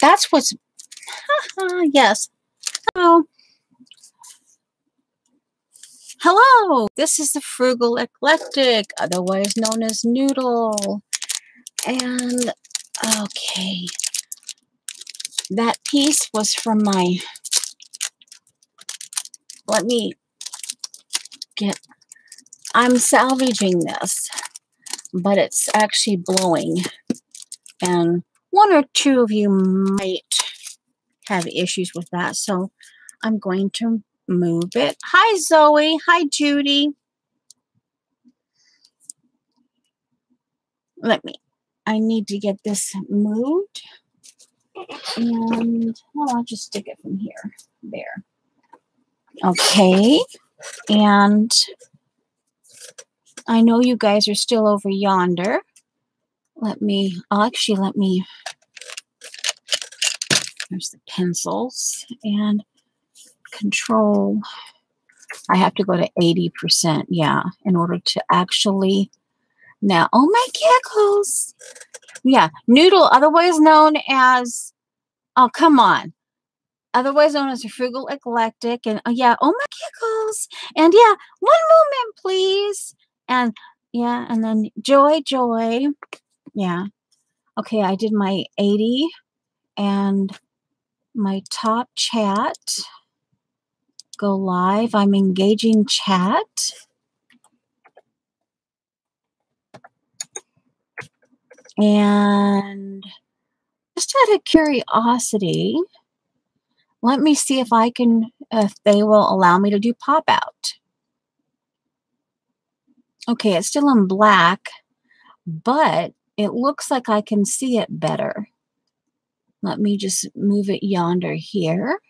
That's what's, yes. Hello. Hello, this is the Frugal Eclectic, otherwise known as Noodle. And, okay, that piece was from my, let me get, I'm salvaging this, but it's actually blowing. And one or two of you might have issues with that, so I'm going to move it. Hi, Zoe. Hi, Judy. I need to get this moved. And, well, I'll just stick it from here. There. Okay. And I know you guys are still over yonder. Let me, there's the pencils and control. I have to go to 80%, yeah, in order to actually, now, oh my giggles. Yeah, Noodle, otherwise known as, oh, come on. Otherwise known as a Frugal Eclectic. And yeah, oh my giggles. And yeah, one moment, please. And yeah, and then Joy. Yeah. Okay, I did my 80 and my top chat. Go live. I'm engaging chat. And just out of curiosity, let me see if they will allow me to do pop out. Okay, it's still in black, but it looks like I can see it better. Let me just move it yonder here.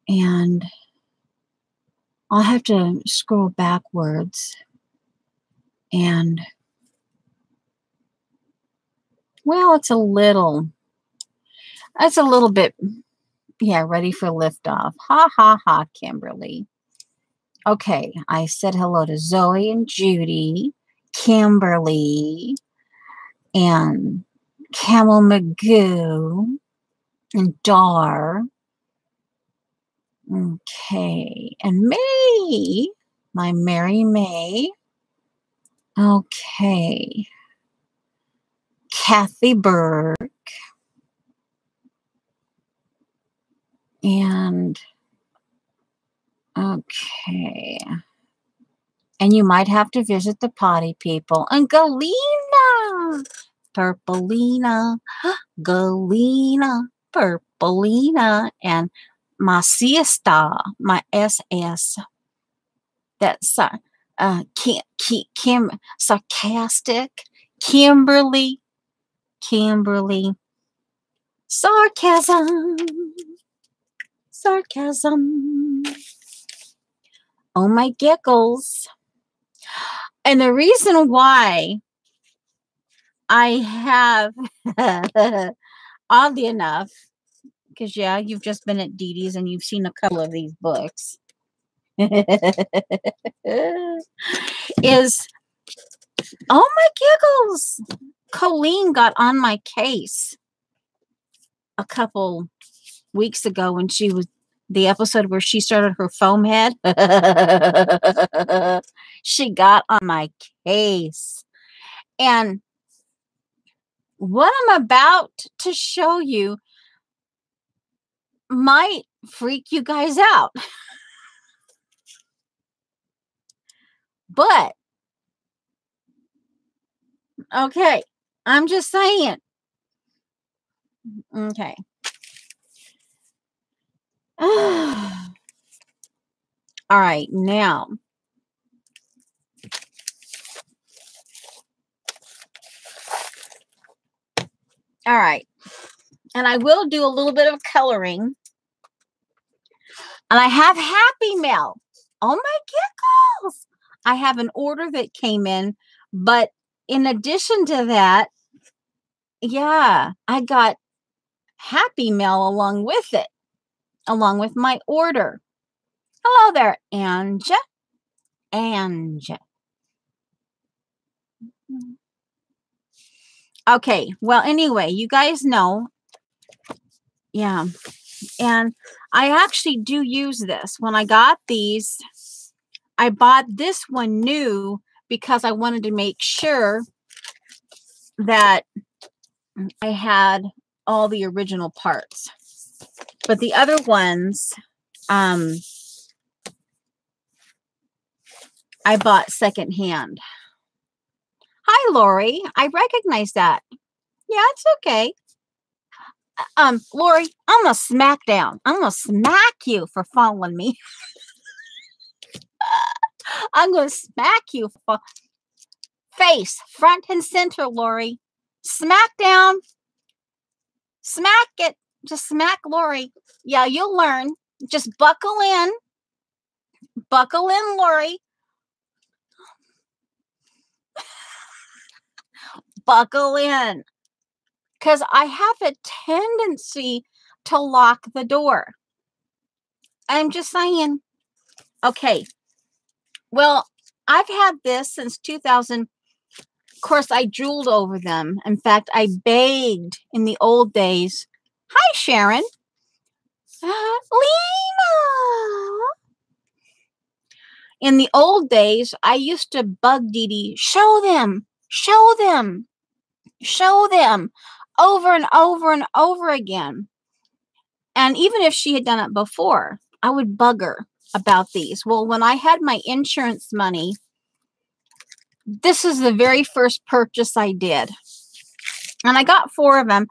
And I'll have to scroll backwards. And, well, it's a little bit, yeah, ready for liftoff. Ha, ha, ha, Kimberly. Okay, I said hello to Zoe and Judy, Kimberly, and Camel Magoo, and Dar. Okay, and May, my Mary May. Okay, Kathy Burke, and okay, and you might have to visit the potty people, and Galena, Purplina, Galena, Purplina, and my siesta, my SS. That's Kim, sarcastic, Kimberly, sarcasm. Oh my giggles. And the reason why I have, oddly enough, because yeah, you've just been at Dee Dee's and you've seen a couple of these books, is, oh my giggles, Colleen got on my case a couple weeks ago when she was, the episode where she started her foam head. She got on my case. And what I'm about to show you might freak you guys out. But, okay, I'm just saying. Okay. All right, now. All right. And I will do a little bit of coloring. And I have Happy Mail. Oh my giggles. I have an order that came in, but in addition to that, yeah, I got Happy Mail along with it, along with my order. Hello there, Anja. Okay. Well, anyway, you guys know. Yeah. And I actually do use this. When I got these, I bought this one new because I wanted to make sure that I had all the original parts. But the other ones, I bought secondhand. Hi, Lori. I recognize that. Yeah, it's okay. Lori, I'm gonna smack down. I'm gonna smack you for following me. I'm gonna smack you for face, front and center, Lori. Smack down. Smack it. Just smack Lori. Yeah, you'll learn. Just buckle in. Buckle in, Lori. Buckle in. Because I have a tendency to lock the door. I'm just saying. Okay. Well, I've had this since 2000. Of course, I drooled over them. In fact, I begged in the old days. Hi, Sharon. Lena. In the old days, I used to bug Dee Dee, show them, show them, show them over and over and over again. And even if she had done it before, I would bug her about these. Well, when I had my insurance money, this is the very first purchase I did. And I got 4 of them.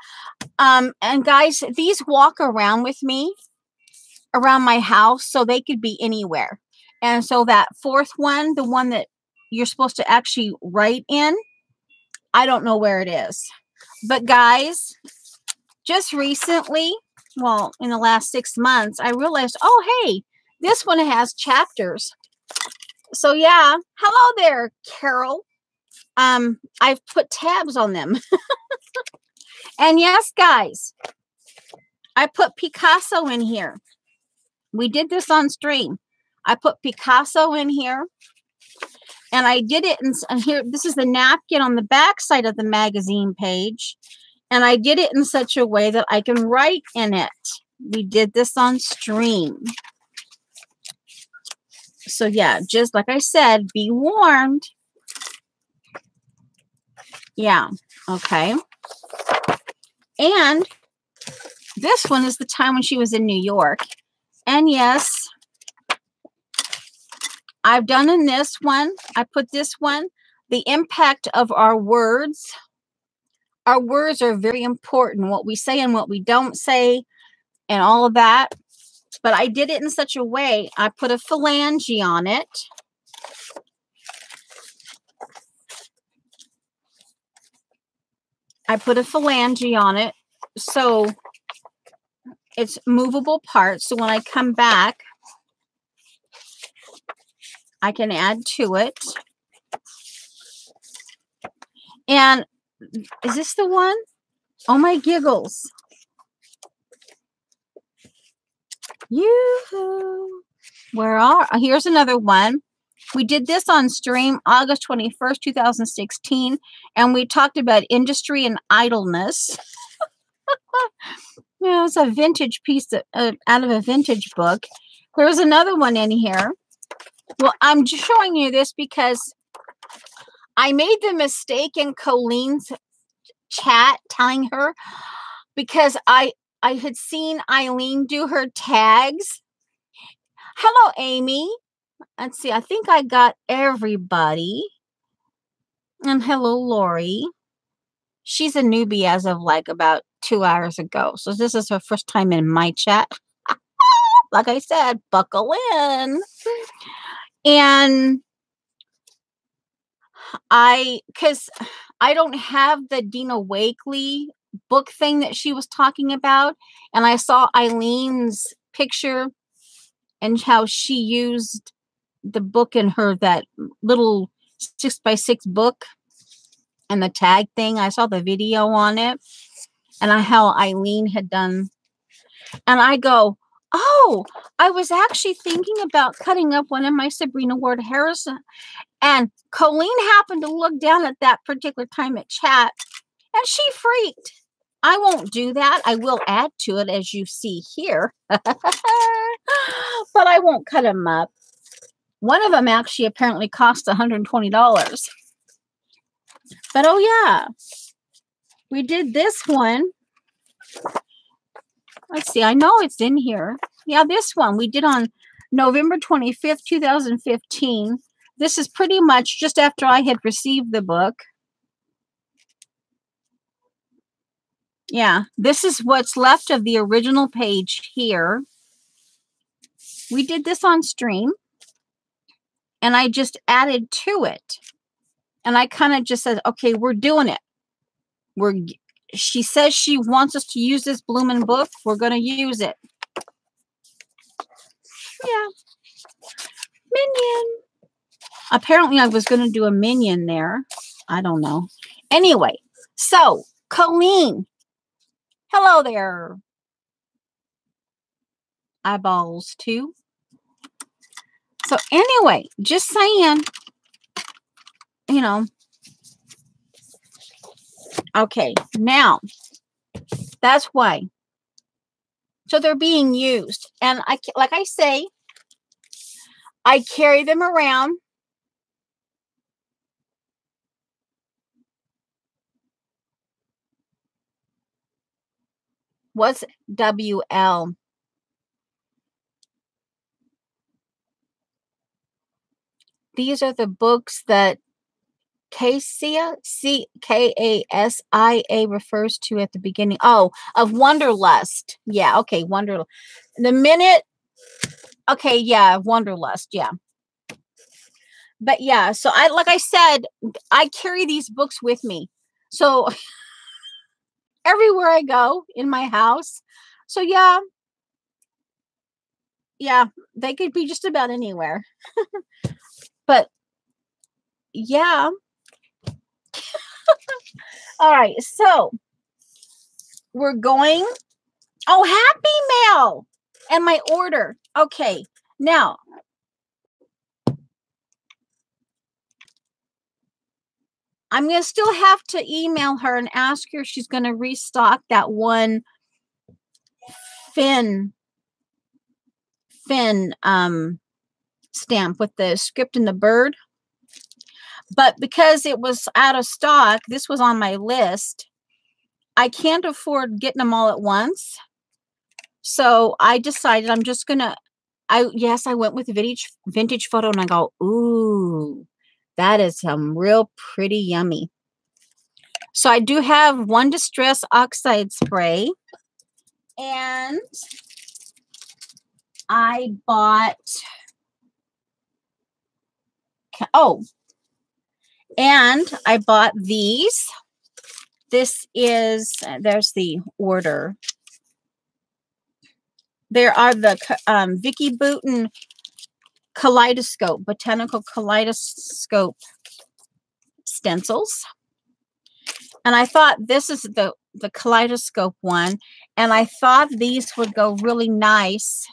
And guys, these walk around with me around my house, so they could be anywhere. And so that 4th one, the one that you're supposed to actually write in, I don't know where it is. But guys, just recently, well, in the last 6 months, I realized, oh, hey, this one has chapters. So yeah, hello there, Carol. I've put tabs on them. And yes, guys, I put Picasso in here. We did this on stream. I put Picasso in here. And I did it in here. This is the napkin on the back side of the magazine page. And I did it in such a way that I can write in it. We did this on stream. So yeah, just like I said, be warned. Yeah, okay. And this one is the time when she was in New York. And yes, I've done in this one, I put this one, the impact of our words. Our words are very important, what we say and what we don't say and all of that. But I did it in such a way, I put a phalange on it. I put a phalange on it, so it's movable parts. So when I come back, I can add to it. And is this the one? Oh my giggles. Yoo-hoo. Here's another one. We did this on stream August 21st, 2016, and we talked about industry and idleness. You know, it's a vintage piece out of a vintage book. There's another one in here. Well, I'm just showing you this because I made the mistake in Colleen's chat telling her, because I had seen Eileen do her tags. Hello, Amy. Let's see. I think I got everybody. And hello, Lori. She's a newbie as of like about 2 hours ago. So this is her first time in my chat. Like I said, buckle in. And because I don't have the Dina Wakley book thing that she was talking about. And I saw Eileen's picture and how she used the book in her, that little 6x6 book and the tag thing. I saw the video on it and how Eileen had done. And I go, oh, I was actually thinking about cutting up one of my Sabrina Ward Harrison. And Colleen happened to look down at that particular time at chat. And she freaked. I won't do that. I will add to it, as you see here. But I won't cut them up. One of them actually apparently cost $120. But oh yeah, we did this one. Let's see, I know it's in here. Yeah, this one we did on November 25th, 2015. This is pretty much just after I had received the book. Yeah, this is what's left of the original page here. We did this on stream, and I just added to it. And I kind of just said, okay, we're doing it. She says she wants us to use this bloomin' book. We're going to use it. Yeah. Minion. Apparently, I was going to do a minion there. I don't know. Anyway, so, Colleen. Hello there. Eyeballs, too. So, anyway, just saying, you know. Okay, now, that's why. So, they're being used. And like I say, I carry them around. What's WL? These are the books that Kasia, C-K-A-S-I-A, refers to at the beginning. Oh, of Wanderlust. Yeah, okay, Wanderlust. The minute, okay, yeah, Wanderlust, yeah. But yeah, so like I said, I carry these books with me. So everywhere I go in my house. So yeah, they could be just about anywhere. But yeah. All right, so we're going. Oh, Happy Mail and my order. Okay, now I'm going to still have to email her and ask her if she's going to restock that one Finn stamp with the script and the bird. But because it was out of stock, this was on my list. I can't afford getting them all at once. So I decided I'm just going to, I went with vintage photo, and I go, ooh, that is real pretty yummy. So I do have one Distress Oxide spray, and I bought, and I bought these. This is, there's the order. There are the Vicki Boutin Kaleidoscope, Botanical Kaleidoscope stencils. And I thought this is the Kaleidoscope one. And I thought these would go really nice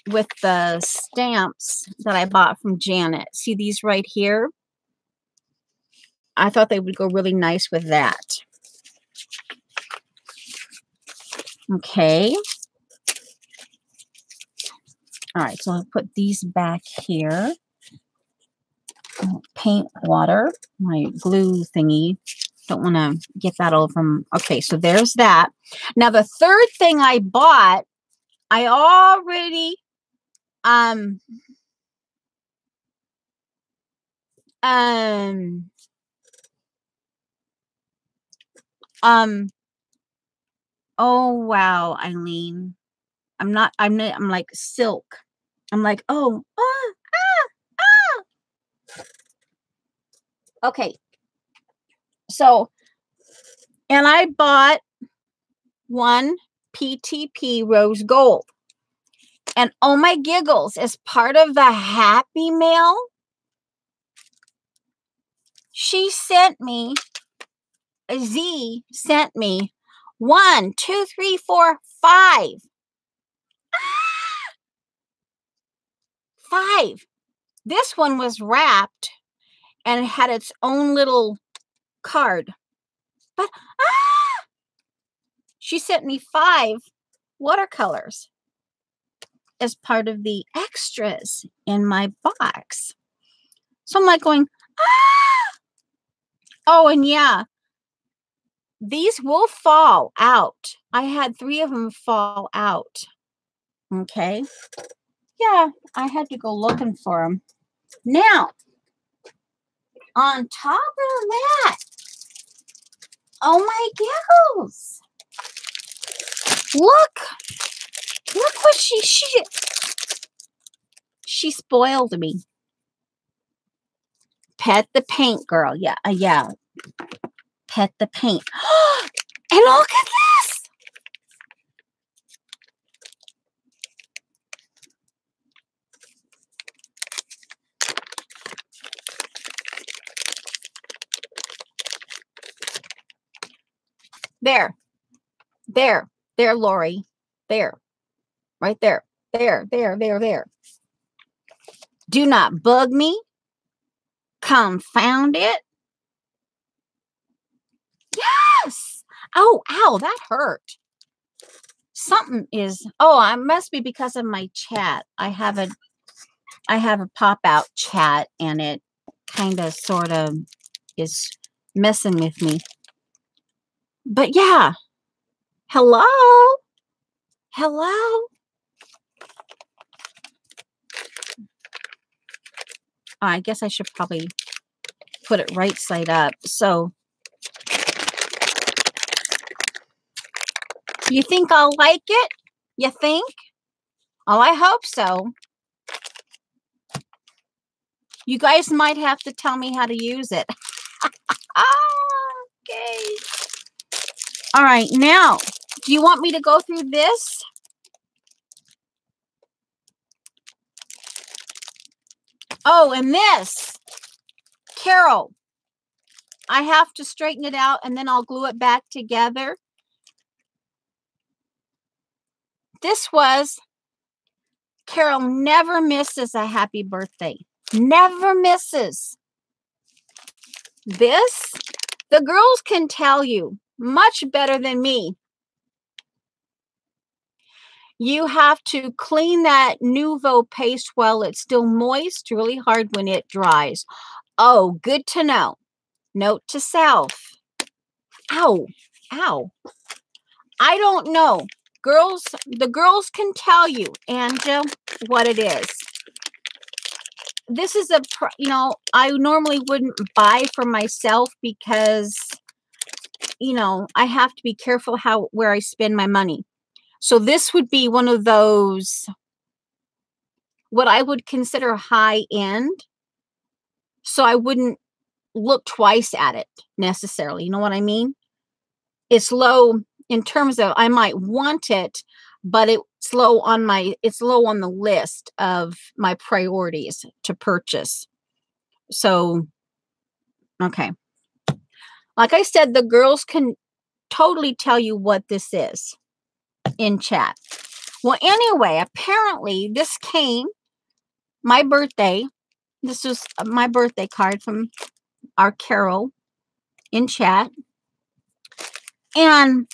with the stamps that I bought from Janet. See these right here? I thought they would go really nice with that. Okay. All right, so I'll put these back here. Paint water, my glue thingy. Don't want to get that all from. Okay, so there's that. Now the third thing I bought, I already oh wow, Eileen. I'm like silk. I'm like, oh, okay. So, and I bought one PTP Rose Gold. And oh my giggles, as part of the Happy Mail, she sent me, Z sent me 1, 2, 3, 4, 5. 5. This one was wrapped and it had its own little card. But, she sent me 5 watercolors as part of the extras in my box. So I'm like going, oh, and yeah, these will fall out. I had 3 of them fall out. Okay. Yeah, I had to go looking for them. Now, on top of that, oh my giggles. Look what she spoiled me. Pet the paint, girl. Yeah, yeah. Pet the paint. And look at this. There, Lori. There. Right there. There. Do not bug me. Confound it. Yes. Oh, ow, that hurt. Something is, oh, it must be because of my chat. I have a pop-out chat, and it kind of sort of is messing with me. But yeah. Hello. I guess I should probably put it right side up. So, you think I'll like it? You think? Oh, I hope so. You guys might have to tell me how to use it. Okay. All right. Now, do you want me to go through this? Oh, and this. Carol, I have to straighten it out, and then I'll glue it back together. This was, Carol never misses a happy birthday. Never misses. This, the girls can tell you much better than me. You have to clean that Nuvo paste while it's still moist, really hard when it dries. Oh, good to know. Note to self. Ow. I don't know. Girls, the girls can tell you, Angela, what it is. This is I normally wouldn't buy for myself because, I have to be careful where I spend my money. So this would be one of those, what I would consider high end. So I wouldn't look twice at it necessarily. You know what I mean? It's low in terms of, I might want it, but it's low on the list of my priorities to purchase. So, okay. Like I said, the girls can totally tell you what this is in chat. Well, anyway, apparently this came my birthday. This was my birthday card from our Carol in chat. And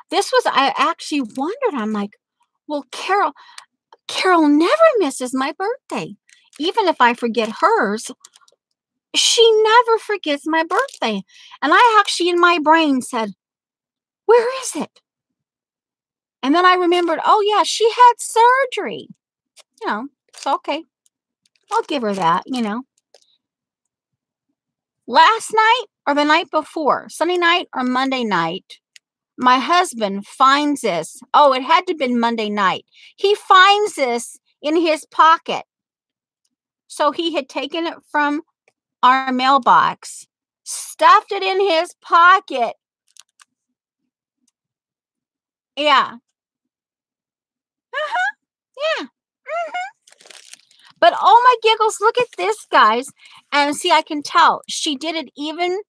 this was, I actually wondered, I'm like, well, Carol never misses my birthday. Even if I forget hers, she never forgets my birthday. And I actually, in my brain, said, where is it? And then I remembered, oh, yeah, she had surgery. So, okay. I'll give her that, Last night or the night before, Sunday night or Monday night, my husband finds this. Oh, it had to have been Monday night. He finds this in his pocket. So he had taken it from our mailbox, stuffed it in his pocket. Yeah. Yeah. But oh my giggles, look at this, guys. And see, I can tell she did it even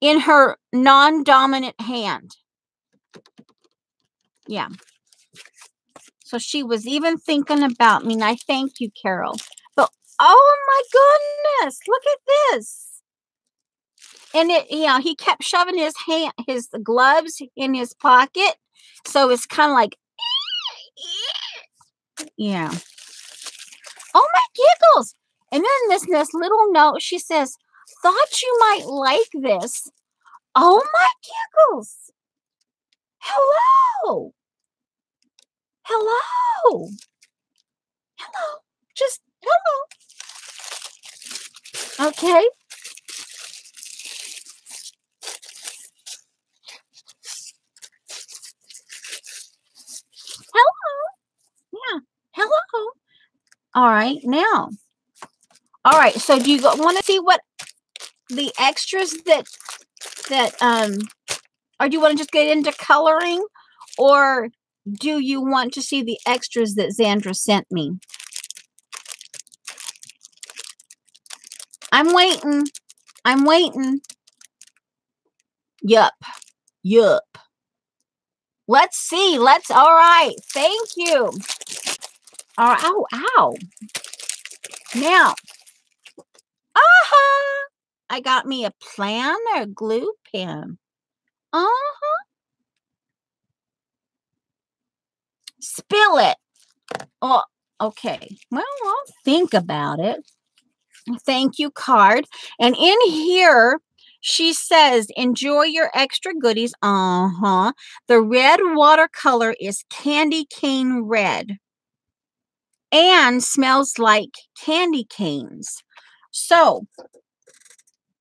in her non-dominant hand. Yeah. So she was even thinking about me, and I thank you, Carol. But oh my goodness, look at this. And he kept shoving his gloves in his pocket. So it's kind of like, yeah. Oh my giggles. And then this little note, she says, thought you might like this. Oh my giggles. Hello. Hello. Hello. Just hello. Okay. Hello. Yeah. Hello. All right. Now. All right. So do you want to see what the extras that or do you want to just get into coloring, or do you want to see the extras that Zandra sent me? I'm waiting. I'm waiting. Yup. Yup. Let's see. All right. Thank you. All right. Ow, ow. Now, I got me a planner glue pen. Spill it. Oh, okay. Well, I'll think about it. Thank you card. And in here, she says, enjoy your extra goodies. The red watercolor is candy cane red and smells like candy canes. So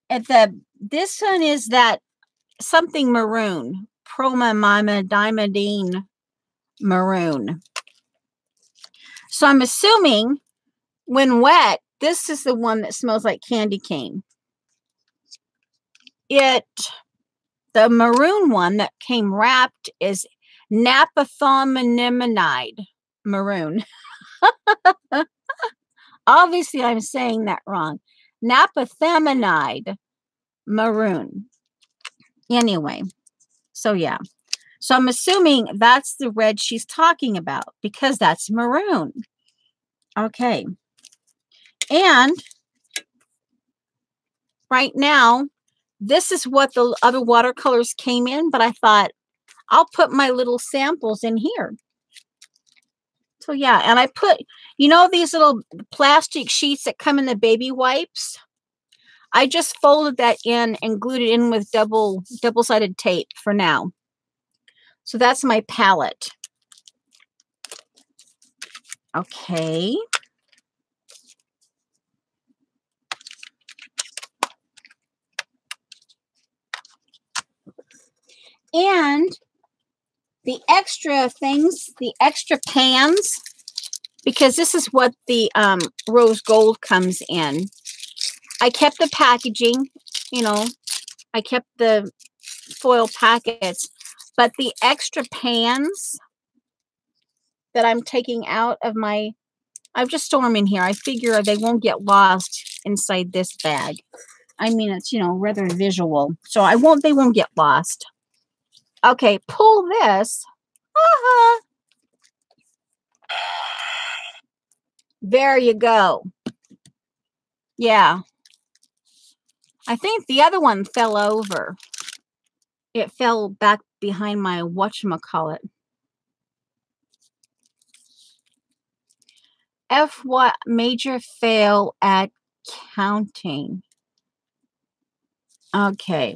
this one is that something maroon, promamidine maroon. So I'm assuming when wet, this is the one that smells like candy cane. The maroon one that came wrapped is naphthalene maroon. Obviously, I'm saying that wrong. Naphthalene maroon. Anyway, so yeah. So I'm assuming that's the red she's talking about because that's maroon. Okay. And right now, this is what the other watercolors came in, but I thought I'll put my little samples in here. So yeah, and I put, these little plastic sheets that come in the baby wipes. I just folded that in and glued it in with double-sided tape for now. So that's my palette. Okay. And the extra things, the extra pans, because this is what the rose gold comes in. I kept the packaging, I kept the foil packets, but the extra pans that I'm taking out of I've just stored them in here. I figure they won't get lost inside this bag. I mean, it's, rather visual. So they won't get lost. Okay, pull this. There you go. Yeah. I think the other one fell over. It fell back behind my whatchamacallit. What major fail at counting? Okay.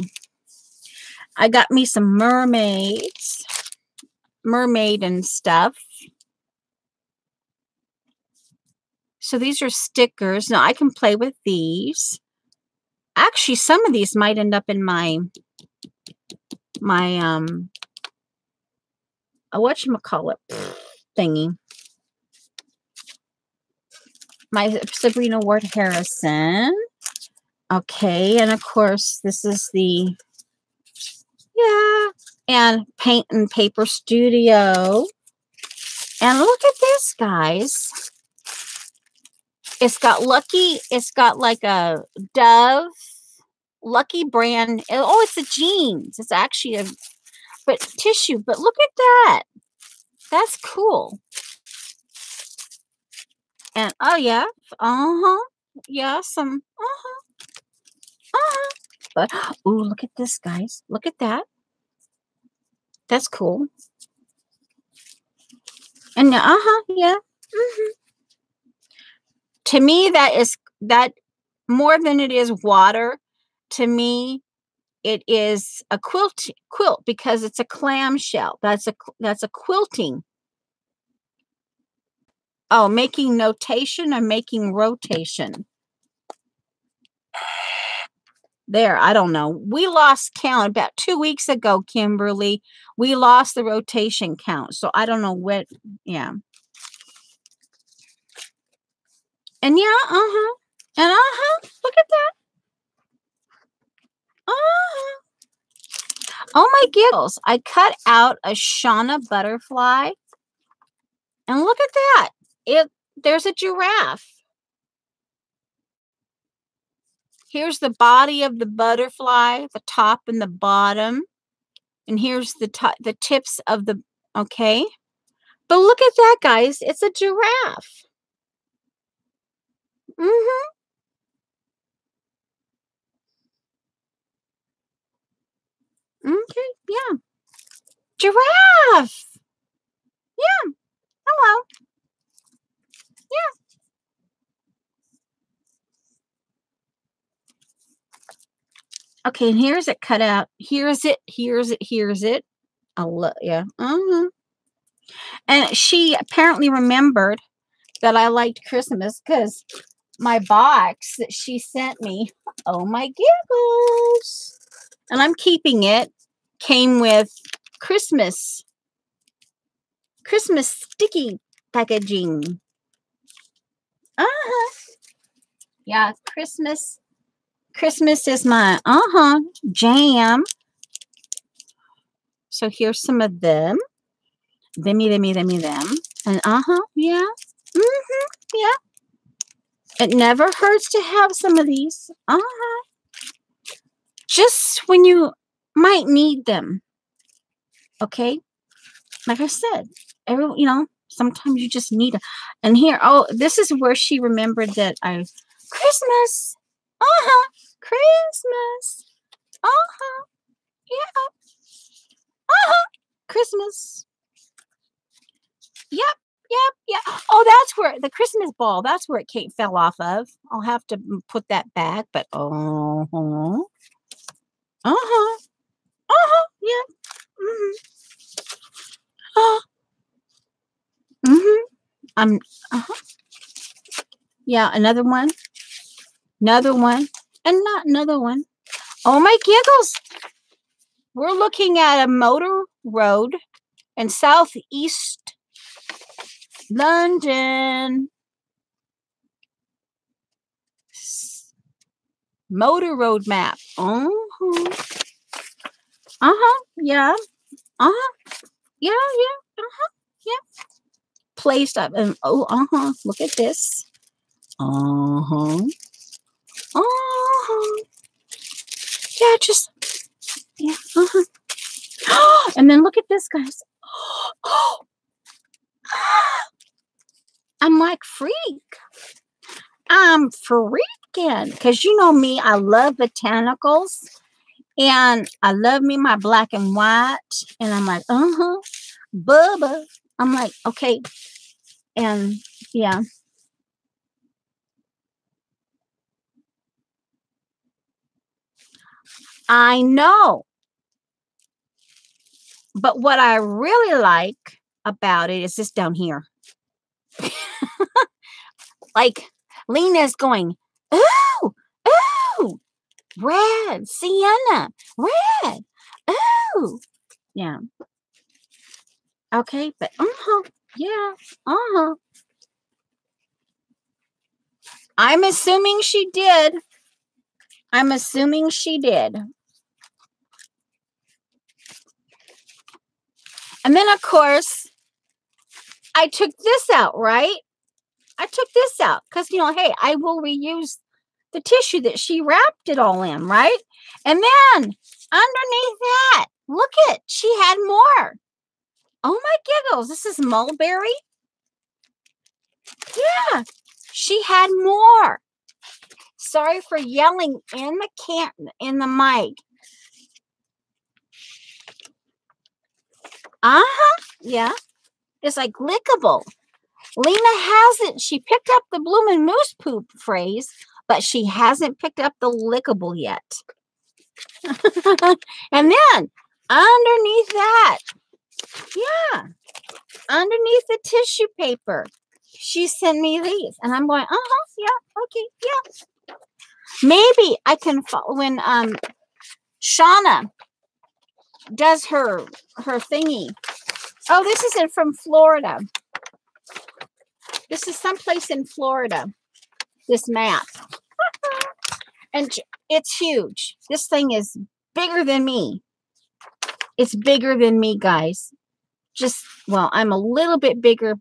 I got me some mermaid and stuff. So these are stickers. Now I can play with these. Actually, some of these might end up in my whatchamacallit thingy. My Sabrina Ward Harrison. Okay, and of course this is the and Paint and Paper Studio. And look at this, guys. It's got like a Dove Lucky brand. Oh, it's a jeans. It's actually but tissue. But look at that. That's cool. And oh yeah, yeah, some but ooh, look at this, guys. Look at that. That's cool. And yeah. To me, that more than it is water. To me, it is a quilt because it's a clamshell. That's a quilting. Oh, making notation or making rotation. There, I don't know. We lost count about 2 weeks ago, Kimberly. We lost the rotation count. So I don't know what, yeah. And yeah, and look at that. Oh my giggles. I cut out a Shauna butterfly. And look at that. There's a giraffe. Here's the body of the butterfly, the top and the bottom. And here's the tips of the, okay. But look at that, guys. It's a giraffe. Okay, yeah. Giraffe. Yeah. Hello. Yeah. Okay, and here's it cut out. Here's it. Yeah. And she apparently remembered that I liked Christmas because my box that she sent me, oh my giggles, and I'm keeping it, came with Christmas sticky packaging. Yeah, Christmas is my jam. So here's some of them. Them. And yeah. Yeah. It never hurts to have some of these. Just when you might need them. Okay? Like I said, sometimes you just need them. And here, this is where she remembered that Christmas. Christmas. Yeah. Christmas. Yep. Oh, that's where the Christmas ball. That's where it fell off of. I'll have to put that back. But yeah. Yeah. Another one, and not another one. Oh my giggles! We're looking at a motor road in southeast London. Motor road map. Yeah. Yeah. Yeah. Placed up and look at this. Yeah, just yeah. And then look at this, guys. I'm like freak. I'm freaking because you know me, I love botanicals and I love me my black and white. And I'm like, Bubba. I'm like, okay. And yeah. I know. But what I really like about it is this down here. Like Lena's going, ooh, red, sienna, red, ooh. Yeah. Okay, but yeah, I'm assuming she did. And then, of course, I took this out, right? I took this out because, hey, I will reuse the tissue that she wrapped it all in, right? And then underneath that, look it, she had more. Oh my giggles, this is mulberry. Yeah, she had more. Sorry for yelling in the mic. Yeah. It's like lickable. Lena hasn't. She picked up the bloomin' moose poop phrase, but she hasn't picked up the lickable yet. And then underneath that, yeah, underneath the tissue paper, she sent me these. And I'm going, yeah, okay, yeah. Maybe I can, when Shauna does her thingy. Oh, this isn't from Florida. This is someplace in Florida, this map. And it's huge. This thing is bigger than me. It's bigger than me, guys. Just, well, I'm a little bit bigger,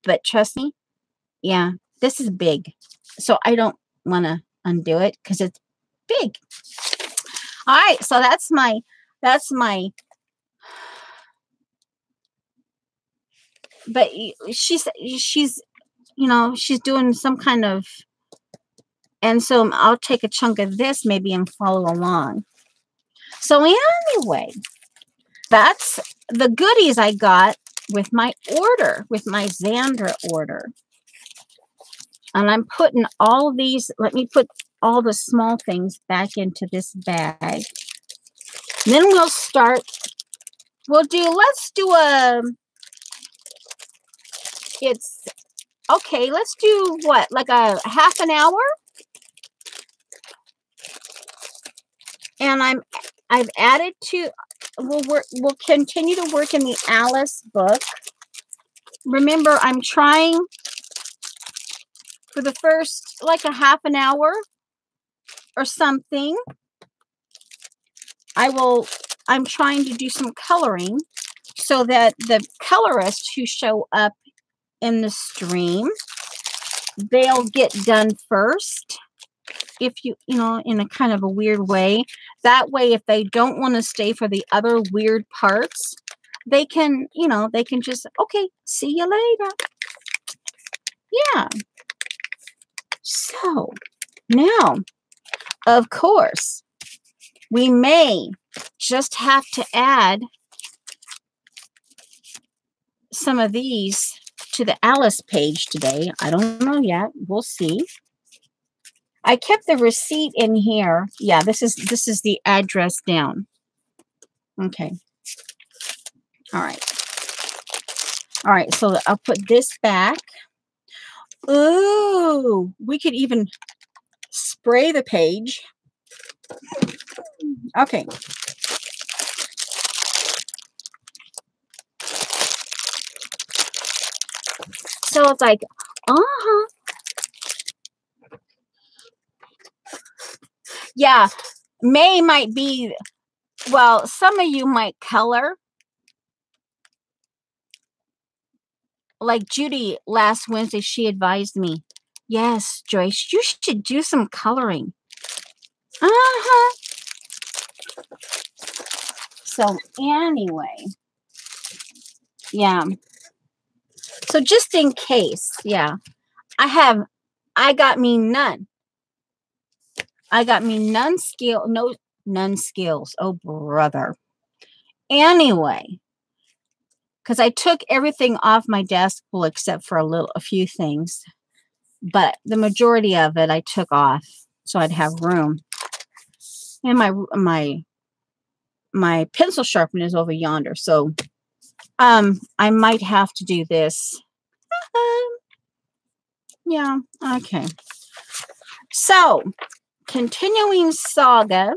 but trust me, yeah, this is big. So I don't want to undo it because it's big. All right, so that's my, but she's, you know, she's doing some kind of, and so I'll take a chunk of this maybe and follow along. So anyway, that's the goodies I got with my order, with my Xandra order. And I'm putting all these, let me put all the small things back into this bag. Then we'll start, let's do okay, let's do what, like a half an hour? And I've added to, we'll continue to work in the Alice book. Remember, I'm trying for the first, like a half an hour or something. I'm trying to do some coloring so that the colorists who show up in the stream, they'll get done first. If you know, in a kind of a weird way. That way, if they don't want to stay for the other weird parts, they can, you know, they can just, okay, see you later. Yeah. So now, of course, we may just have to add some of these to the Alice page today. I don't know yet. We'll see. I kept the receipt in here. Yeah, this is the address down. Okay. All right. All right, so I'll put this back. Ooh, we could even spray the page. Okay. So it's like, yeah, May might be, well, some of you might color. Like Judy last Wednesday, she advised me, yes, Joyce, you should do some coloring. So anyway, yeah. So just in case, yeah, I got me none. I got me none skills. Oh, brother. Anyway, because I took everything off my desk, well, except for a few things, but the majority of it I took off so I'd have room. And my pencil sharpener is over yonder, so I might have to do this. Yeah, okay. So, continuing saga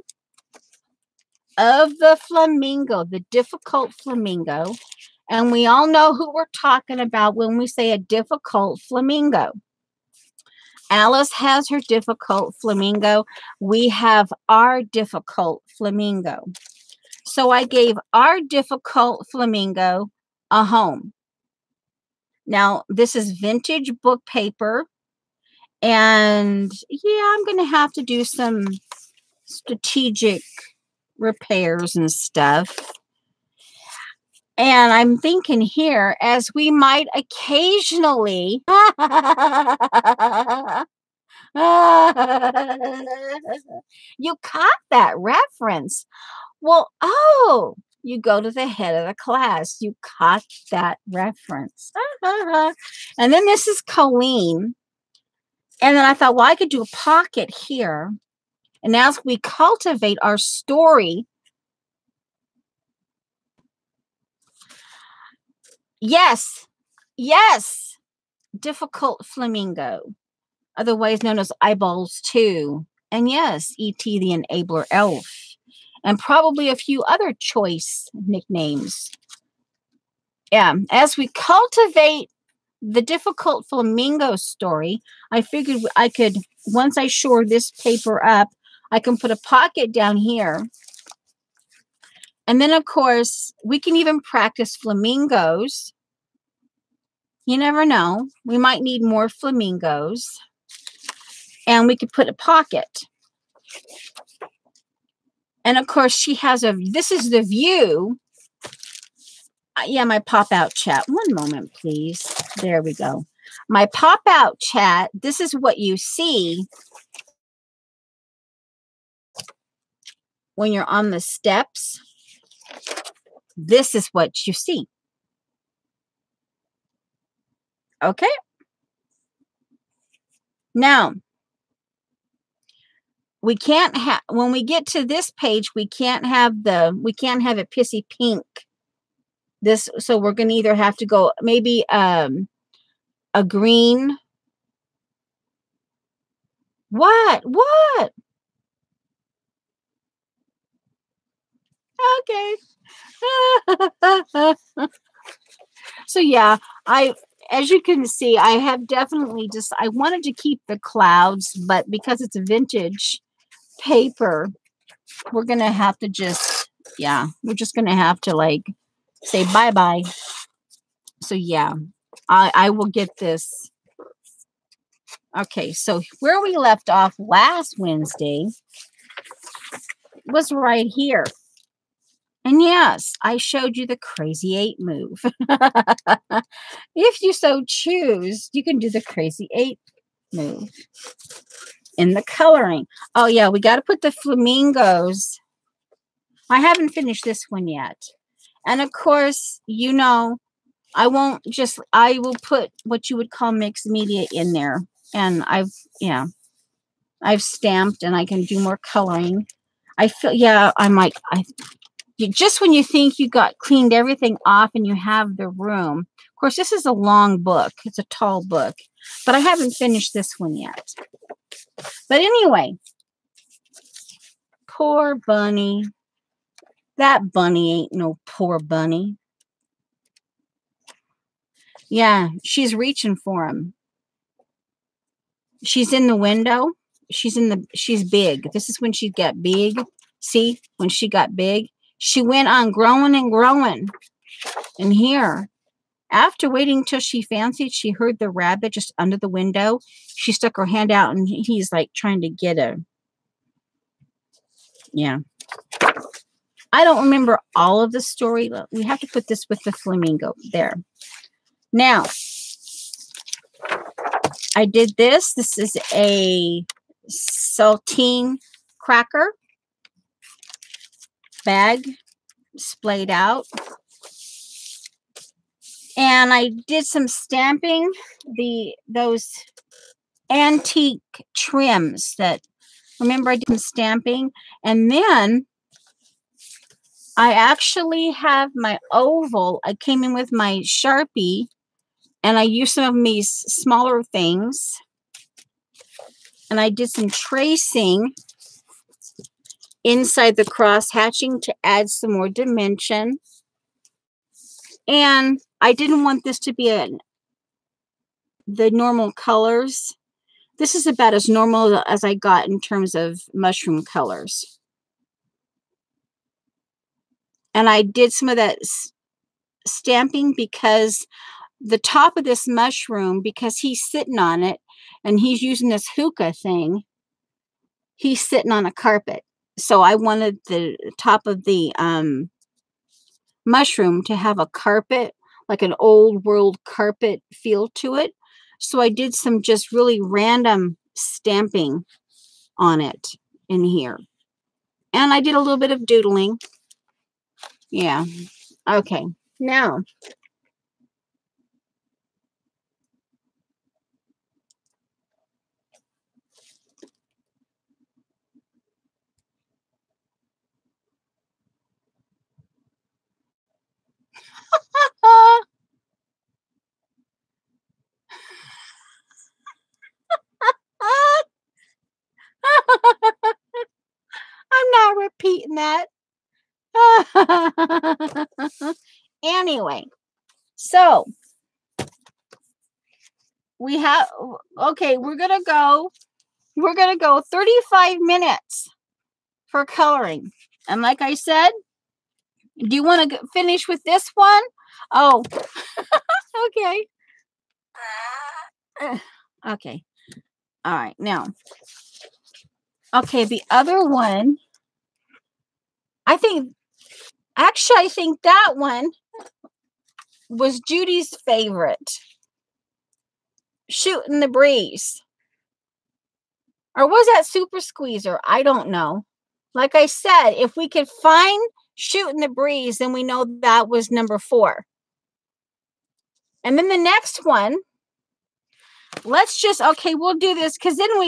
of the flamingo, the difficult flamingo. And we all know who we're talking about when we say a difficult flamingo. Alice has her difficult flamingo. We have our difficult flamingo. So I gave our difficult flamingo a home. Now, this is vintage book paper. And yeah, I'm going to have to do some strategic repairs and stuff. And I'm thinking here, as we might occasionally You caught that reference. Well, oh, you go to the head of the class. You caught that reference. And then this is Colleen. And then I thought, well, I could do a pocket here. And as we cultivate our story, yes, yes, difficult flamingo, otherwise known as Eyeballs 2. And yes, E.T. the Enabler Elf. And probably a few other choice nicknames. Yeah, as we cultivate the difficult flamingo story, I figured I could, once I shore this paper up, I can put a pocket down here. And then, of course, we can even practice flamingos. You never know. We might need more flamingos. And we could put a pocket. And, of course, she has this is the view. Yeah, my pop-out chat. One moment, please. There we go. My pop-out chat, this is what you see when you're on the steps. This is what you see. Okay? Now, we can't have, when we get to this page, we can't have it pissy pink. This, so we're going to either have to go maybe a green. What? Okay. So yeah, as you can see, I have definitely I wanted to keep the clouds, but because it's a vintage paper, we're going to have to we're just going to have to like say bye-bye. So yeah, I will get this. Okay, so where we left off last Wednesday was right here. And yes, I showed you the Crazy 8 move. If you so choose, you can do the Crazy 8 move in the coloring. Oh yeah, we got to put the flamingos. I haven't finished this one yet. And of course, you know, I will put what you would call mixed media in there. And I've stamped and I can do more coloring. I feel, yeah, just when you think you got cleaned everything off and you have the room. Of course, this is a long book. It's a tall book, but I haven't finished this one yet. But anyway, poor bunny. That bunny ain't no poor bunny. Yeah, she's reaching for him. She's in the window. She's big. This is when she got big. See, when she got big, she went on growing and growing. And here, after waiting till she fancied, she heard the rabbit just under the window. She stuck her hand out and he's like trying to get a, yeah. I don't remember all of the story. We have to put this with the flamingo there. Now, I did this. This is a saltine cracker bag splayed out. And I did some stamping, those antique trims that, remember I did some stamping. And then I actually have my oval. I came in with my Sharpie and I used some of these smaller things. And I did some tracing inside the cross hatching to add some more dimension. And I didn't want this to be the normal colors. This is about as normal as I got in terms of mushroom colors. And I did some of that stamping because the top of this mushroom, because he's sitting on it and he's using this hookah thing, he's sitting on a carpet. So I wanted the top of the mushroom to have a carpet, like an old world carpet feel to it. So I did some just really random stamping on it in here. And I did a little bit of doodling. Yeah. Okay. Now, I'm not repeating that. Anyway, so we have, okay, we're going to go 35 minutes for coloring. And like I said, do you want to finish with this one? Oh, okay. Okay. All right. Now, okay, the other one, I think that one was Judy's favorite. Shooting the Breeze. Or was that Super Squeezer? I don't know. Like I said, if we could find Shooting the Breeze, then we know that was number 4. And then the next one, let's just, okay, we'll do this because then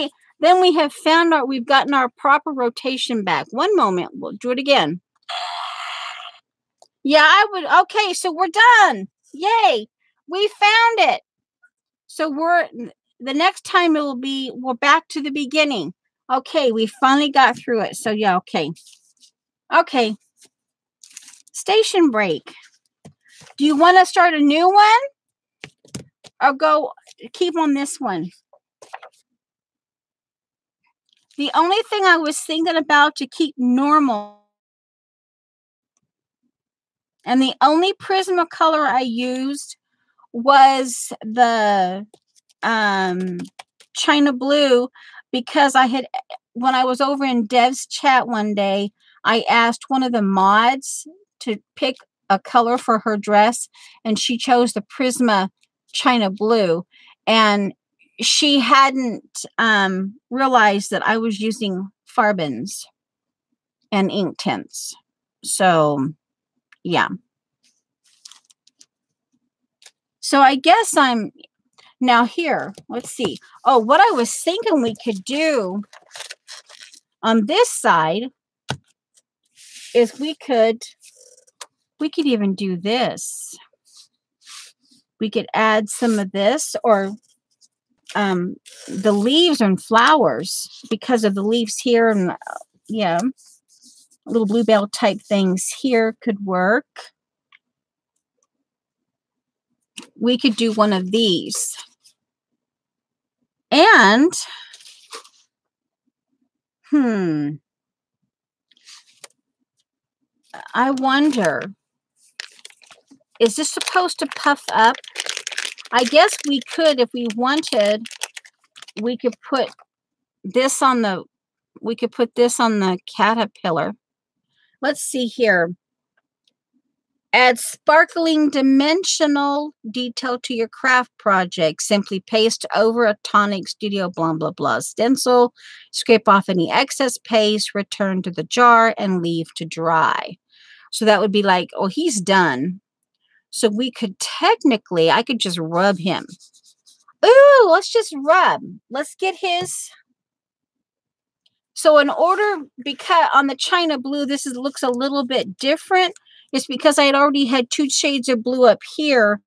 we have found we've gotten our proper rotation back. One moment, we'll do it again. Yeah, I would. Okay, so we're done. Yay, we found it. So the next time it will be, we're back to the beginning. Okay, we finally got through it. So yeah, okay. Okay. Station break. Do you want to start a new one? Or keep on this one? The only thing I was thinking about to keep normal, and the only Prismacolor I used was the China Blue, because when I was over in Dev's chat one day, I asked one of the mods to pick a color for her dress, and she chose the Prisma China Blue, and she hadn't realized that I was using Farbens and Inktense. So yeah. So I guess now here, let's see. Oh, what I was thinking we could do on this side is we could even do this. We could add some of this, or the leaves and flowers, because of the leaves here, and yeah, little bluebell type things here could work. We could do one of these. And I wonder, is this supposed to puff up? I guess we could, if we wanted, we could put this on the caterpillar. Let's see here. Add sparkling dimensional detail to your craft project. Simply paste over a Tonic Studio blah, blah, blah stencil. Scrape off any excess paste, return to the jar, and leave to dry. So that would be like, oh, he's done. So we could technically, I could just rub him. Ooh, let's just rub. Let's get his. So in order, because on the China Blue, looks a little bit different. It's because I had already had 2 shades of blue up here.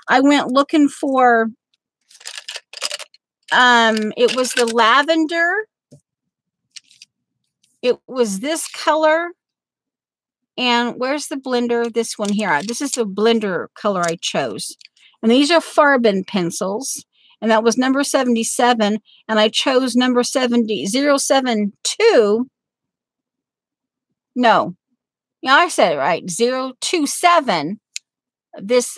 I went looking for, it was the lavender. It was this color. And where's the blender? This one here. This is the blender color I chose. And these are Farben pencils. And that was number 77. And I chose number 072. No. Yeah, I said it right. 027. This,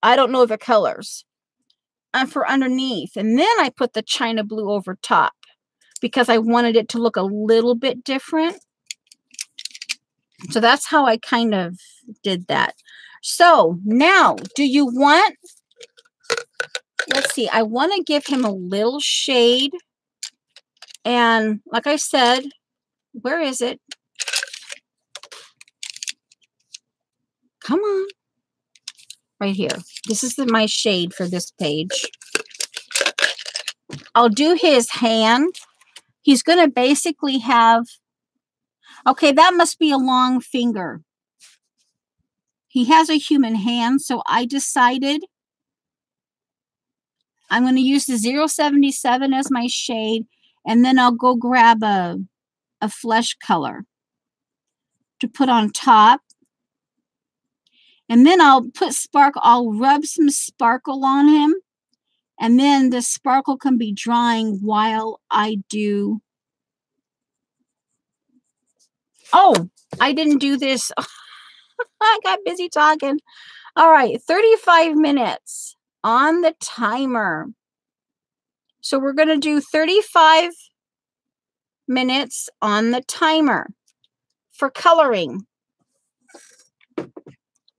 I don't know the colors. And for underneath. And then I put the China Blue over top because I wanted it to look a little bit different. So that's how I kind of did that. So now, do you want, let's see, I want to give him a little shade And like I said, where is it? Come on. Right here. This is my shade for this page. I'll do his hand. He's going to basically have, okay, that must be a long finger. He has a human hand, so I decided I'm going to use the 077 as my shade, and then I'll go grab a flesh color to put on top. And then I'll put sparkle, I'll rub some sparkle on him, and then the sparkle can be drying while I do. Oh, I didn't do this. I got busy talking. All right, 35 minutes on the timer. So we're going to do 35 minutes on the timer for coloring.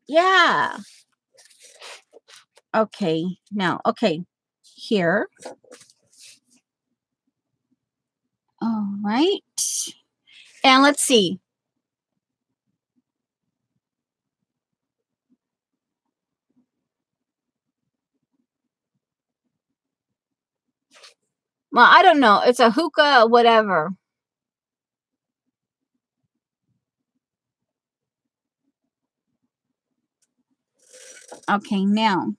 Yeah. Okay, now, okay, here. All right. And let's see. Well, I don't know. It's a hookah, whatever. Okay, now.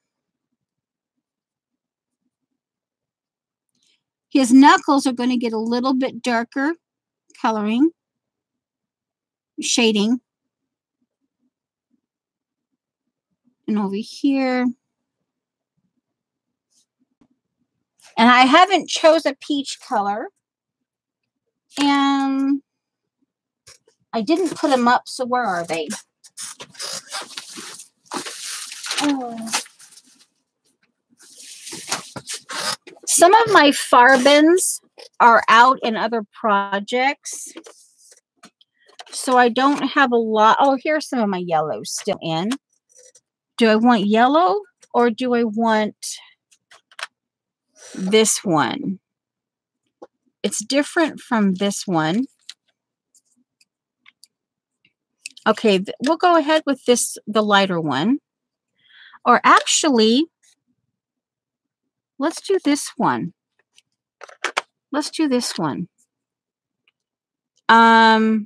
His knuckles are going to get a little bit darker coloring, shading. And over here. And I haven't chose a peach color. And I didn't put them up, so where are they? Oh. Some of my Farbens are out in other projects, so I don't have a lot. Oh, here's some of my yellows still in. Do I want yellow or do I want this one? It's different from this one. Okay, we'll go ahead with this, the lighter one. Or actually, let's do this one. Let's do this one. Oh,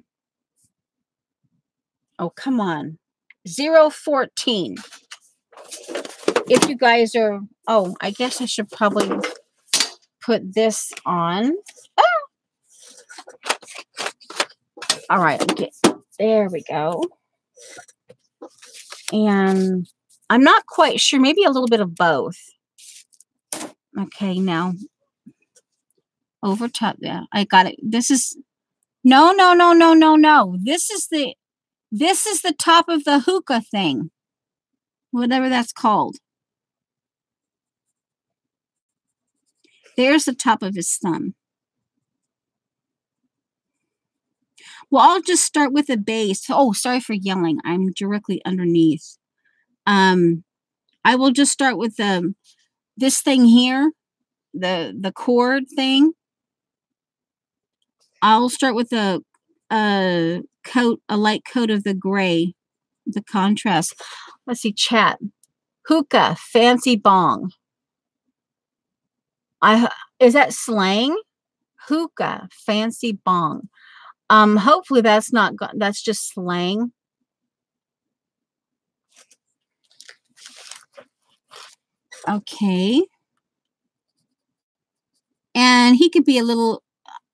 come on. 014. If you guys are, oh, I guess I should probably put this on. Ah! All right, okay. There we go. And I'm not quite sure, maybe a little bit of both. Okay, now over top there. I got it. This is no. This is the top of the hookah thing. Whatever that's called. There's the top of his thumb. Well, I'll just start with the base. Oh, sorry for yelling. I'm directly underneath. I will just start with this thing here, the cord thing. I'll start with a light coat of the gray, the contrast. Let's see, chat. Hookah, fancy bong. Is that slang? Hookah, fancy bong. Hopefully that's not, that's just slang. Okay. And he could be a little,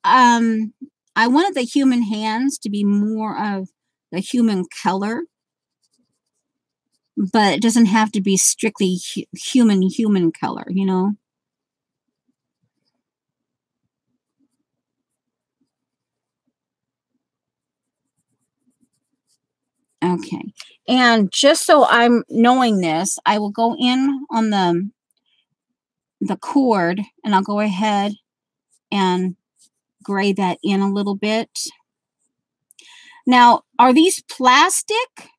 I wanted the human hands to be more of the human color, but it doesn't have to be strictly human color, you know? Okay. And just so I'm knowing this, I will go in on the cord and I'll go ahead and gray that in a little bit. Now, are these plastic?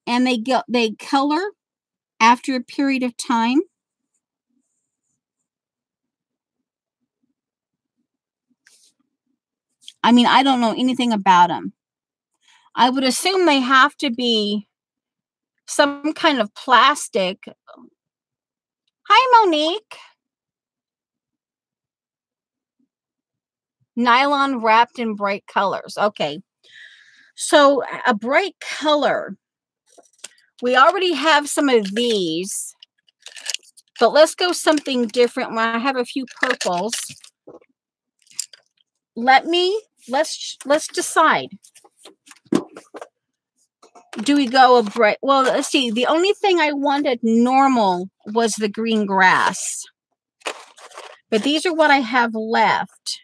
And they color after a period of time? I mean, I don't know anything about them. I would assume they have to be some kind of plastic. Hi, Monique. Nylon wrapped in bright colors. Okay. So a bright color. We already have some of these, but let's go something different. I have a few purples. Let's decide. Do we go a bright? Well, let's see. The only thing I wanted normal was the green grass. But these are what I have left.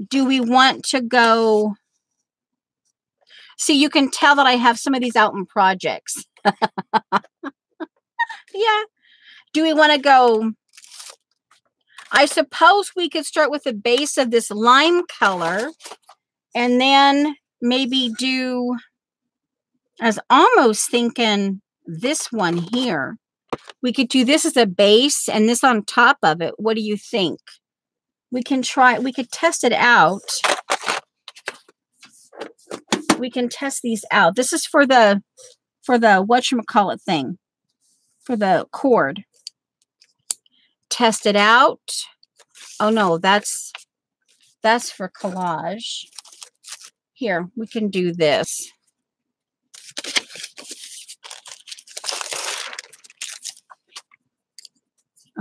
Do we want to go? See, you can tell that I have some of these out in projects. Yeah. Do we want to go? I suppose we could start with the base of this lime color and then maybe do, I was almost thinking this one here. We could do this as a base and this on top of it. What do you think? We can try, we could test it out. We can test these out. This is for the whatchamacallit thing, for the cord. Test it out. Oh no, that's for collage. Here, we can do this.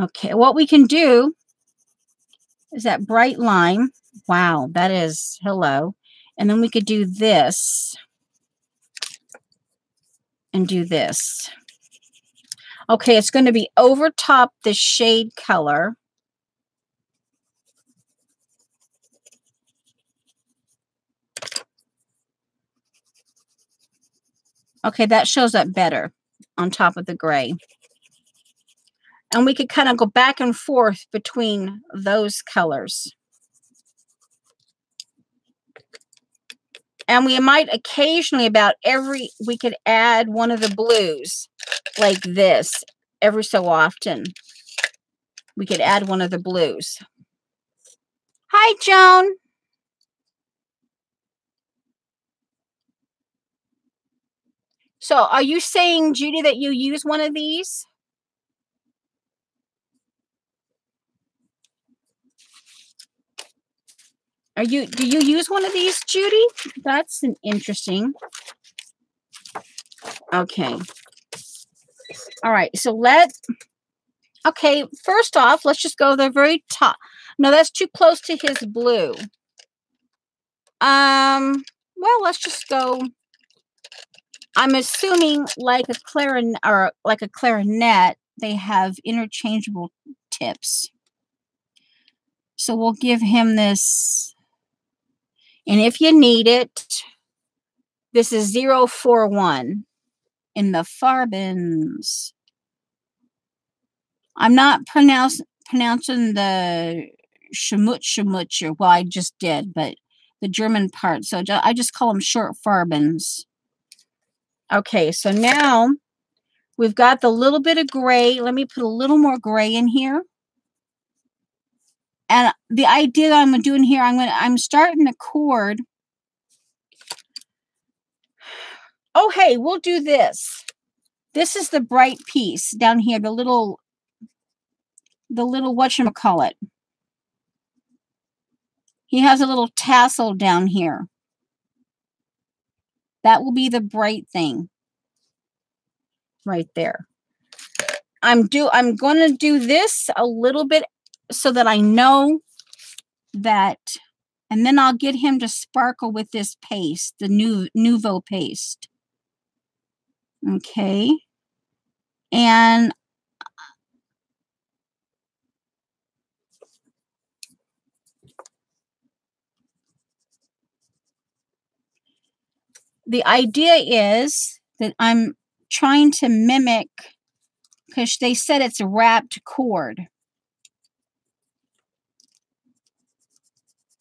Okay, what we can do is that bright lime. Wow, that is, hello. And then we could do this and do this. Okay, it's going to be over top the shade color. Okay, that shows up better on top of the gray. And we could kind of go back and forth between those colors. And we might occasionally, we could add one of the blues like this every so often. We could add one of the blues. Hi, Joan. So are you saying, Judy, that you use one of these? Do you use one of these, Judy? That's an interesting. Okay. All right. So okay, first off, let's just go to the very top. No, that's too close to his blue. Well, let's just go. I'm assuming like a clarinet or like a clarinet, they have interchangeable tips. So we'll give him this. And if you need it, this is 041 in the Farbens. I'm not pronouncing the Schmutzer. Well, I just did, but the German part. So I just call them short Farbens. Okay, so now we've got the little bit of gray. Let me put a little more gray in here. And the idea that I'm doing here, I'm starting the cord. Oh, hey, we'll do this. This is the bright piece down here, the little whatchamacallit. He has a little tassel down here. That will be the bright thing right there. I'm going to do this a little bit so that I know that, and then I'll get him to sparkle with this paste, the Nuvo paste. Okay. And the idea is that I'm trying to mimic, because they said it's a wrapped cord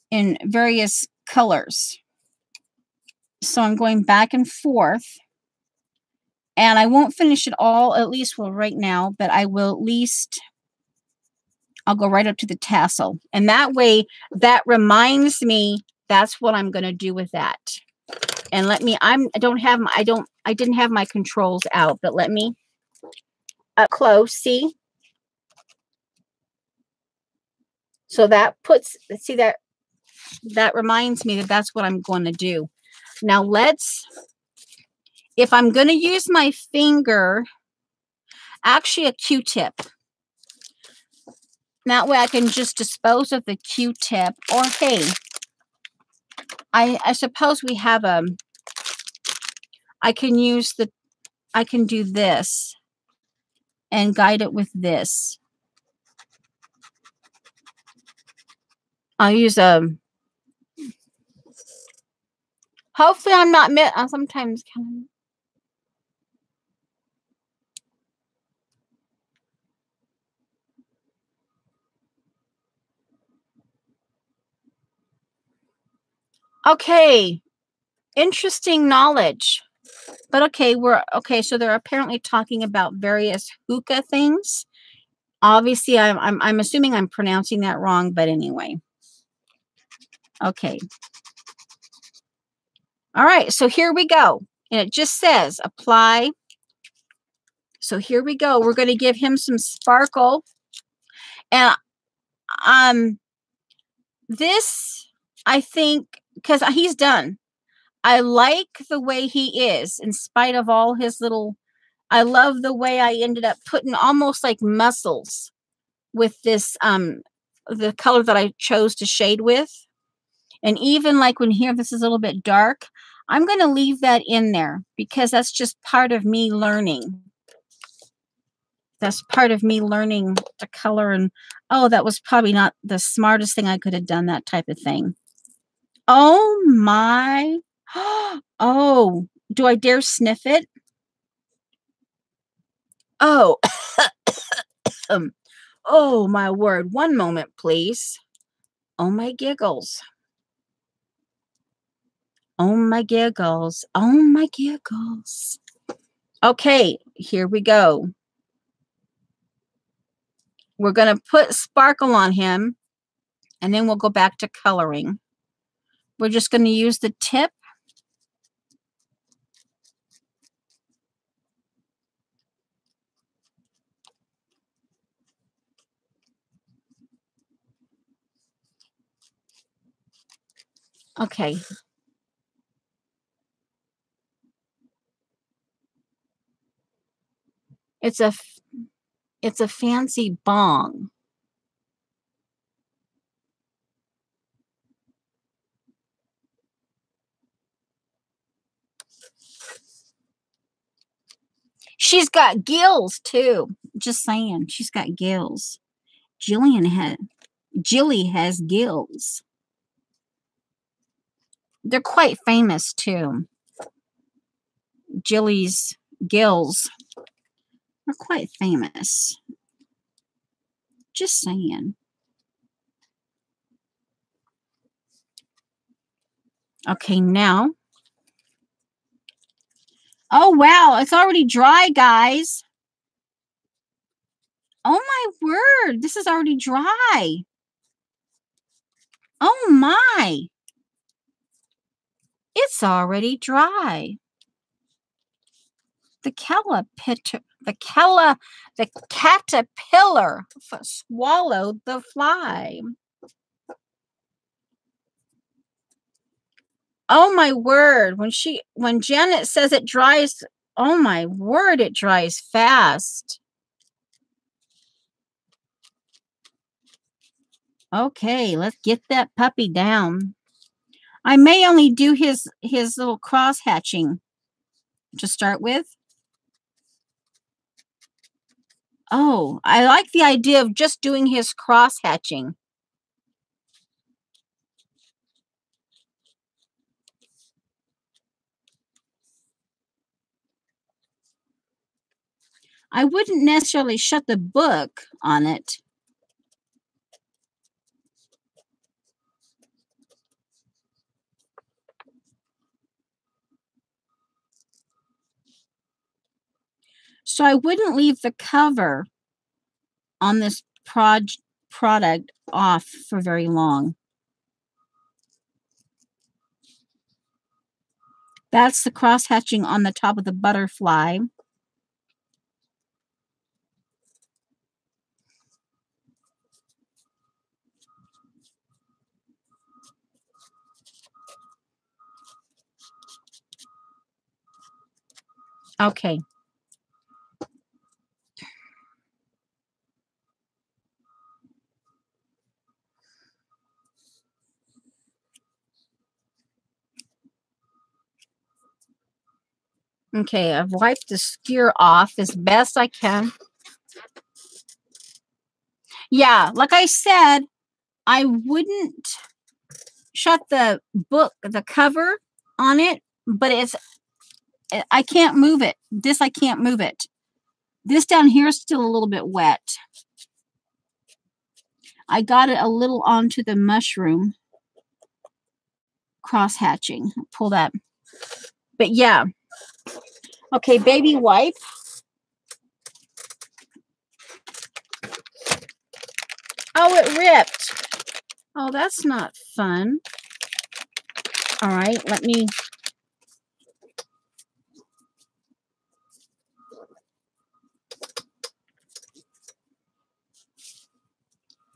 in various colors. So I'm going back and forth. And I won't finish it all, at least right now, but I will at least I'll go right up to the tassel. And that way, that reminds me that's what I'm going to do with that. And let me, I didn't have my controls out, but let me up close, see? So that puts, see that reminds me that that's what I'm going to do. Now if I'm going to use my finger, actually a Q-tip. That way I can just dispose of the Q-tip. Or hey, I suppose we have I can do this and guide it with this. I'll use hopefully I'm not sometimes kind of. Okay, interesting knowledge. But okay, so they're apparently talking about various hookah things. Obviously, I'm assuming I'm pronouncing that wrong, but anyway. Okay. All right, so here we go. And it just says apply. So here we go. We're going to give him some sparkle. And this, I think, because he's done. I like the way he is, in spite of all his little, I love the way I ended up putting almost like muscles with this, the color that I chose to shade with. And even like when here, this is a little bit dark, I'm going to leave that in there because that's just part of me learning. That's part of me learning to color. And oh, that was probably not the smartest thing I could have done, that type of thing. Oh my. Oh, do I dare sniff it? Oh, oh my word. One moment, please. Oh my giggles. Oh my giggles. Oh my giggles. Okay, here we go. We're going to put sparkle on him, and then we'll go back to coloring. We're just going to use the tip. Okay. It's a fancy bong. She's got gills too. Just saying, she's got gills. Jilly has gills. They're quite famous too. Jilly's gills are quite famous. Just saying. Okay, now. Oh, wow. It's already dry, guys. Oh, my word. This is already dry. Oh, my. It's already dry. The caterpillar swallowed the fly. Oh my word. When Janet says it dries, oh my word, it dries fast. Okay, let's get that puppy down. I may only do his little cross hatching to start with. Oh, I like the idea of just doing his cross hatching. I wouldn't necessarily shut the book on it. So I wouldn't leave the cover on this product off for very long. That's the cross hatching on the top of the butterfly. Okay. Okay, I've wiped the skewer off as best I can. Yeah, like I said, I wouldn't shut the book, the cover on it, but I can't move it. I can't move it. This down here is still a little bit wet. I got it a little onto the mushroom cross hatching. Pull that. But yeah. Okay, baby wipe. Oh, it ripped. Oh, that's not fun. All right, let me.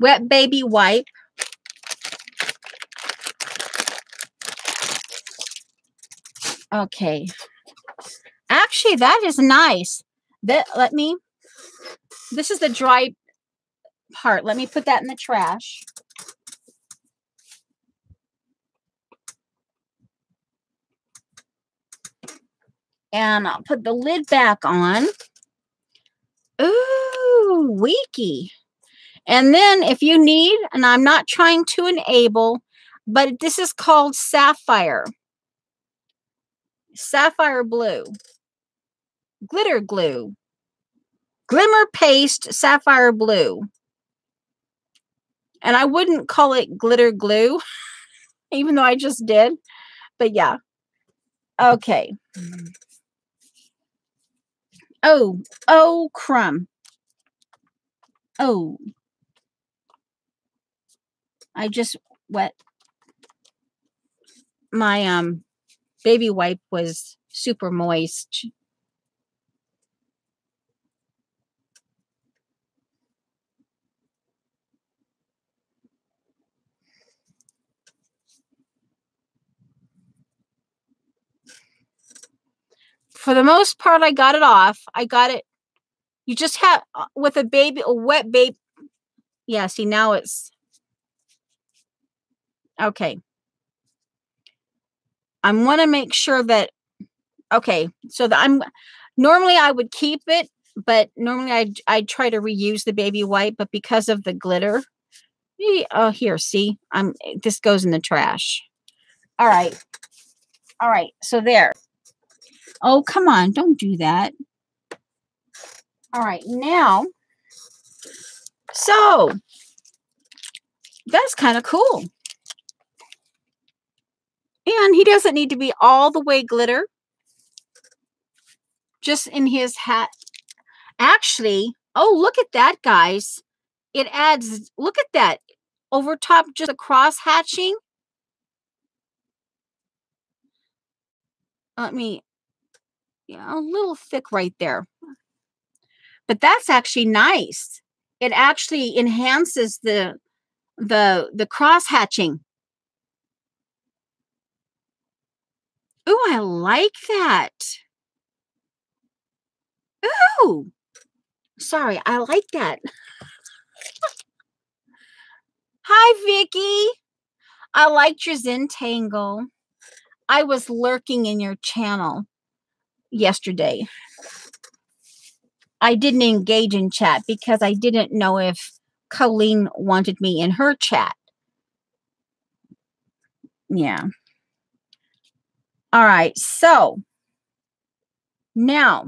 Wet baby wipe. Okay. Actually, that is nice. This is the dry part. Let me put that in the trash. And I'll put the lid back on. Ooh, weaky. And then if you need, and I'm not trying to enable, but this is called Sapphire. Sapphire blue. Glitter glue. Glimmer paste sapphire blue. And I wouldn't call it glitter glue, even though I just did. But yeah. Okay. Oh, crumb. Oh. I just wet. My baby wipe was super moist. For the most part, I got it off. I got it. You just have, with a wet baby. Yeah, see, now it's. Okay. I want to make sure that, okay, so that normally I would keep it, but normally I'd try to reuse the baby wipe, but because of the glitter, oh, here, see, this goes in the trash. All right. All right, so there. Oh, come on, don't do that. All right, now, so that's kind of cool. And he doesn't need to be all the way glitter. Just in his hat. Actually, oh, look at that, guys. It adds, look at that. Over top, just a cross hatching. Yeah, a little thick right there. But that's actually nice. It actually enhances the cross hatching. Ooh, I like that. Ooh, sorry, I like that. Hi, Vicky. I liked your Zentangle. I was lurking in your channel yesterday. I didn't engage in chat because I didn't know if Colleen wanted me in her chat. Yeah. All right. So now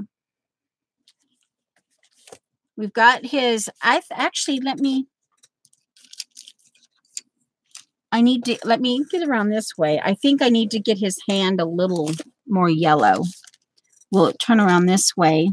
we've got his, actually, let me get around this way. I think I need to get his hand a little more yellow. We'll turn around this way.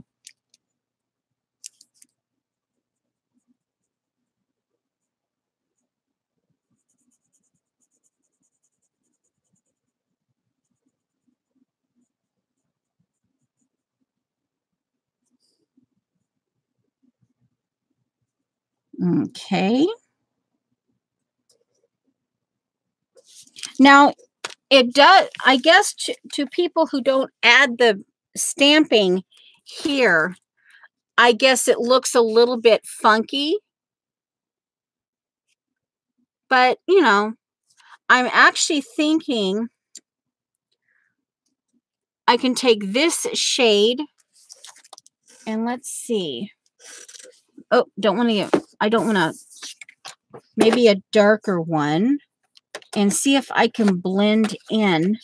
Okay. Now, it does, I guess, to people who don't add the stamping here, I guess it looks a little bit funky. But, you know, I'm actually thinking I can take this shade and let's see. Oh, I don't want to, maybe a darker one and see if I can blend in.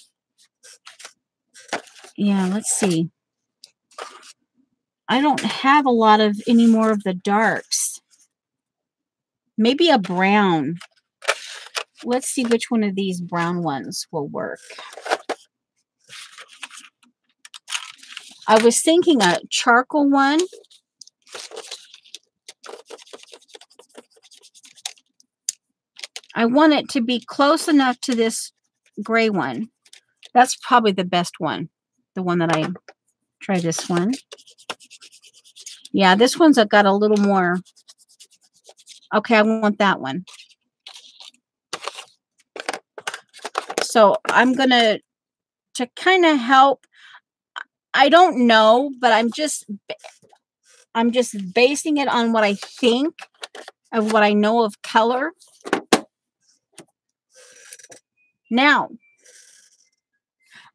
Yeah, let's see. I don't have a lot of any more of the darks. Maybe a brown. Let's see which one of these brown ones will work. I was thinking a charcoal one. I want it to be close enough to this gray one. That's probably the best one. The one that I try this one. Yeah, this one's got a little more. Okay, I want that one. So I'm gonna, to kind of help, I don't know, but I'm just basing it on what I think of what I know of color. Now,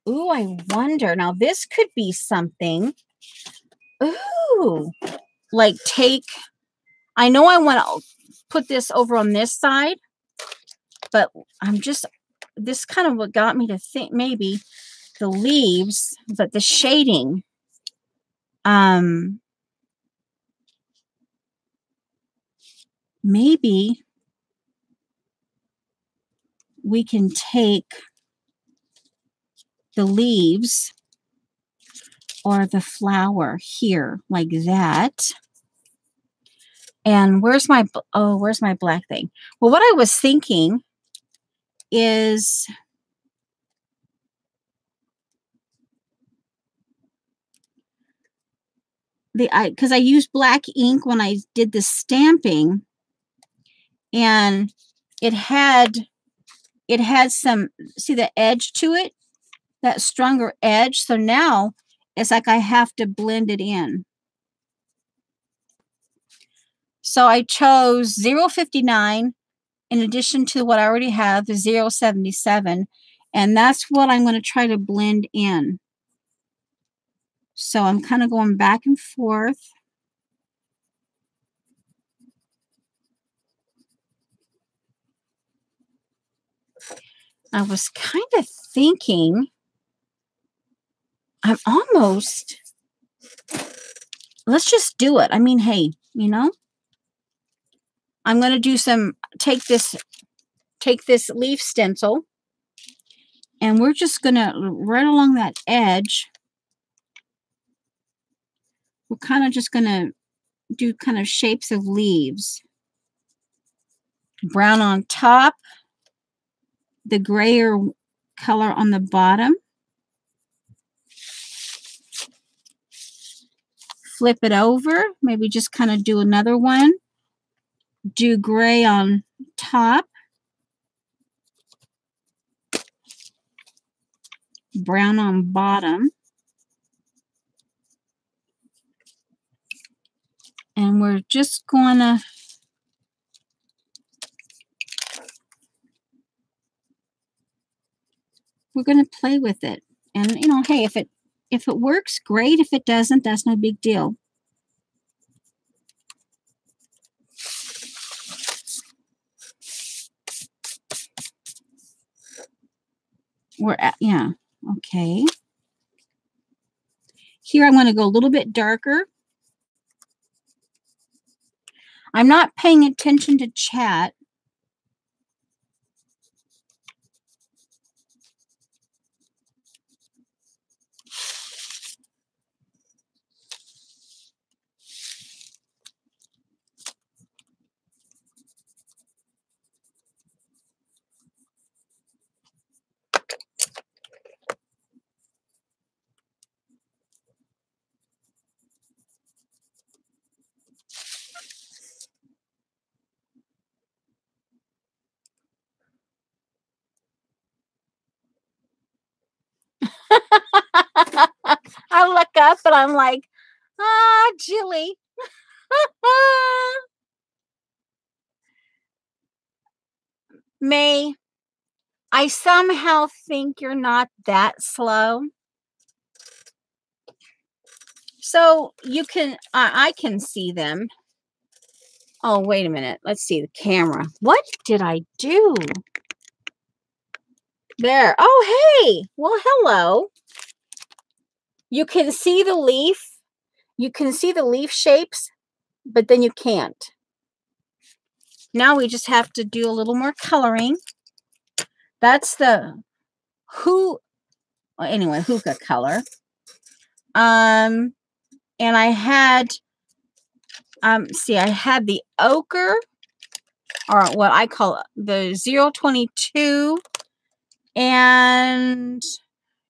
ooh, I wonder. Now, this could be something. Ooh, like I know I want to put this over on this side, but this kind of what got me to think maybe the leaves, but the shading. Maybe we can take the leaves or the flower here like that. And where's my black thing? Well, what I was thinking is because I used black ink when I did the stamping, and it had some, see the edge to it, that stronger edge. So now it's like I have to blend it in. So I chose 059 in addition to what I already have, the 077, and that's what I'm going to try to blend in. So I'm kind of going back and forth. I was kind of thinking, I'm almost, let's just do it. I mean, hey, you know, I'm going to do take this leaf stencil, and we're just going to, right along that edge, we're kind of just going to do kind of shapes of leaves. Brown on top, the grayer color on the bottom. Flip it over, maybe just kind of do another one. Do gray on top. Brown on bottom. And we're just going to play with it. And you know, hey, if it works, great. If it doesn't, that's no big deal. We're at, yeah, okay. Here I'm going to go a little bit darker. I'm not paying attention to chat. up, but I'm like, ah, Jilly. May, I somehow think you're not that slow. So you can, I can see them. Oh, wait a minute. Let's see the camera. What did I do? There. Oh, hey. Well, hello. You can see the leaf. You can see the leaf shapes, but then you can't. Now we just have to do a little more coloring. That's the hookah color. And I had, I had the ochre, or what I call the 022, and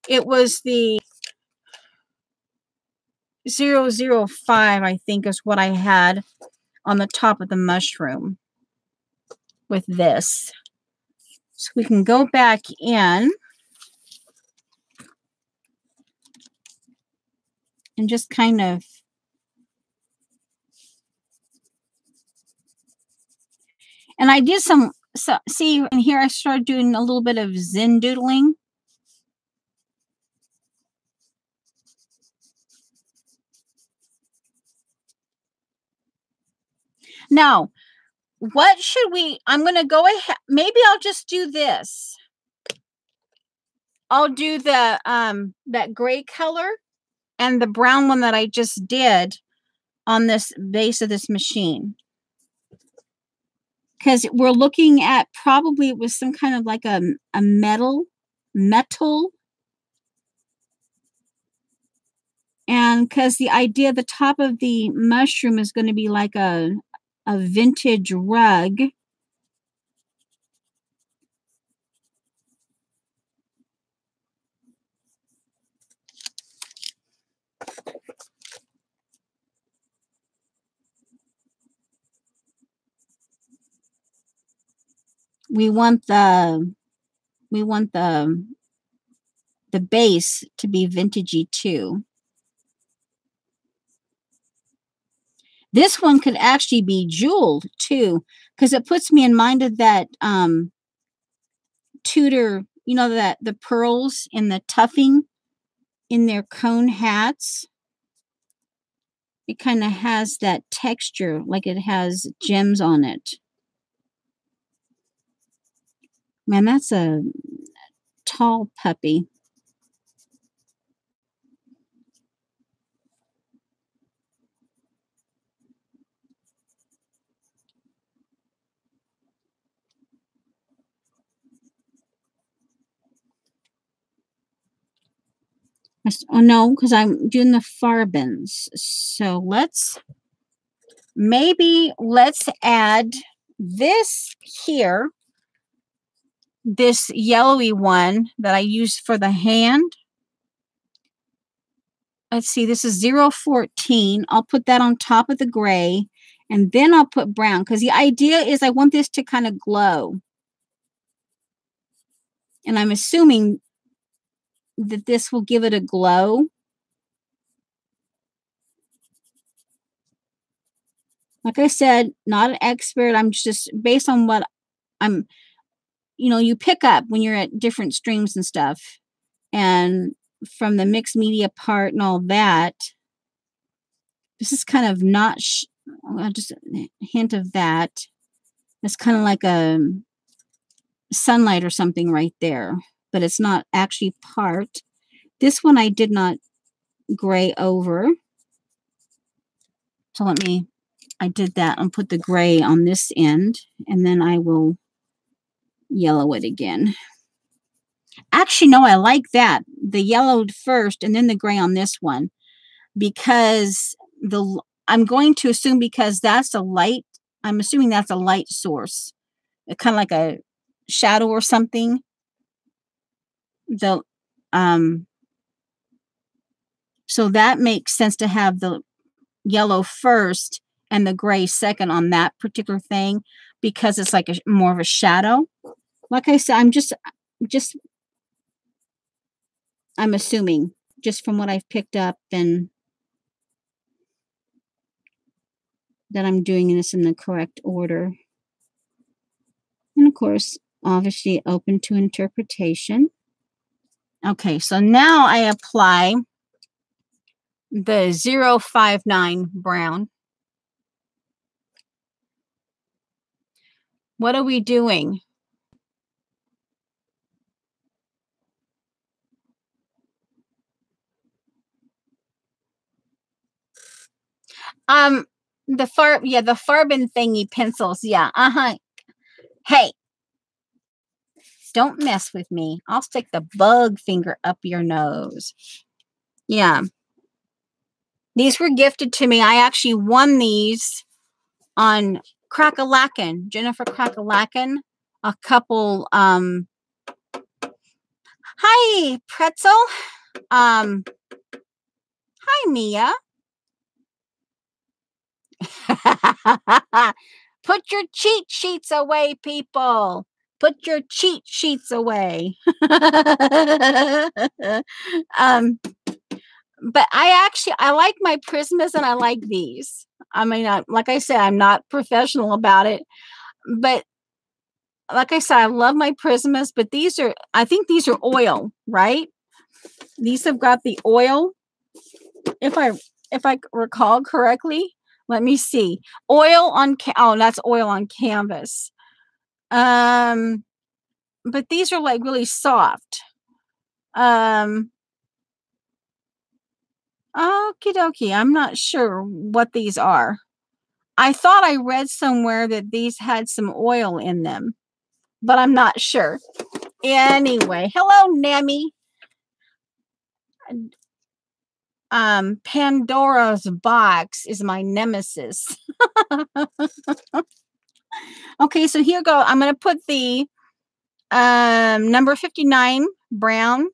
it was the 005, I think, is what I had on the top of the mushroom with this. So we can go back in and just kind of I did some, see, and here I started doing a little bit of Zen doodling. Now, what should we, I'm going to go ahead, maybe I'll just do this. I'll do the, that gray color and the brown one that I just did on this base of this machine. Because we're looking at, probably it was some kind of like a metal. And because the idea, the top of the mushroom is going to be like a vintage rug. We want the base to be vintagey too. This one could actually be jeweled too, because it puts me in mind of that Tudor, you know, that the pearls and the tuffing in their cone hats. It kind of has that texture, like it has gems on it. Man, that's a tall puppy. Oh no, because I'm doing the farbins. So let's add this here, this yellowy one that I used for the hand. Let's see, this is 014. I'll put that on top of the gray, and then I'll put brown, because the idea is I want this to kind of glow. And I'm assuming that this will give it a glow. Like I said, not an expert. I'm just based on what I'm, you know, you pick up when you're at different streams and stuff. And from the mixed media part and all that, this is kind of not, just a hint of that. It's kind of like a sunlight or something right there, but it's not actually part. This one I did not gray over. So I did that and put the gray on this end, and then I will yellow it again. Actually, no, I like that. The yellowed first and then the gray on this one, because I'm going to assume, because that's a light, I'm assuming that's a light source. Kind of like a shadow or something. So that makes sense to have the yellow first and the gray second on that particular thing, because it's like more of a shadow. Like I said, I'm assuming. just from what I've picked up, and that I'm doing this in the correct order. And of course, obviously open to interpretation. Okay, so now I apply the 059 brown. What are we doing? The Farben thingy pencils. Yeah, Hey, don't mess with me. I'll stick the bug finger up your nose. Yeah. These were gifted to me. I actually won these on Crackalacken, Jennifer Crackalacken. A couple, hi, Pretzel. Hi, Mia. Put your cheat sheets away, people. Put your cheat sheets away. But I like my Prismas, and I like these. I mean, like I said, I'm not professional about it, but like I said, I love my Prismas, but I think these are oil, right? These have got the oil. If I recall correctly, let me see. Oil on, that's oil on canvas. But these are like really soft. Okie dokie. I'm not sure what these are. I thought I read somewhere that these had some oil in them, but I'm not sure. Anyway, hello, Nami. Pandora's box is my nemesis. Okay, so here go. I'm going to put the number 59 brown.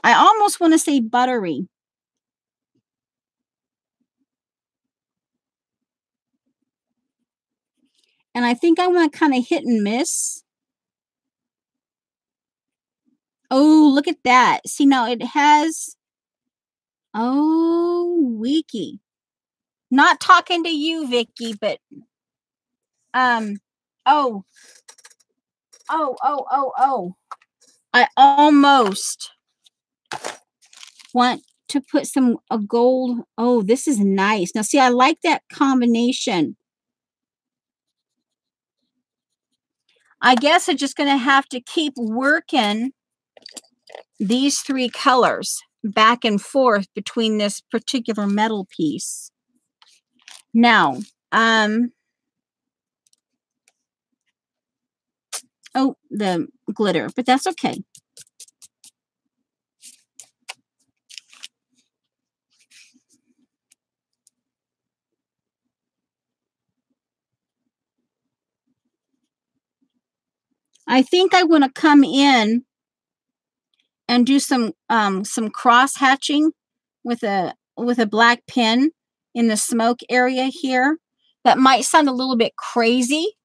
I almost want to say buttery. And I think I want to kind of hit and miss. Oh, look at that. See, now it has, oh, Wiki. Not talking to you, Vicky, but, oh. I almost want to put a gold. Oh, this is nice. Now, see, I like that combination. I guess I'm just going to have to keep working these three colors back and forth between this particular metal piece. Now, oh, the glitter, but that's okay. I think I want to come in and do some cross hatching with a black pen in the smoke area here. That might sound a little bit crazy.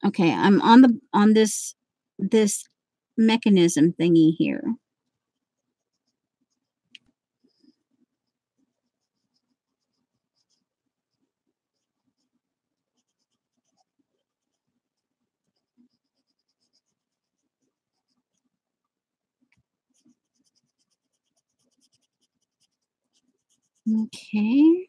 Okay, I'm on this mechanism thingy here. Okay.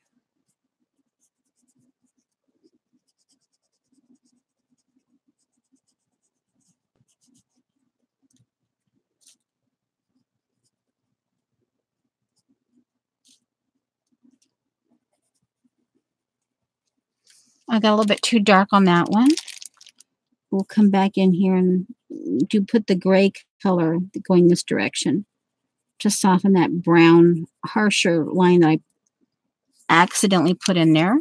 I got a little bit too dark on that one. We'll come back in here and put the gray color going this direction to soften that brown, harsher line that I accidentally put in there.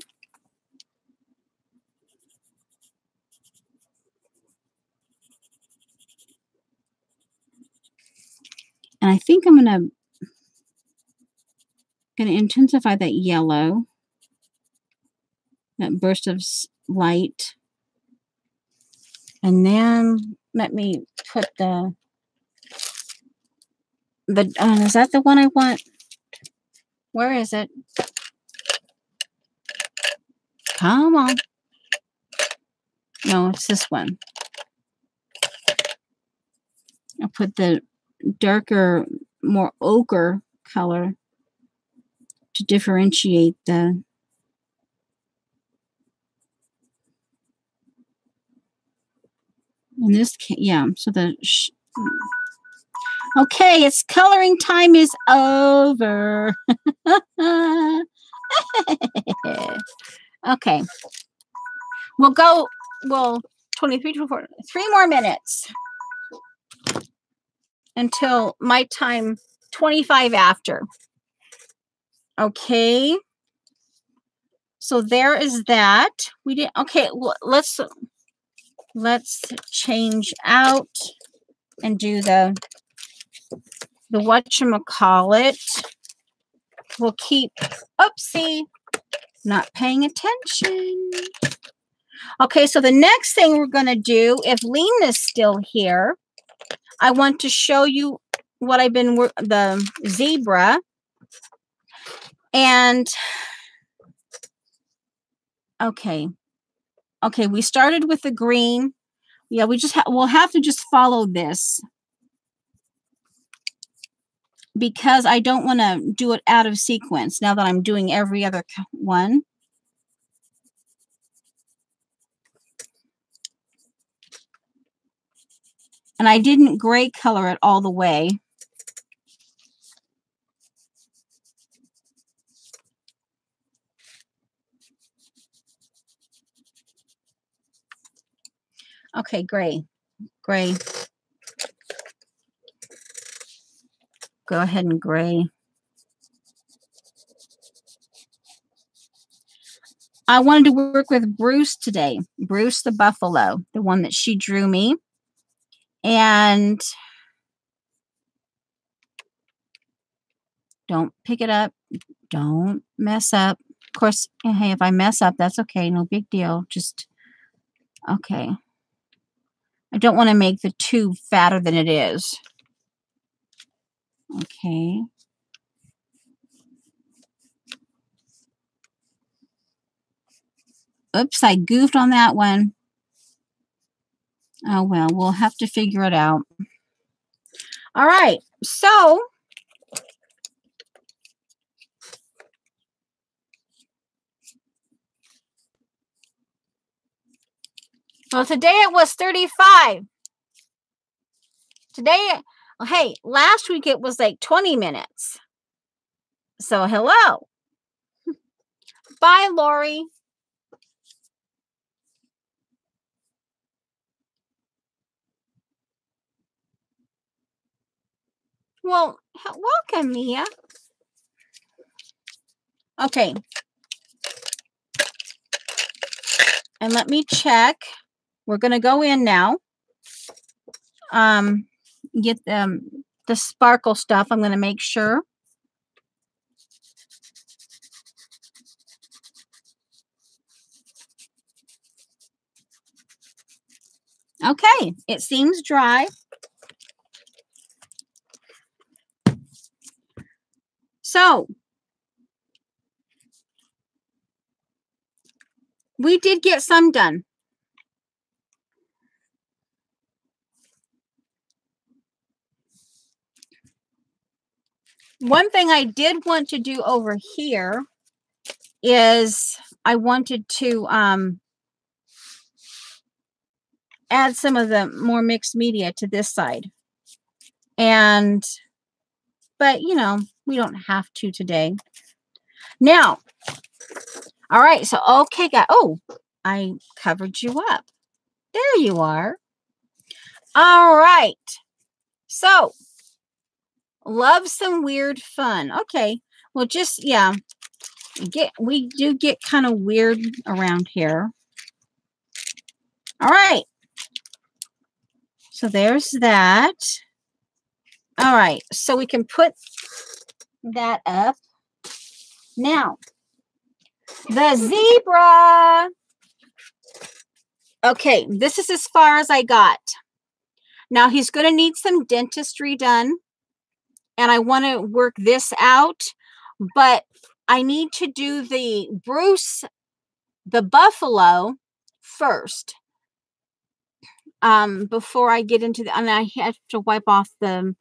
And I think I'm going to going to intensify that yellow, that burst of light. And then let me put the is that the one I want? Where is it? Come on. No, it's this one. I'll put the darker, more ochre color to differentiate the. In this case, yeah, so the. Okay, it's coloring time is over. Okay. We'll 23, 24, 3 more minutes until my time 25 after. Okay. So there is that. We did okay, let's change out and do the whatchamacallit. We'll keep oopsie, not paying attention. Okay, so the next thing we're going to do, if Lena's still here, I want to show you what I've been the zebra. And okay, we started with the green. Yeah, we'll have to just follow this because I don't want to do it out of sequence now that I'm doing every other one. And I didn't gray color it all the way. Okay, gray. Go ahead and gray. I wanted to work with Bruce today. Bruce the buffalo, the one that she drew me. And don't pick it up. Don't mess up. Of course, hey, if I mess up, that's okay. No big deal. Just, okay. I don't want to make the tube fatter than it is. Okay. Oops, I goofed on that one. Oh, well, we'll have to figure it out. All right, so well, today it was 35. Today, hey, last week it was like 20 minutes. So, hello. Bye, Lori. Well, welcome, Mia. Okay. And let me check. We're going to go in now. Get the sparkle stuff. I'm going to make sure. Okay, it seems dry. So, we did get some done. One thing I did want to do over here is I wanted to add some of the more mixed media to this side. But, you know, we don't have to today. Now, all right, so, okay, guys. Oh, I covered you up. There you are. All right. So, love some weird fun. Okay. Well, just, yeah. We do get kind of weird around here. All right. So, there's that. All right. So, we can put that up. Now, the zebra. Okay, this is as far as I got. Now, he's going to need some dentistry done, and I want to work this out, but I need to do the Bruce, the buffalo first, before I get into the, and I have to wipe off the,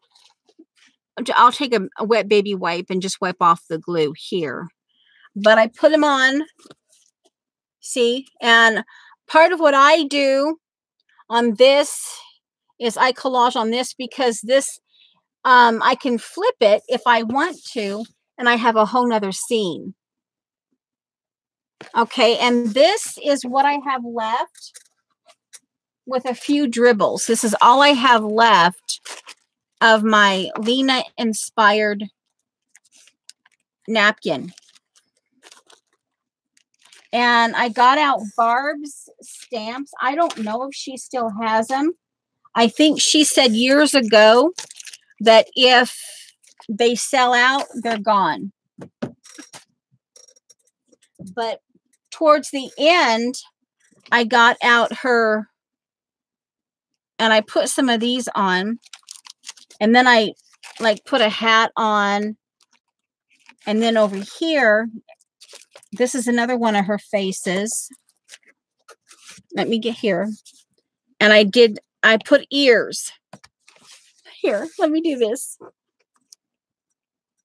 I'll take a wet baby wipe and just wipe off the glue here. But I put them on, see, and part of what I do on this is I collage on this because this, I can flip it if I want to, and I have a whole nother scene. Okay, and this is what I have left with a few dribbles. This is all I have left of my Lena inspired napkin. And I got out Barb's stamps. I don't know if she still has them. I think she said years ago that if they sell out, they're gone. But towards the end, I got out her, and I put some of these on. And then I like put a hat on. And then over here, this is another one of her faces. Let me get here. And I put ears. Here, let me do this.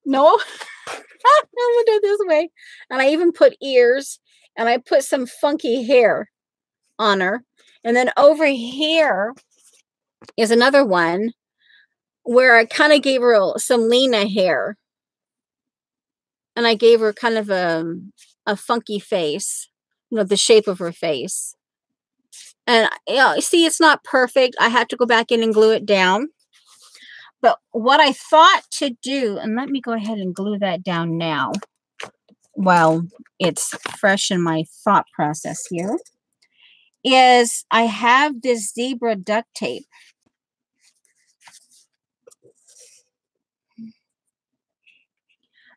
No, I'm gonna do it this way. And I even put ears, and I put some funky hair on her. And then over here is another one where I kind of gave her some Lena hair. And I gave her kind of a funky face, you know, the shape of her face. And see, it's not perfect. I had to go back in and glue it down. But what I thought to do, and let me go ahead and glue that down now while it's fresh in my thought process here, is I have this zebra duct tape.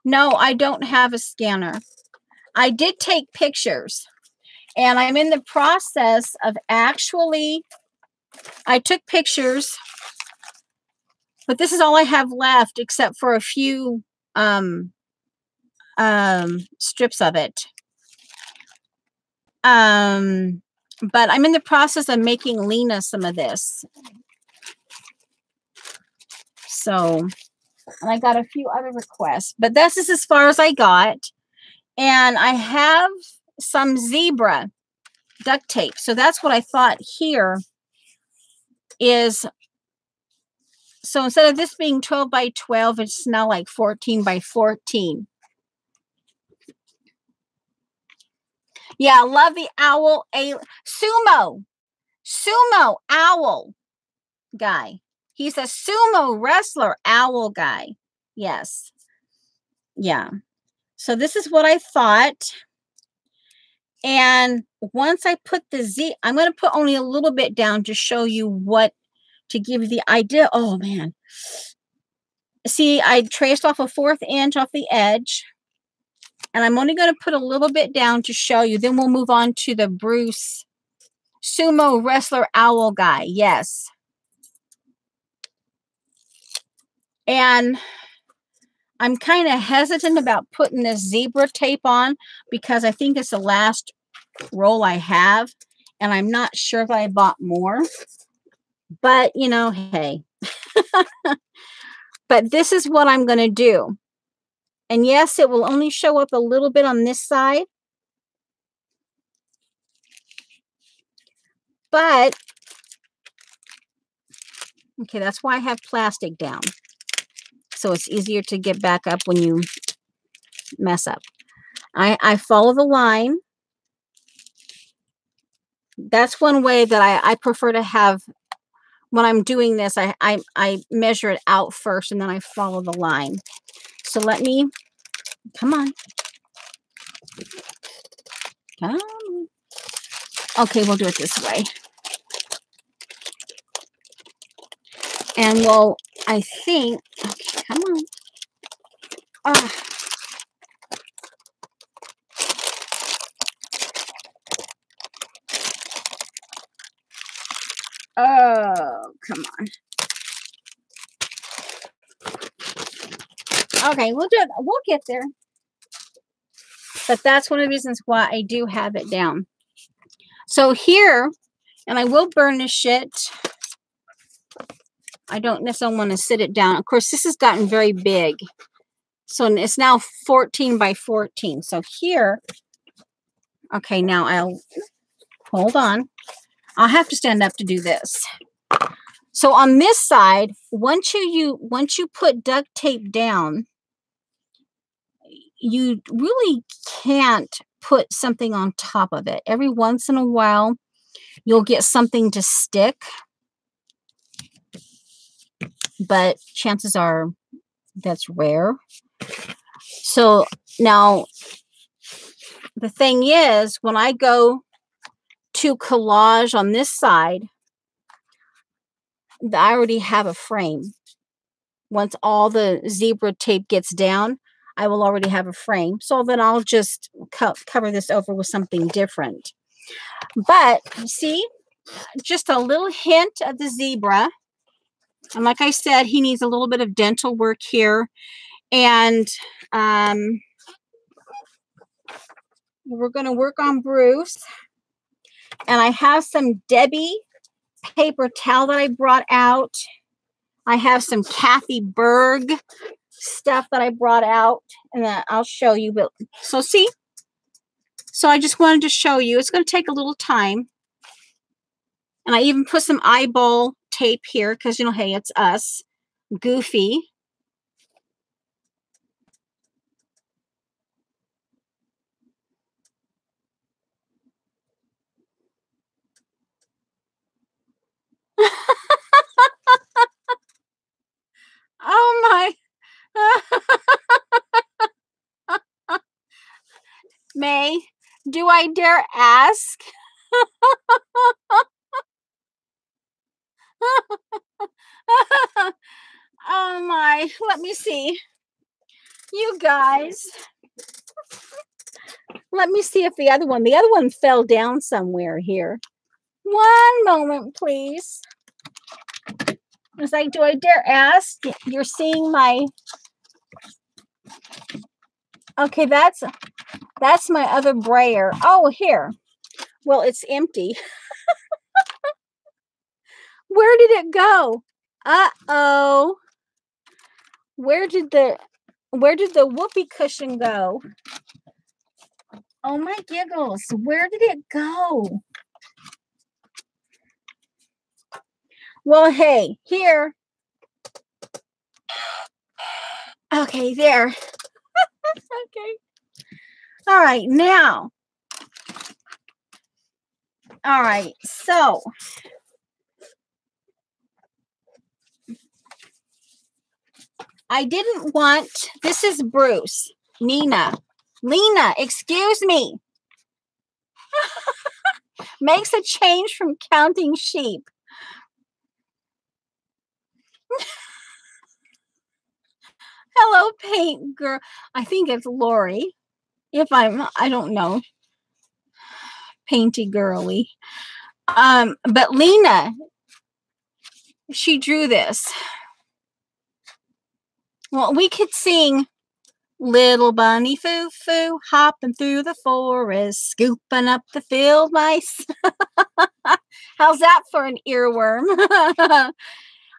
No, I don't have a scanner. I did take pictures, and I'm in the process of actually, I took pictures, but this is all I have left except for a few strips of it. But I'm in the process of making Lena some of this. So, and I got a few other requests, but this is as far as I got. And I have some zebra duct tape. So that's what I thought here is. So instead of this being 12 by 12, it's now like 14 by 14. Yeah, I love the owl. Sumo owl guy. He's a sumo wrestler owl guy. Yes. Yeah. So this is what I thought. And once I put the I'm going to put only a little bit down to show you what, to give you the idea. Oh, man. See, I traced off a 1/4 inch off the edge. And I'm only going to put a little bit down to show you. Then we'll move on to the Bruce sumo wrestler owl guy. Yes. And I'm kind of hesitant about putting this zebra tape on because I think it's the last roll I have. And I'm not sure if I bought more. But, you know, hey. But this is what I'm going to do. And yes, it will only show up a little bit on this side. But, okay, that's why I have plastic down. So it's easier to get back up when you mess up. I follow the line. That's one way that I prefer to have, when I'm doing this, I measure it out first and then I follow the line. So let me, come on. Come on. Okay, we'll do it this way. And we'll, I think, okay, come on. Oh, come on. Okay, we'll get there. But that's one of the reasons why I do have it down. So here, and I will burnish it. I don't necessarily want to sit it down. Of course, this has gotten very big. So it's now 14 by 14. So here, okay, now I'll, hold on. I'll have to stand up to do this. So on this side, once you put duct tape down, you really can't put something on top of it. Every once in a while, you'll get something to stick. But chances are that's rare. So now the thing is, when I go to collage on this side, I already have a frame. Once all the zebra tape gets down, I will already have a frame. So then I'll just cover this over with something different. But see, just a little hint of the zebra. And like I said, he needs a little bit of dental work here. And we're going to work on Bruce. And I have some Debbie paper towel that I brought out. I have some Kathy Berg stuff that I brought out. And then I'll show you. But so see? So I just wanted to show you. It's going to take a little time. And I even put some eyeball tape here because, you know, hey, it's us. Goofy. Oh my. May, do I dare ask? Oh my, let me see. You guys. Let me see if the other one fell down somewhere here. One moment, please. It's like, do I dare ask? You're seeing my... Okay, that's my other brayer. Oh, here. Well, it's empty. Where did it go? Uh-oh. Where did the whoopee cushion go? Oh my giggles. Where did it go? Well, hey, here. Okay, there. Okay. All right, now. All right, so I didn't want, this is Bruce. Lena, excuse me. Makes a change from counting sheep. Hello, paint girl. I think it's Lori. I don't know. Painty girly. But Lena, she drew this. Well, we could sing Little Bunny Foo Foo, hopping through the forest, scooping up the field mice. How's that for an earworm?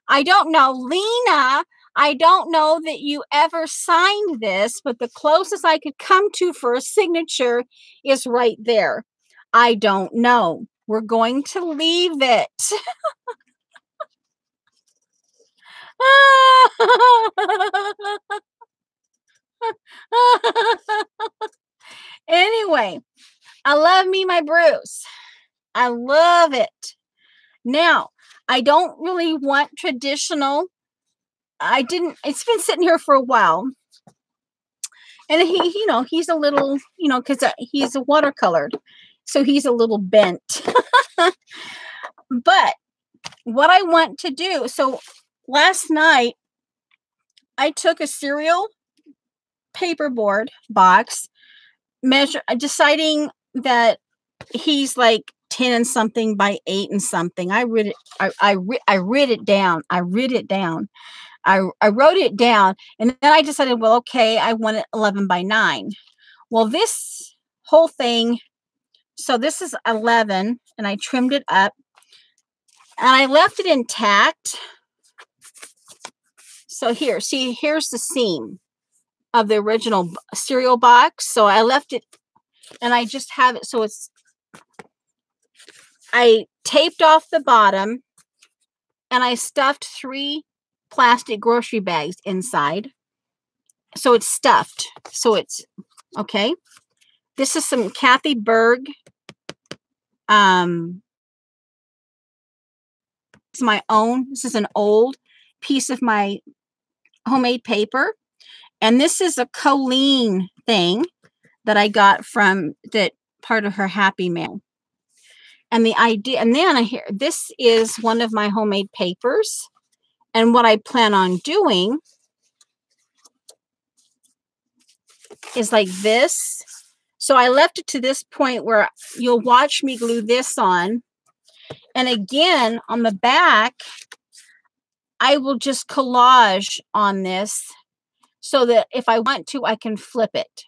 I don't know. Lena, I don't know that you ever signed this, but the closest I could come to for a signature is right there. I don't know. We're going to leave it. Anyway, I love me my Bruce. I love it. Now, I don't really want traditional. It's been sitting here for a while. And he's a little, because he's a watercolored. So he's a little bent. But what I want to do, so last night, I took a cereal paperboard box, deciding that he's like 10 and something by 8 and something. I read it. I read it down. I read it down. I wrote it down, and then I decided, well, okay, I want it 11 by 9. Well, this whole thing, so this is 11, and I trimmed it up, and I left it intact. So here, see, here's the seam of the original cereal box. So I left it, and I just have it so it's, I taped off the bottom, and I stuffed 3 plastic grocery bags inside. So it's stuffed. So it's okay. This is some Kathy Berg. It's my own. This is an old piece of my homemade paper. And this is a Colleen thing that I got from that part of her Happy Mail. And the idea, and then I hear this is one of my homemade papers. And what I plan on doing is like this. So I left it to this point where you'll watch me glue this on. And again, on the back, I will just collage on this so that if I want to, I can flip it.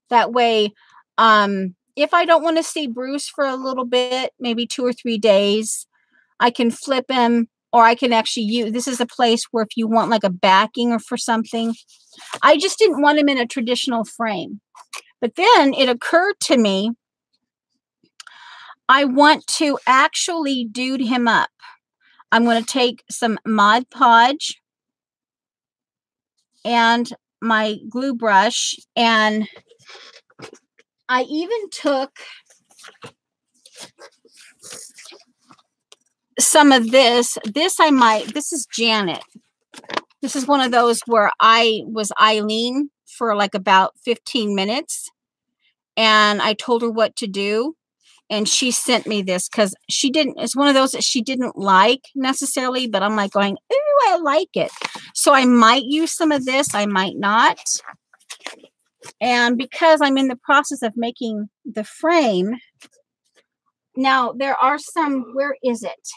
That way, if I don't want to see Bruce for a little bit, maybe 2 or 3 days, I can flip him, or I can actually use, this is a place where if you want like a backing or for something, I just didn't want him in a traditional frame. But then it occurred to me, I want to actually dude him up. I'm going to take some Mod Podge and my glue brush, and I even took some of this. This is Janet. This is one of those where I was Eileen for like about 15 minutes, and I told her what to do. And she sent me this because she didn't, it's one of those that she didn't like necessarily, but I'm like going, ooh, I like it. So I might use some of this, I might not. And because I'm in the process of making the frame, now there are some, where is it?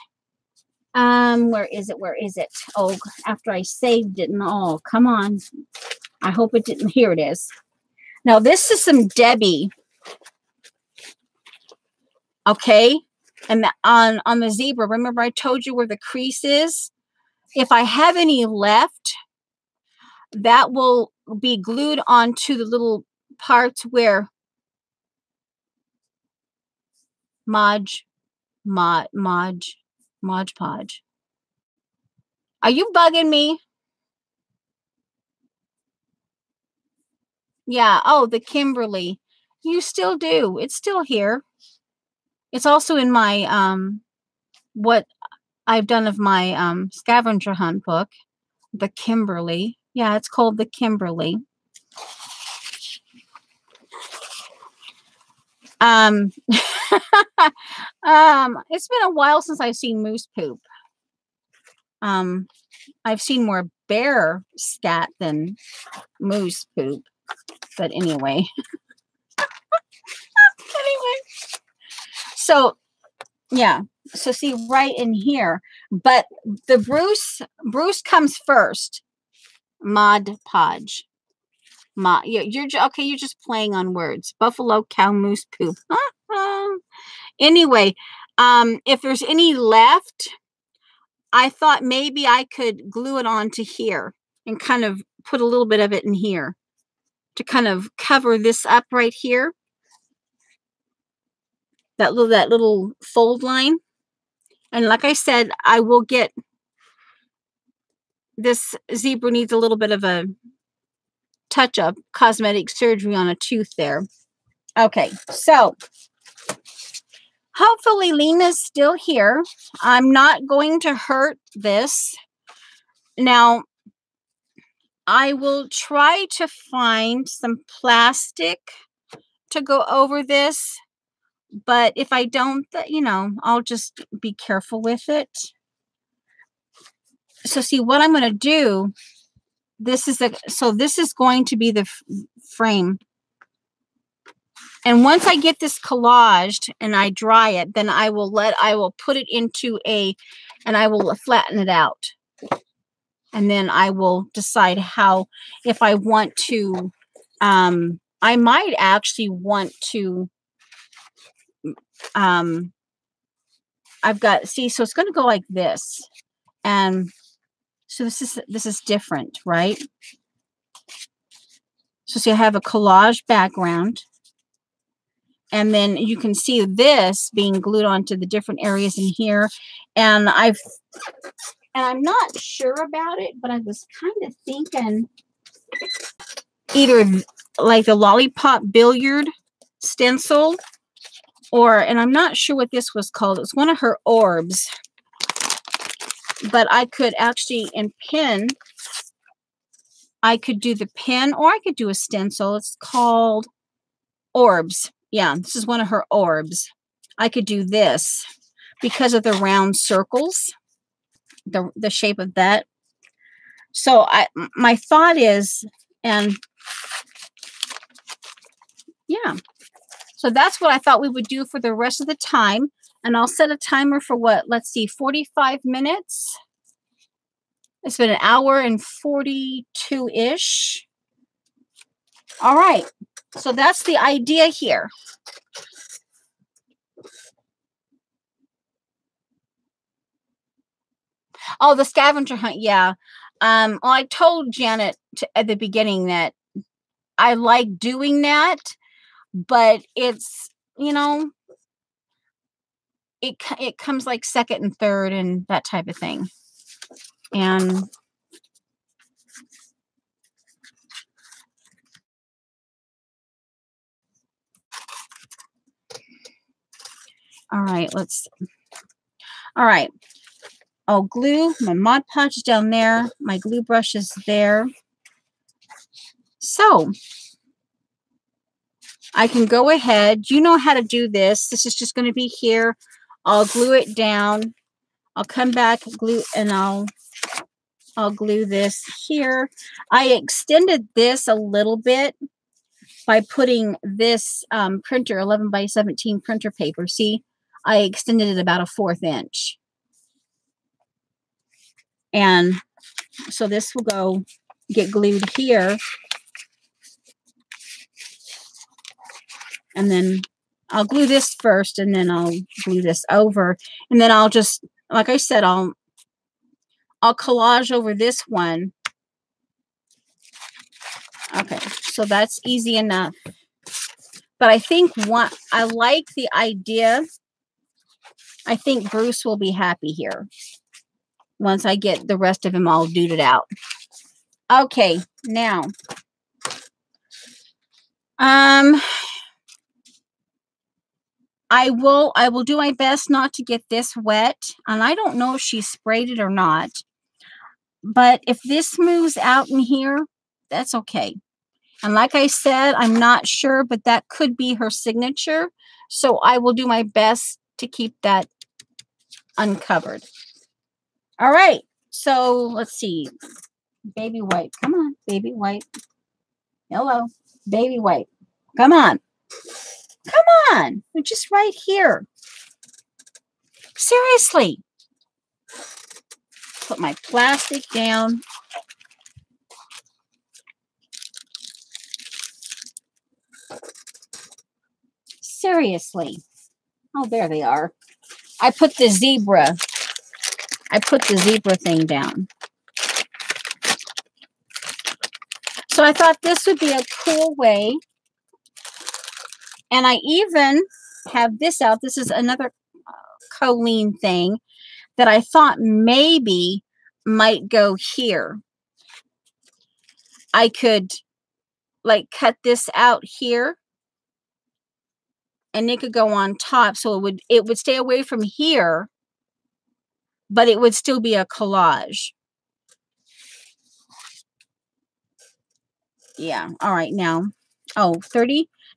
Where is it? Oh, after I saved it and all, come on. I hope it didn't, here it is. Now this is some Debbie. Okay, and on the zebra, remember I told you where the crease is? If I have any left, that will be glued onto the little parts where Mod Podge. Are you bugging me? Yeah, oh, the Kimberly. You still do. It's still here. It's also in my what I've done of my scavenger hunt book, the Kimberly. Yeah, it's called the Kimberly. It's been a while since I've seen moose poop. I've seen more bear scat than moose poop, but anyway. So yeah, so see right in here, but the Bruce comes first. Mod Podge. You're okay. You're just playing on words. Buffalo, cow, moose poop. Anyway, if there's any left, I thought maybe I could glue it onto here and kind of put a little bit of it in here to kind of cover this up right here. That little fold line. And like I said, I will get, this zebra needs a little bit of a touch-up, cosmetic surgery on a tooth there. Okay, so hopefully Lena's still here. I'm not going to hurt this. Now, I will try to find some plastic to go over this, but if I don't, you know, I'll just be careful with it. So see what I'm going to do. This is this is going to be the frame. And once I get this collaged and I dry it, then I will put it into and I will flatten it out. And then I will decide if I want to, I might actually want to, so it's going to go like this. And so this is different, right? So see, I have a collage background. And then you can see this being glued onto the different areas in here. And I'm not sure about it, but I was kind of thinking either like the lollipop billiard stencil, and I'm not sure what this was called. It's one of her orbs. But I could actually, in pen, I could do the pen, or I could do a stencil. It's called orbs. Yeah, this is one of her orbs. I could do this because of the round circles, the shape of that. So my thought is, and yeah, so that's what I thought we would do for the rest of the time. And I'll set a timer for what? Let's see, 45 minutes. It's been an hour and 42-ish. All right. So that's the idea here. Oh, the scavenger hunt. Yeah. Well, I told Janet at the beginning that I like doing that, but it's, you know, it comes like second and third and that type of thing. And all right, all right. I'll glue my Mod Podge down there. My glue brush is there. So I can go ahead. You know how to do this. This is just going to be here. I'll glue it down. I'll come back, glue, and I'll glue this here. I extended this a little bit by putting this printer, 11 by 17 printer paper. See, I extended it about a 1/4 inch. And so this will get glued here. And then I'll glue this first, and then I'll glue this over. And then I'll just, like I said, I'll collage over this one. Okay, so that's easy enough. But I think I like the idea. I think Bruce will be happy here once I get the rest of him all duded out. Okay, now I will do my best not to get this wet, and I don't know if she sprayed it or not. But if this moves out in here, that's okay. And like I said, I'm not sure, but that could be her signature. So I will do my best to keep that uncovered. All right. So let's see. Baby white. Come on, baby white. Hello, baby white. Come on. Come on. We're just right here. Seriously. Put my plastic down. Seriously. Oh, there they are. I put the zebra thing down. So I thought this would be a cool way. And I even have this out. This is another Colleen thing that I thought maybe might go here. I could like cut this out here, and it could go on top, so it would stay away from here, but it would still be a collage. Yeah. All right. Now, we'll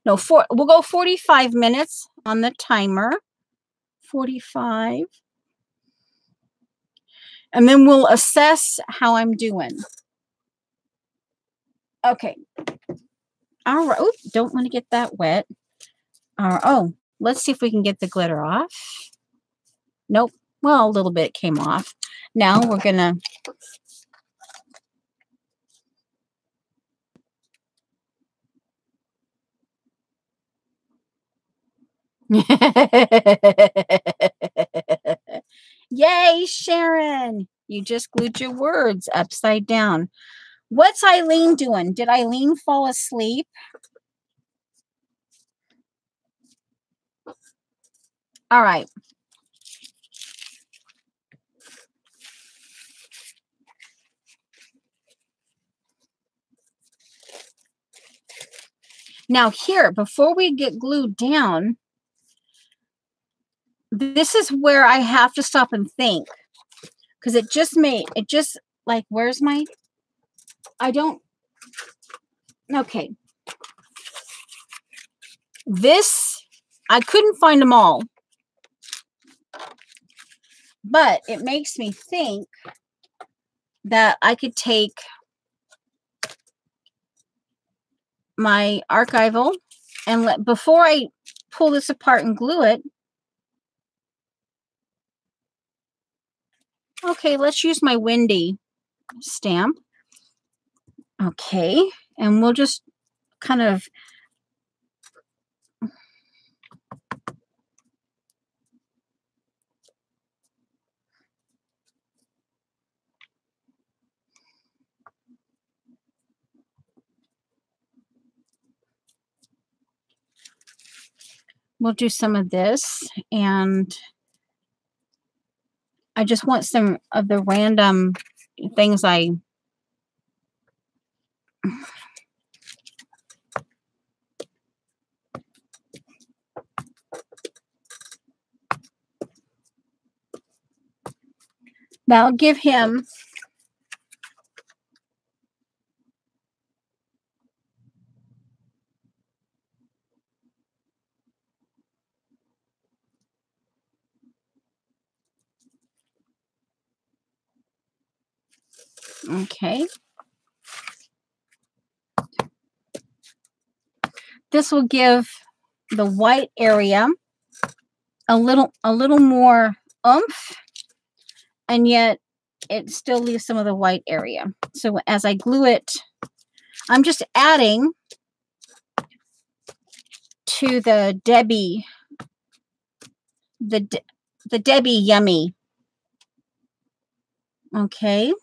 go 45 minutes on the timer. 45. And then we'll assess how I'm doing. Okay. All right. Oops, don't want to get that wet. Oh, let's see if we can get the glitter off. Nope. Well, a little bit came off. Now we're going to Yay, Sharon! You just glued your words upside down. What's Eileen doing? Did Eileen fall asleep? All right. Now here, before we get glued down, this is where I have to stop and think. Because it just like, where's my, okay. This, I couldn't find them all. But it makes me think that I could take my archival and before I pull this apart and glue it. Okay, let's use my Wendy stamp. Okay, and we'll just kind of we'll do some of this, and I just want some of the random things that'll give him okay. This will give the white area a little more oomph, and yet it still leaves some of the white area. So as I glue it, I'm just adding to the Debbie, the Debbie Yummy. Okay.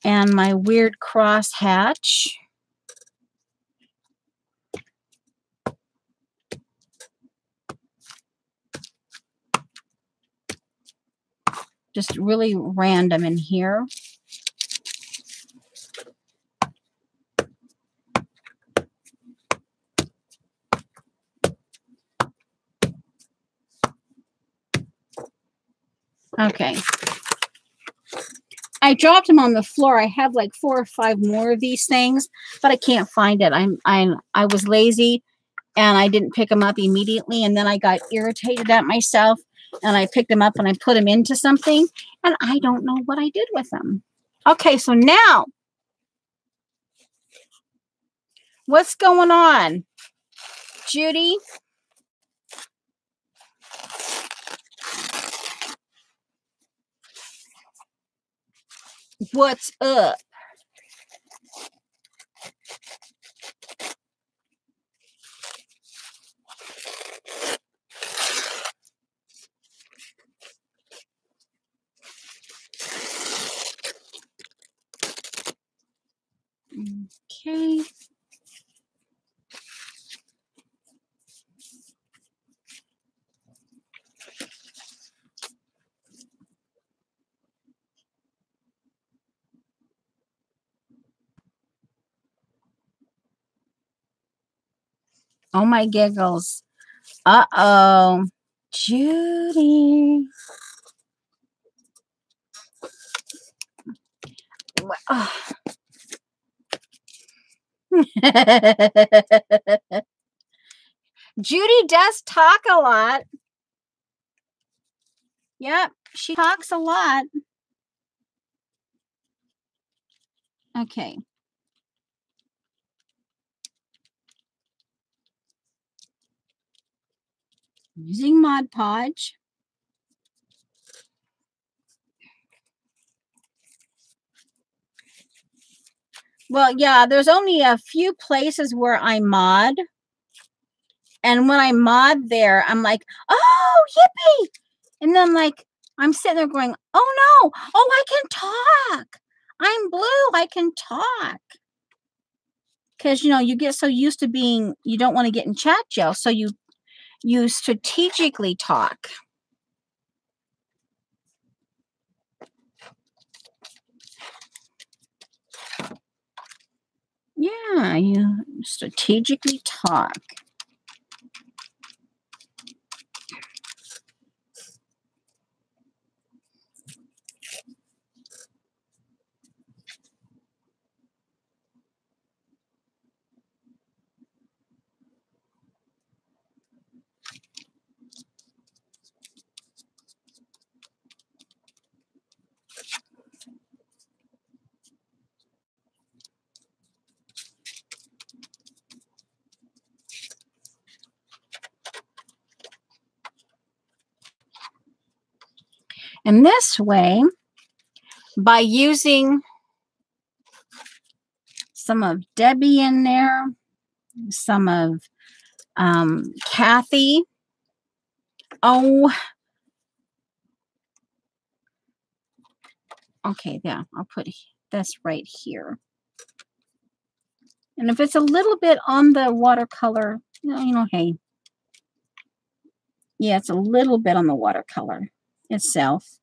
And my weird cross hatch. Just really random in here. Okay. I dropped them on the floor. I have like 4 or 5 more of these things, but I can't find it. I was lazy and I didn't pick them up immediately, and then I got irritated at myself and I picked them up and I put them into something, and I don't know what I did with them. Okay, so now what's going on, Judy? What's up? Okay. Oh my giggles. Uh-oh. Judy. Judy does talk a lot. Yep, she talks a lot. Okay. Using Mod Podge. Well, yeah, there's only a few places where I mod. And when I mod there, I'm like, oh, yippee. And then I'm sitting there going, oh no, oh, I can talk. I'm blue, I can talk. Because, you get so used to you don't want to get in chat jail. So you strategically talk. Yeah, you strategically talk. And this way, by using some of Debbie in there, some of Kathy. Oh, okay, yeah, I'll put this right here. And if it's a little bit on the watercolor, hey. Yeah, it's a little bit on the watercolor itself.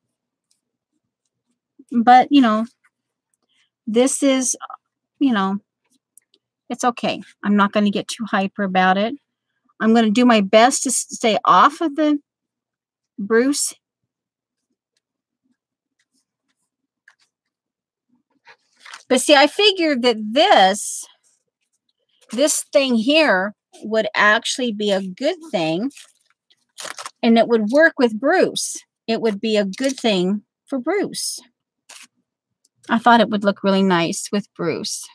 But, this is, it's okay. I'm not going to get too hyper about it. I'm going to do my best to stay off of the Bruce. But see, I figured that this thing here would actually be a good thing, and it would work with Bruce. It would be a good thing for Bruce. I thought it would look really nice with Bruce.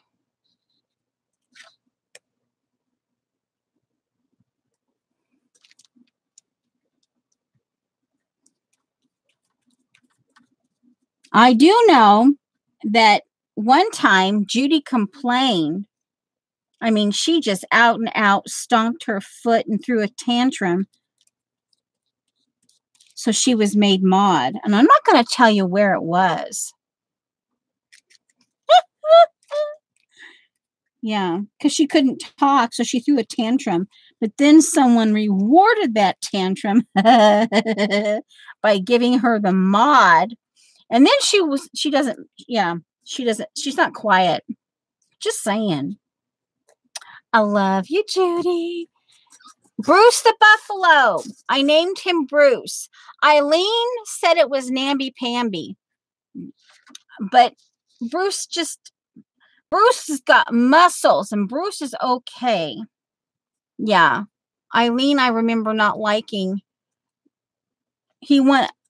I do know that one time Judy complained. I mean, she just out and out stomped her foot and threw a tantrum. So she was made mod. And I'm not going to tell you where it was. Yeah, because she couldn't talk, so she threw a tantrum. But then someone rewarded that tantrum by giving her the mod. And then she's not quiet. Just saying. I love you, Judy. Bruce the Buffalo. I named him Bruce. Eileen said it was namby-pamby. But Bruce has got muscles, and Bruce is okay. Yeah. Eileen, I remember not liking.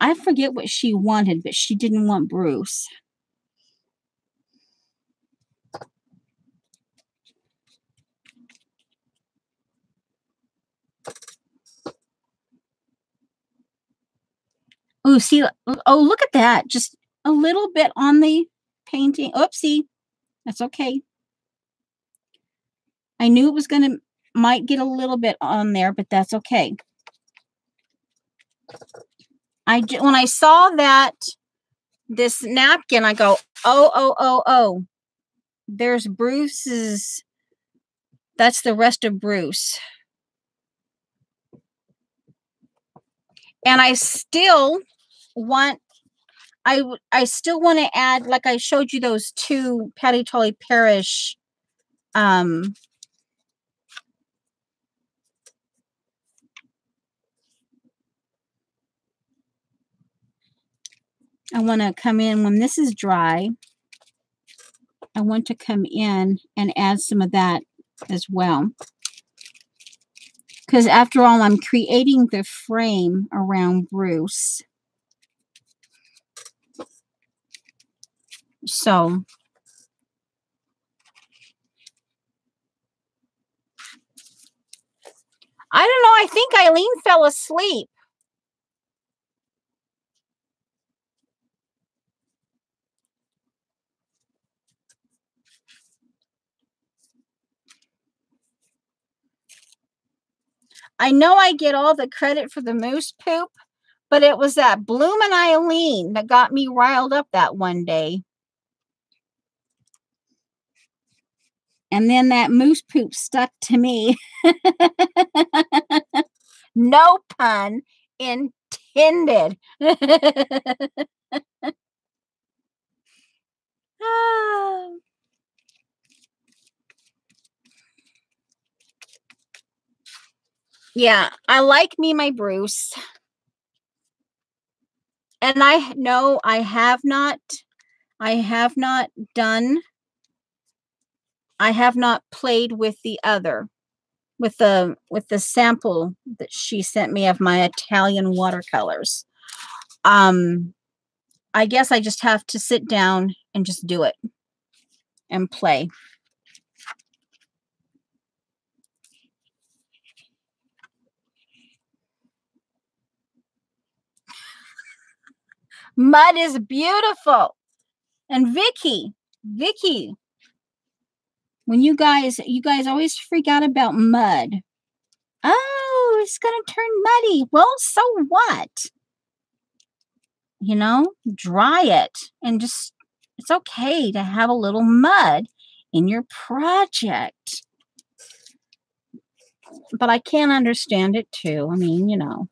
I forget what she wanted, but she didn't want Bruce. Oh, see, oh, look at that. Just a little bit on the painting. Oopsie. That's okay. I knew it might get a little bit on there, but that's okay. When I saw this napkin, I go, oh. There's Bruce's. That's the rest of Bruce. And I still want to add, like I showed you those two Patty Tully Parish I want to come in when this is dry. I want to come in and add some of that as well. Because after all, I'm creating the frame around Bruce. So I don't know. I think Eileen fell asleep. I know I get all the credit for the moose poop, but it was that bloomin' Eileen that got me riled up that one day. And then that moose poop stuck to me. No pun intended. Yeah, I like me my Bruce. And I know I have not played with the other, with the sample that she sent me of my Italian watercolors. I guess I just have to sit down and just do it and play. Mud is beautiful. And Vicky, when you guys always freak out about mud. Oh, it's going to turn muddy. Well, so what? You know, dry it and just, it's okay to have a little mud in your project. But I can't understand it too. I mean, you know,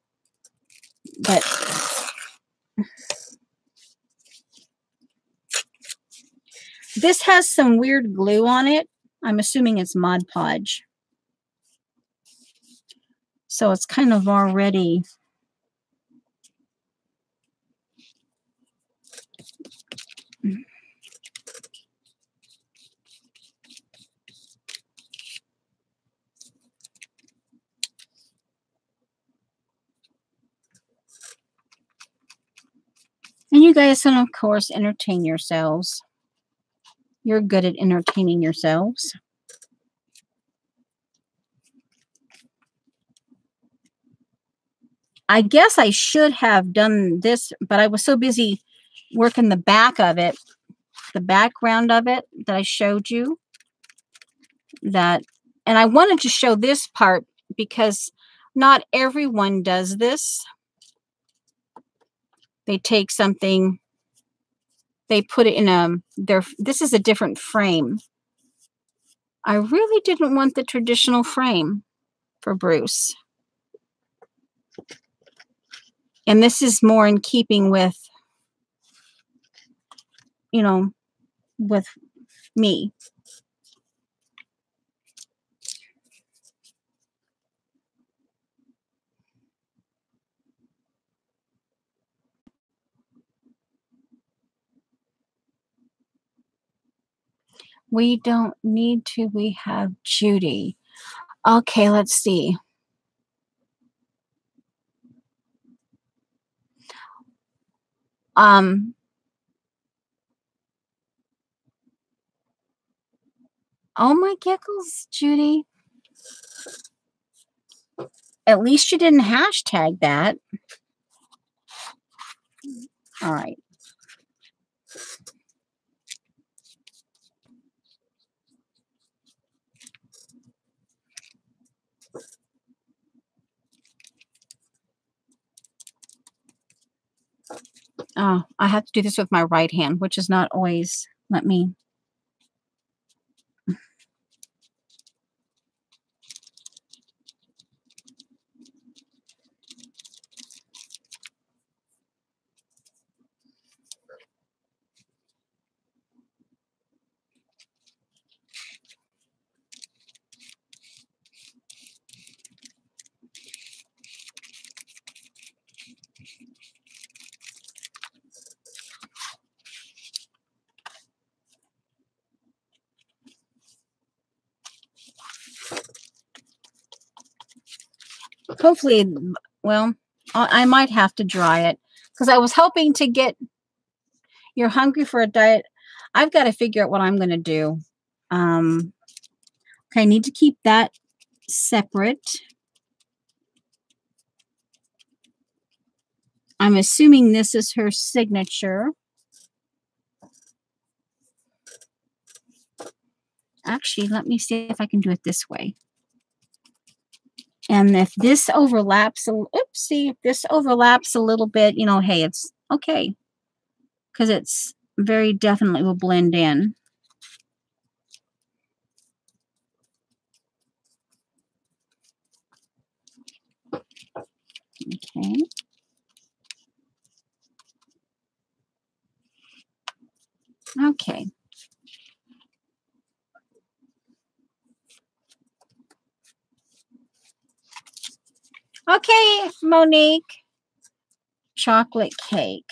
but this has some weird glue on it. I'm assuming it's Mod Podge. So it's kind of already and you guys can, of course, entertain yourselves. You're good at entertaining yourselves. I guess I should have done this, but I was so busy working the back of it, the background of it that I showed you that, and I wanted to show this part because not everyone does this. They take something, they put it in this is a different frame. I really didn't want the traditional frame for Bruce. And this is more in keeping with, you know, with me. We don't need to. We have Judy. Okay, let's see. Oh my giggles, Judy. At least you didn't hashtag that. All right. Oh, I have to do this with my right hand, which is not always, let me. Hopefully, well, I might have to dry it because I was hoping to get, you're hungry for a diet. I've got to figure out what I'm going to do. Okay, I need to keep that separate. I'm assuming this is her signature. Actually, let me see if I can do it this way. And if this overlaps, oopsie, if this overlaps a little bit, you know, hey, it's okay. Because it's very definitely will blend in. Okay. Okay. Okay, Monique. Chocolate cake.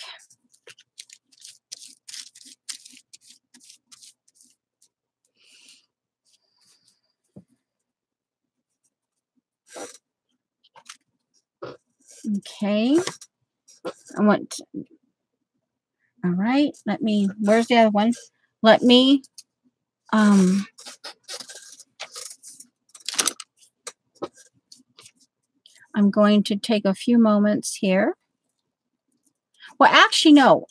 Okay. I want, all right, let me, where's the other one? Let me, I'm going to take a few moments here. Well, actually, no.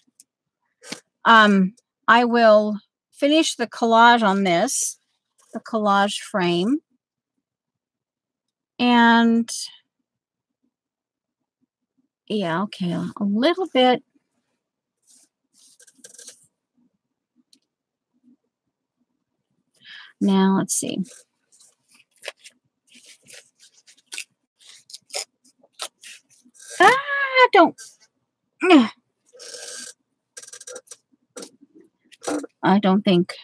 I will finish the collage on this, the collage frame. And yeah, okay, a little bit. Now, let's see. Don't. I don't think.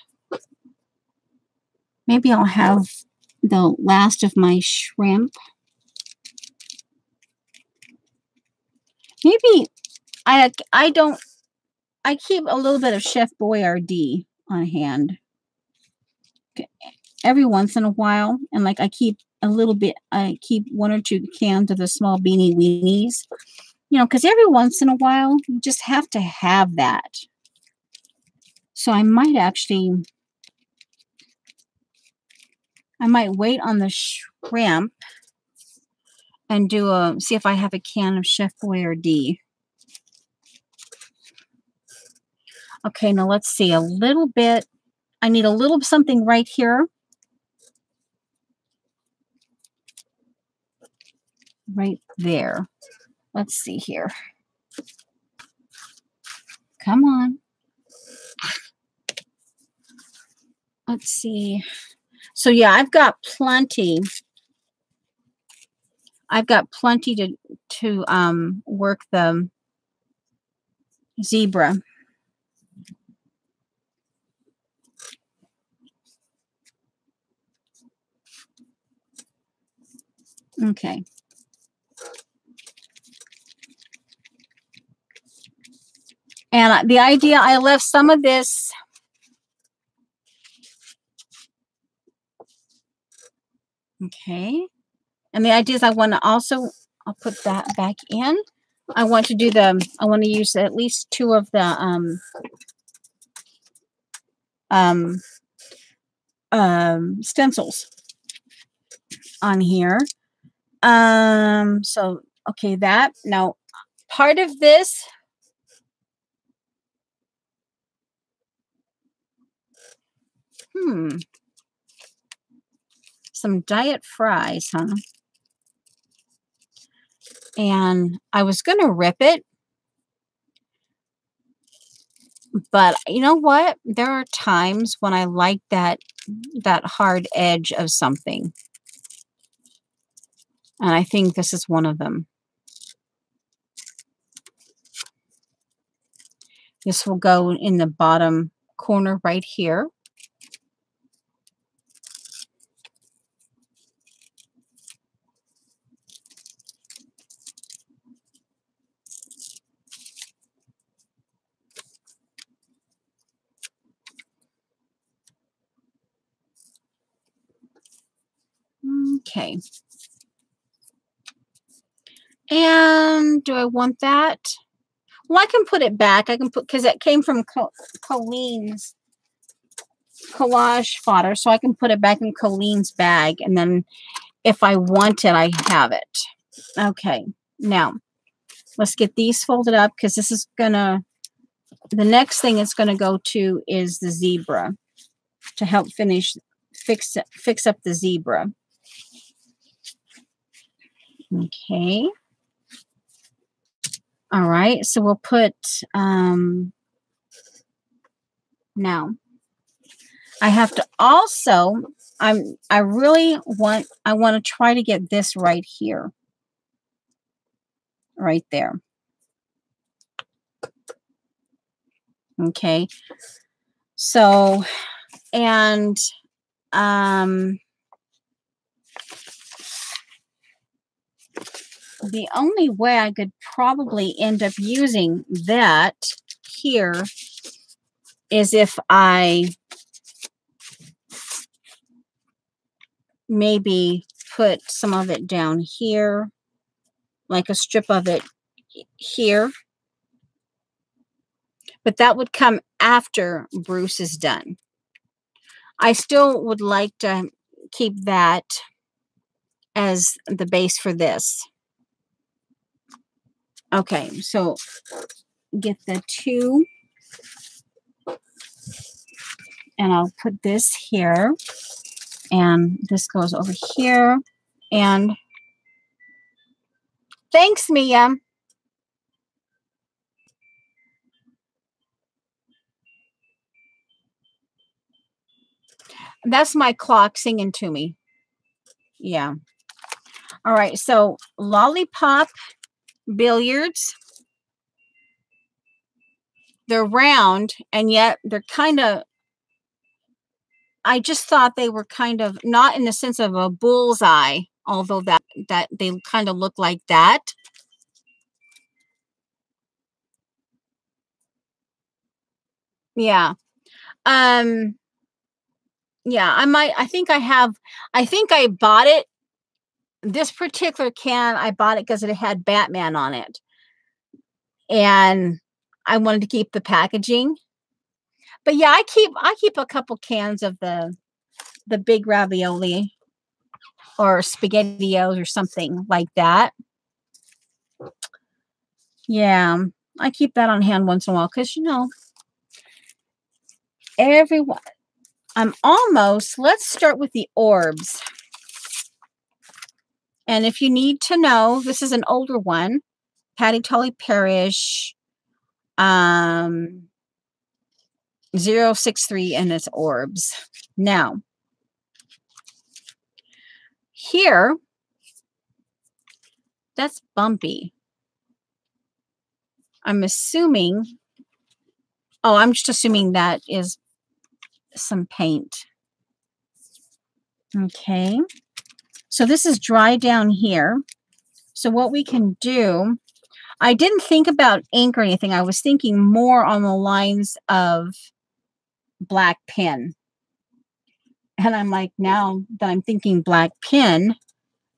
Maybe I'll have the last of my shrimp. Maybe I keep a little bit of Chef Boyardee on hand every once in a while, and like I keep a little bit. I keep 1 or 2 cans of the small beanie weenies, you know, because every once in a while you just have to have that. So I might actually, I might wait on the shrimp and do see if I have a can of Chef Boyardee. Okay, now let's see a little bit. I need a little something right here. Right there. Let's see here. Come on. Let's see. So yeah, I've got plenty. I've got plenty to work the zebra. Okay. And the idea, I left some of this. Okay. And the idea is I want to also, I'll put that back in. I want to do I want to use at least 2 of the stencils on here. So, okay, that. Now, part of this, some diet fries, huh? And I was going to rip it, but you know what? There are times when I like that hard edge of something. And I think this is one of them. This will go in the bottom corner right here. Okay. And do I want that? Well, I can put it back. I can put, because it came from Colleen's collage fodder, so I can put it back in Colleen's bag, and then if I want it, I have it. Okay. Now, Let's get these folded up because this is gonna, the next thing it's gonna go to is the zebra to help fix up the zebra. Okay. All right, so we'll put, now I have to also, I want to try to get this right here. Right there. Okay. So, and, the only way I could probably end up using that here is if I maybe put some of it down here, like a strip of it here. But that would come after Bruce is done. I still would like to keep that as the base for this. Okay, so get the 2, and I'll put this here, and this goes over here, and thanks, Mia. That's my clock singing to me. Yeah. All right, so Lollipop billiards. They're round, and yet they're kind of, I just thought they were kind of, not in the sense of a bullseye, although that they kind of look like that. Yeah. Yeah, I think I bought it. This particular can, I bought it because it had Batman on it. And I wanted to keep the packaging. But yeah, I keep a couple cans of the big ravioli or SpaghettiOs or something like that. Yeah, I keep that on hand once in a while because, you know, everyone, let's start with the orbs. And if you need to know, this is an older one, Patty Tully Parish, 063 and its orbs. Now, here, that's bumpy. I'm assuming, I'm just assuming that is some paint. Okay. So this is dry down here. So what we can do, I didn't think about ink or anything. I was thinking more on the lines of black pen. And I'm like, now that I'm thinking black pen,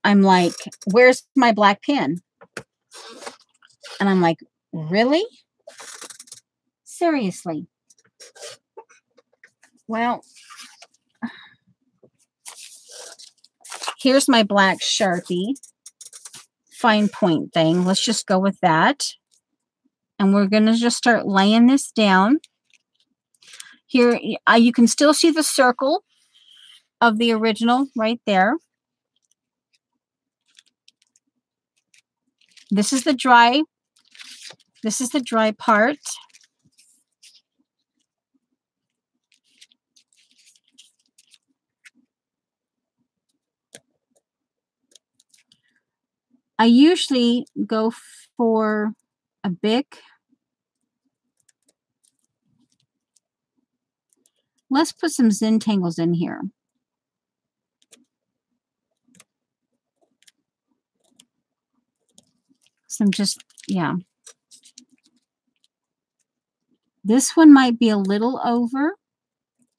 I'm like, where's my black pen? And I'm like, really? Seriously? Well, here's my black Sharpie fine point thing. Let's just go with that. And we're going to just start laying this down. Here, you can still see the circle of the original right there. This is the dry part. I usually go for a Bic. Let's put some Zentangles in here. Some just, yeah. This one might be a little over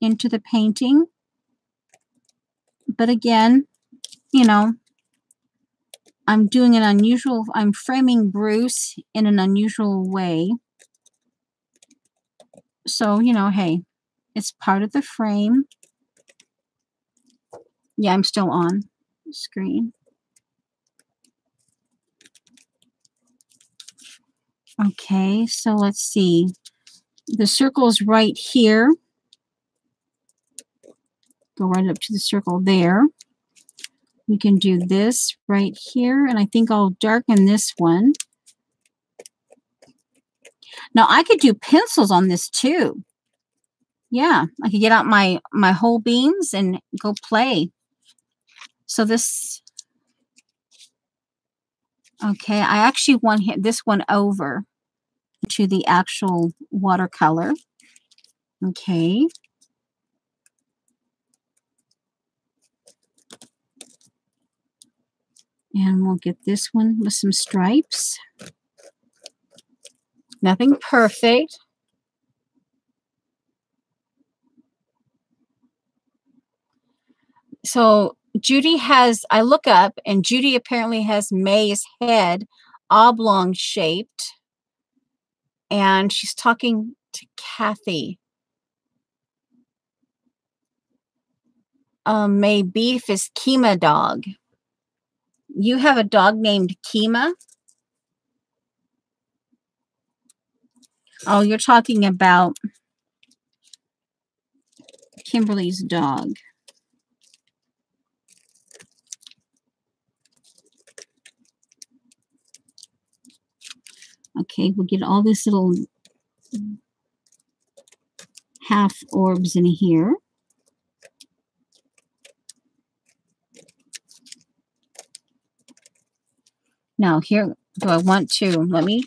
into the painting. But again, you know, I'm framing Bruce in an unusual way. So, you know, hey, it's part of the frame. Yeah, I'm still on the screen. Okay, so let's see. The circle is right here. Go right up to the circle there. We can do this right here, and I think I'll darken this one. Now, I could do pencils on this too. Yeah, I could get out my whole beans and go play. So this, okay, I actually want this one over to the actual watercolor. Okay. And we'll get this one with some stripes. Nothing perfect. So Judy has, I look up, and Judy apparently has May's head oblong shaped. And she's talking to Kathy. May Beef is Kima dog. You have a dog named Kima? Oh, you're talking about Kimberly's dog. Okay, we'll get all these little half orbs in here. Now here, do I want to, let me,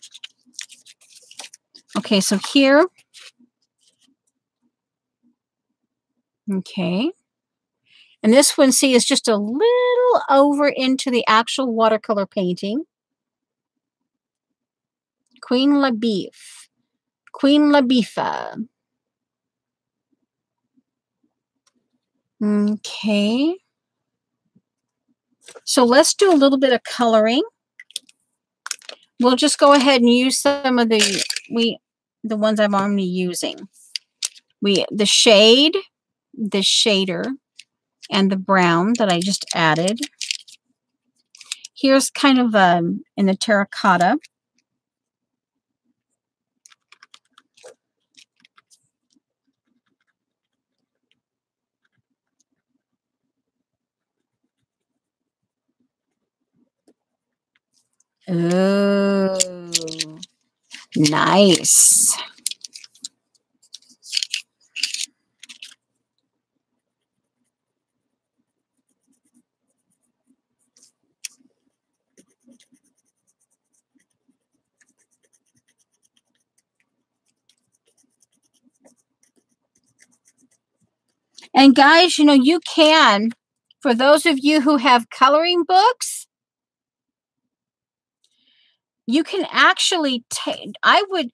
okay, so here, okay, and this one, see, is just a little over into the actual watercolor painting. Queen Labeef, Queen Labeefa. Okay, so let's do a little bit of coloring. We'll just go ahead and use some of the ones I'm already using. The shade, the shader, and the brown that I just added. Here's kind of in the terracotta. Oh, nice. And guys, you know, you can, for those of you who have coloring books, you can actually take, I would,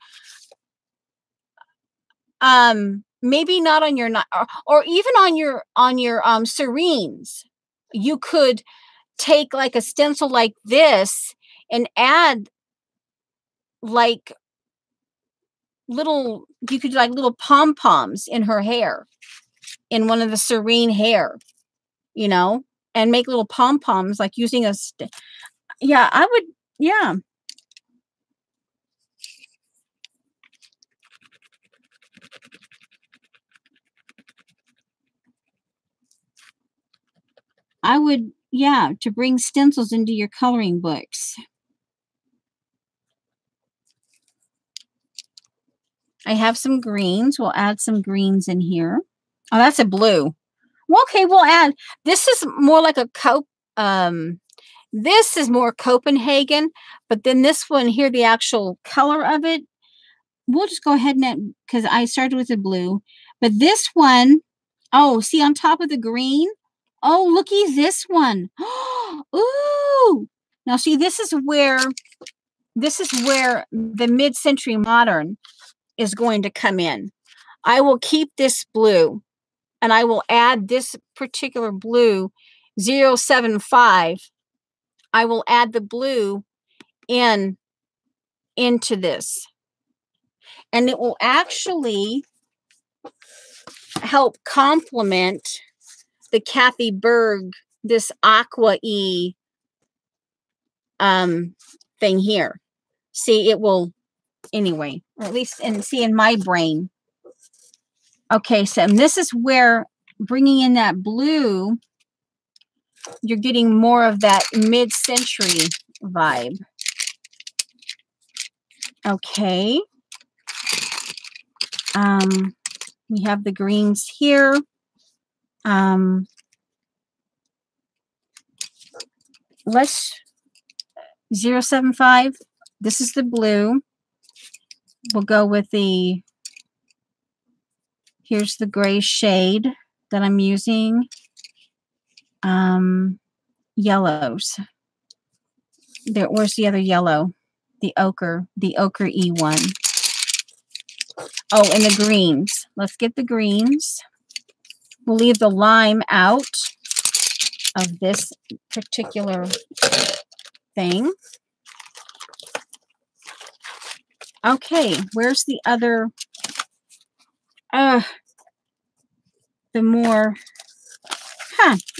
maybe not on your, or even on your Serenes, you could take like a stencil like this and add like little, you could do like little pom-poms in her hair, in one of the Serene hair, you know, and make little pom-poms like using a, yeah, I would, yeah. I would, yeah, to bring stencils into your coloring books. I have some greens. We'll add some greens in here. Oh, that's a blue. Well, okay, we'll add, this is more like a this is more Copenhagen, but then this one here, the actual color of it, we'll just go ahead and, because I started with the blue, but this one, oh, see on top of the green? Oh, looky this one. Ooh. Now see, this is where the mid-century modern is going to come in. I will keep this blue, and I will add this particular blue 075. I will add the blue into this, and it will actually help complement the Kathy Berg, this aqua-y thing here. See, it will anyway, or at least in my brain. Okay, so this is where bringing in that blue, you're getting more of that mid-century vibe. Okay. We have the greens here. Let's 075. This is the blue. We'll go with the, here's the gray shade that I'm using. Yellows. There, where's the other yellow? The ochre E1. Oh, and the greens. Let's get the greens. We'll leave the lime out of this particular thing. Okay, where's the other? The more,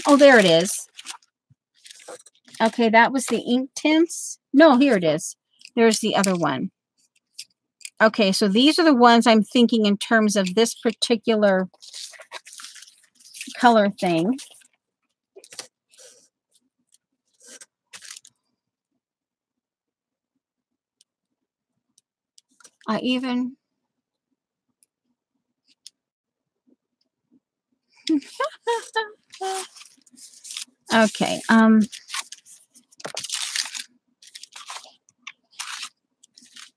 oh, there it is. Okay, that was the ink tints. No, here it is. There's the other one. Okay, so these are the ones I'm thinking in terms of this particular color thing. I even okay.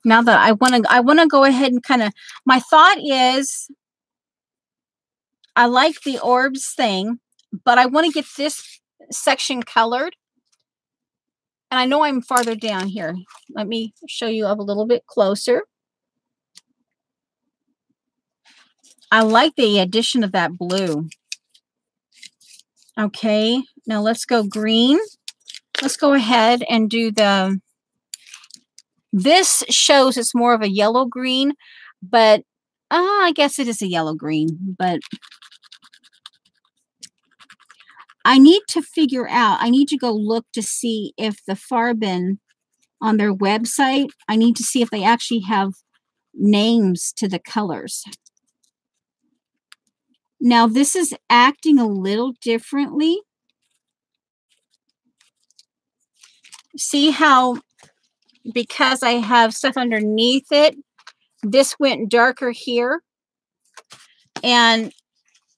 Now that I want to go ahead and kind of, my thought is I like the orbs thing, but I want to get this section colored. And I know I'm farther down here. Let me show you up a little bit closer. I like the addition of that blue. Okay, now let's go green. Let's go ahead and do the, this shows it's more of a yellow green, but I guess it is a yellow green, but I need to figure out, I need to go look to see if the Farben on their website, I need to see if they actually have names to the colors. Now this is acting a little differently. See how, because I have stuff underneath it, this went darker here, and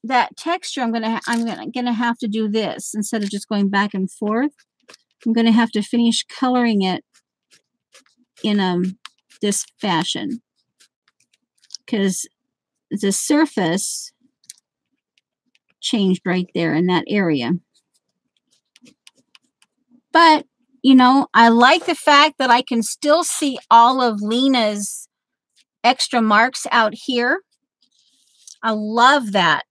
that texture, I'm gonna have to do this instead of just going back and forth. I'm gonna have to finish coloring it in this fashion, because the surface changed right there in that area. But you know, I like the fact that I can still see all of Lena's extra marks out here. I love that.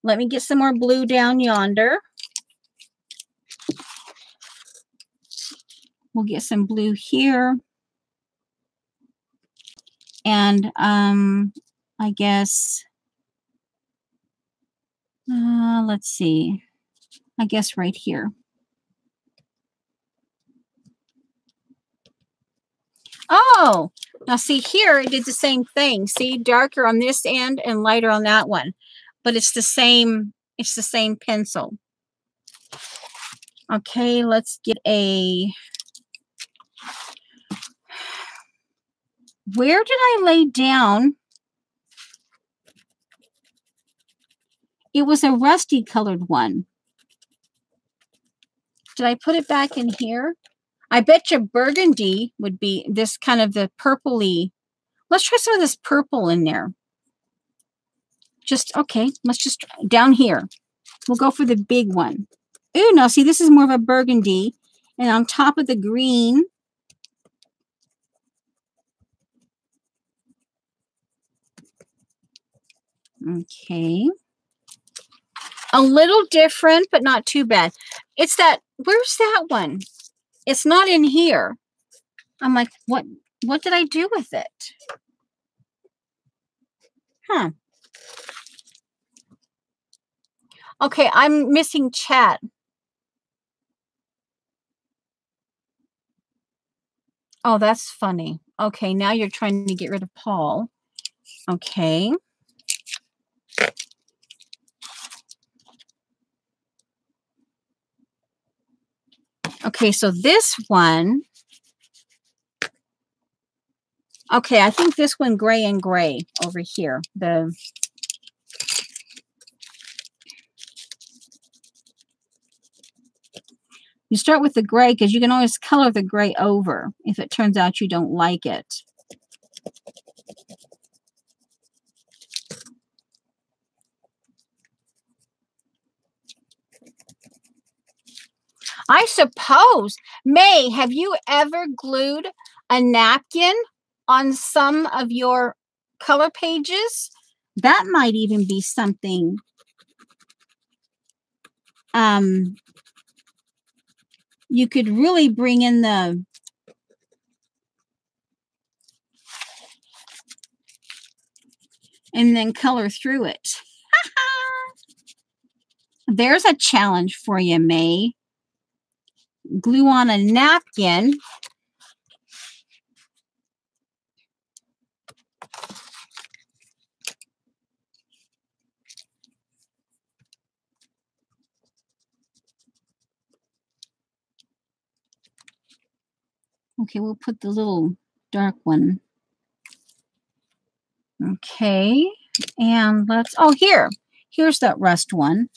Let me get some more blue down yonder. We'll get some blue here. And I guess, let's see, I guess right here. Oh, now see here, it did the same thing. See, darker on this end and lighter on that one. But it's the same pencil. Okay, let's get a, where did I lay down? It was a rusty colored one. Did I put it back in here? I bet you burgundy would be this kind of the purpley. Let's try some of this purple in there. Just, okay, let's just, down here. We'll go for the big one. Ooh, no, see, this is more of a burgundy. And on top of the green, okay. A little different, but not too bad. It's that, where's that one? It's not in here. I'm like, what did I do with it? Huh. Okay, I'm missing chat. Oh, that's funny. Okay, now you're trying to get rid of Paul. Okay. Okay, so this one. Okay, I think this one gray and gray over here. You start with the gray because you can always color the gray over if it turns out you don't like it. I suppose, May, have you ever glued a napkin on some of your color pages? That might even be something you could really bring in and then color through it. There's a challenge for you, May. Glue on a napkin. Okay, we'll put the little dark one. Okay, and here's that rust one.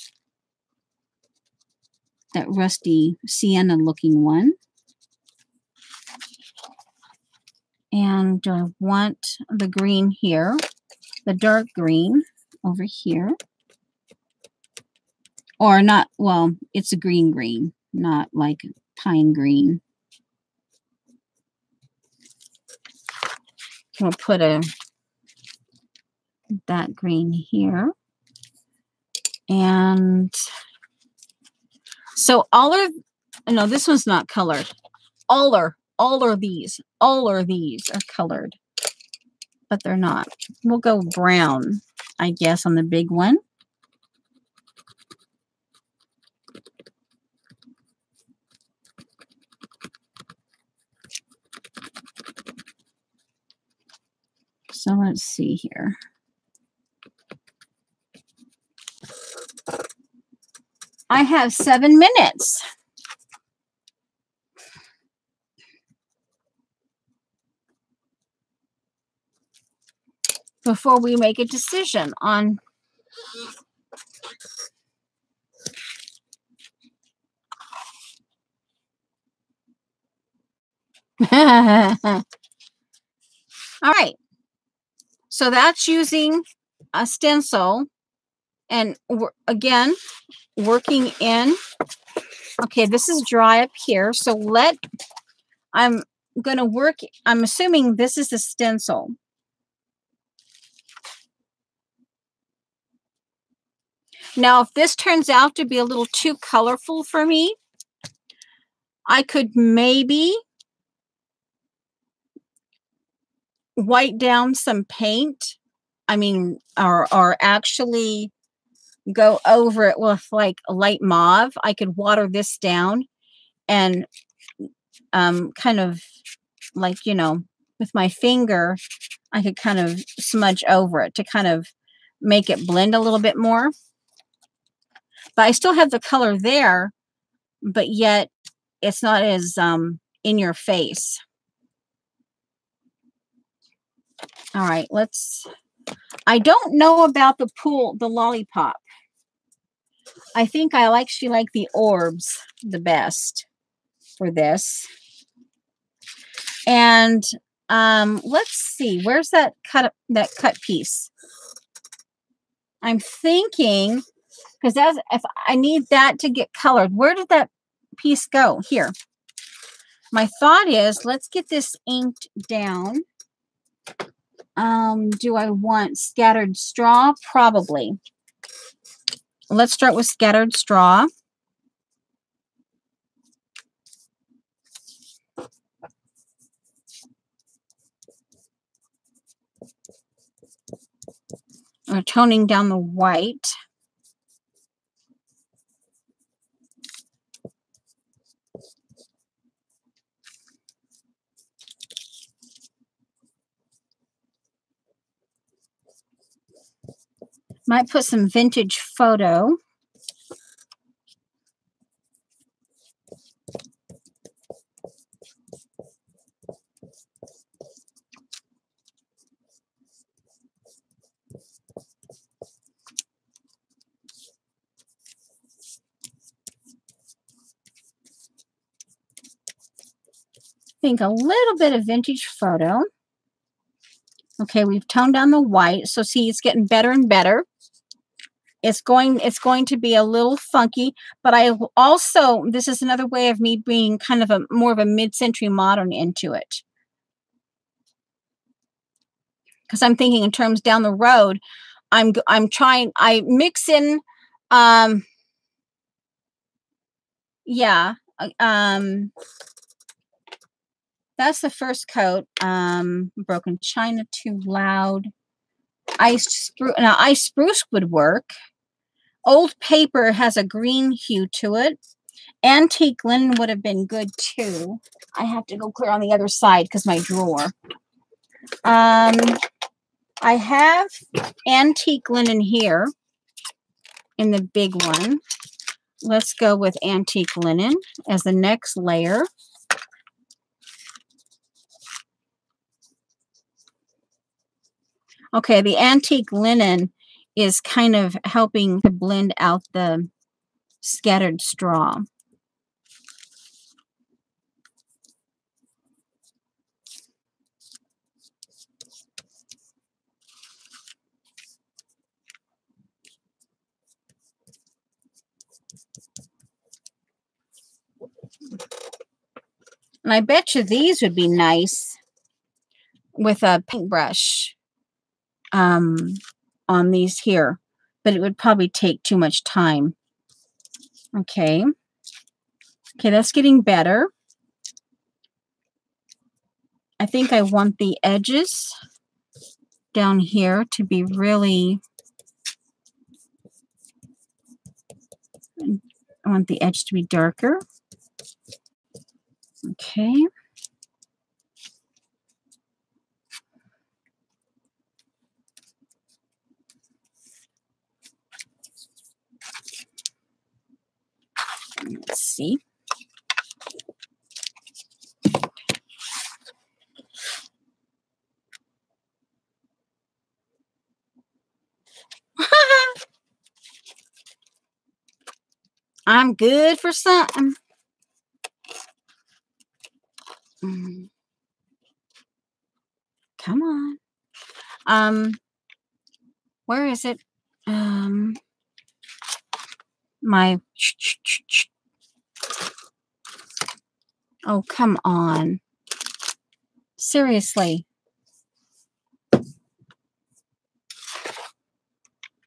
That rusty sienna looking one. And I want the green here, the dark green over here. Or not, well, it's a green, not like pine green. We'll put that green here. And so no, this one's not colored. All are these are colored, but they're not. We'll go brown, I guess, on the big one. So let's see here. I have 7 minutes. Before we make a decision on all right. So that's using a stencil and again, working in. Okay, this is dry up here. So I'm going to work. I'm assuming this is a stencil. Now, if this turns out to be a little too colorful for me, I could maybe white down some paint. I mean, or actually go over it with like a light mauve. I could water this down and kind of like, you know, with my finger, I could kind of smudge over it to kind of make it blend a little bit more. But I still have the color there, but yet it's not as in your face. All right, I don't know about the lollipop. I think she like the orbs the best for this. And let's see, where's that cut piece? I'm thinking, because if I need that to get colored, where did that piece go? Here. My thought is, let's get this inked down. Do I want scattered straw? Probably. Let's start with scattered straw. We're toning down the white. Might put some vintage photo. I think a little bit of vintage photo. Okay, we've toned down the white. So see, it's getting better and better. It's going to be a little funky, but I also, this is another way of me being kind of more of a mid-century modern into it. Because I'm thinking in terms down the road, I mix in, yeah, that's the first coat. Broken China, Too Loud. Iced spruce. Now, iced spruce would work. Old paper has a green hue to it. Antique linen would have been good too. I have to go clear on the other side because my drawer. I have antique linen here in the big one. Let's go with antique linen as the next layer. Okay, the antique linen is kind of helping to blend out the scattered straw. And I bet you these would be nice with a paintbrush on these here, but it would probably take too much time. Okay. Okay, that's getting better. I think I want the edges down here to be really, I want the edge to be darker. Okay. Let's see. I'm good for something. Come on. Where is it? My oh, come on. Seriously.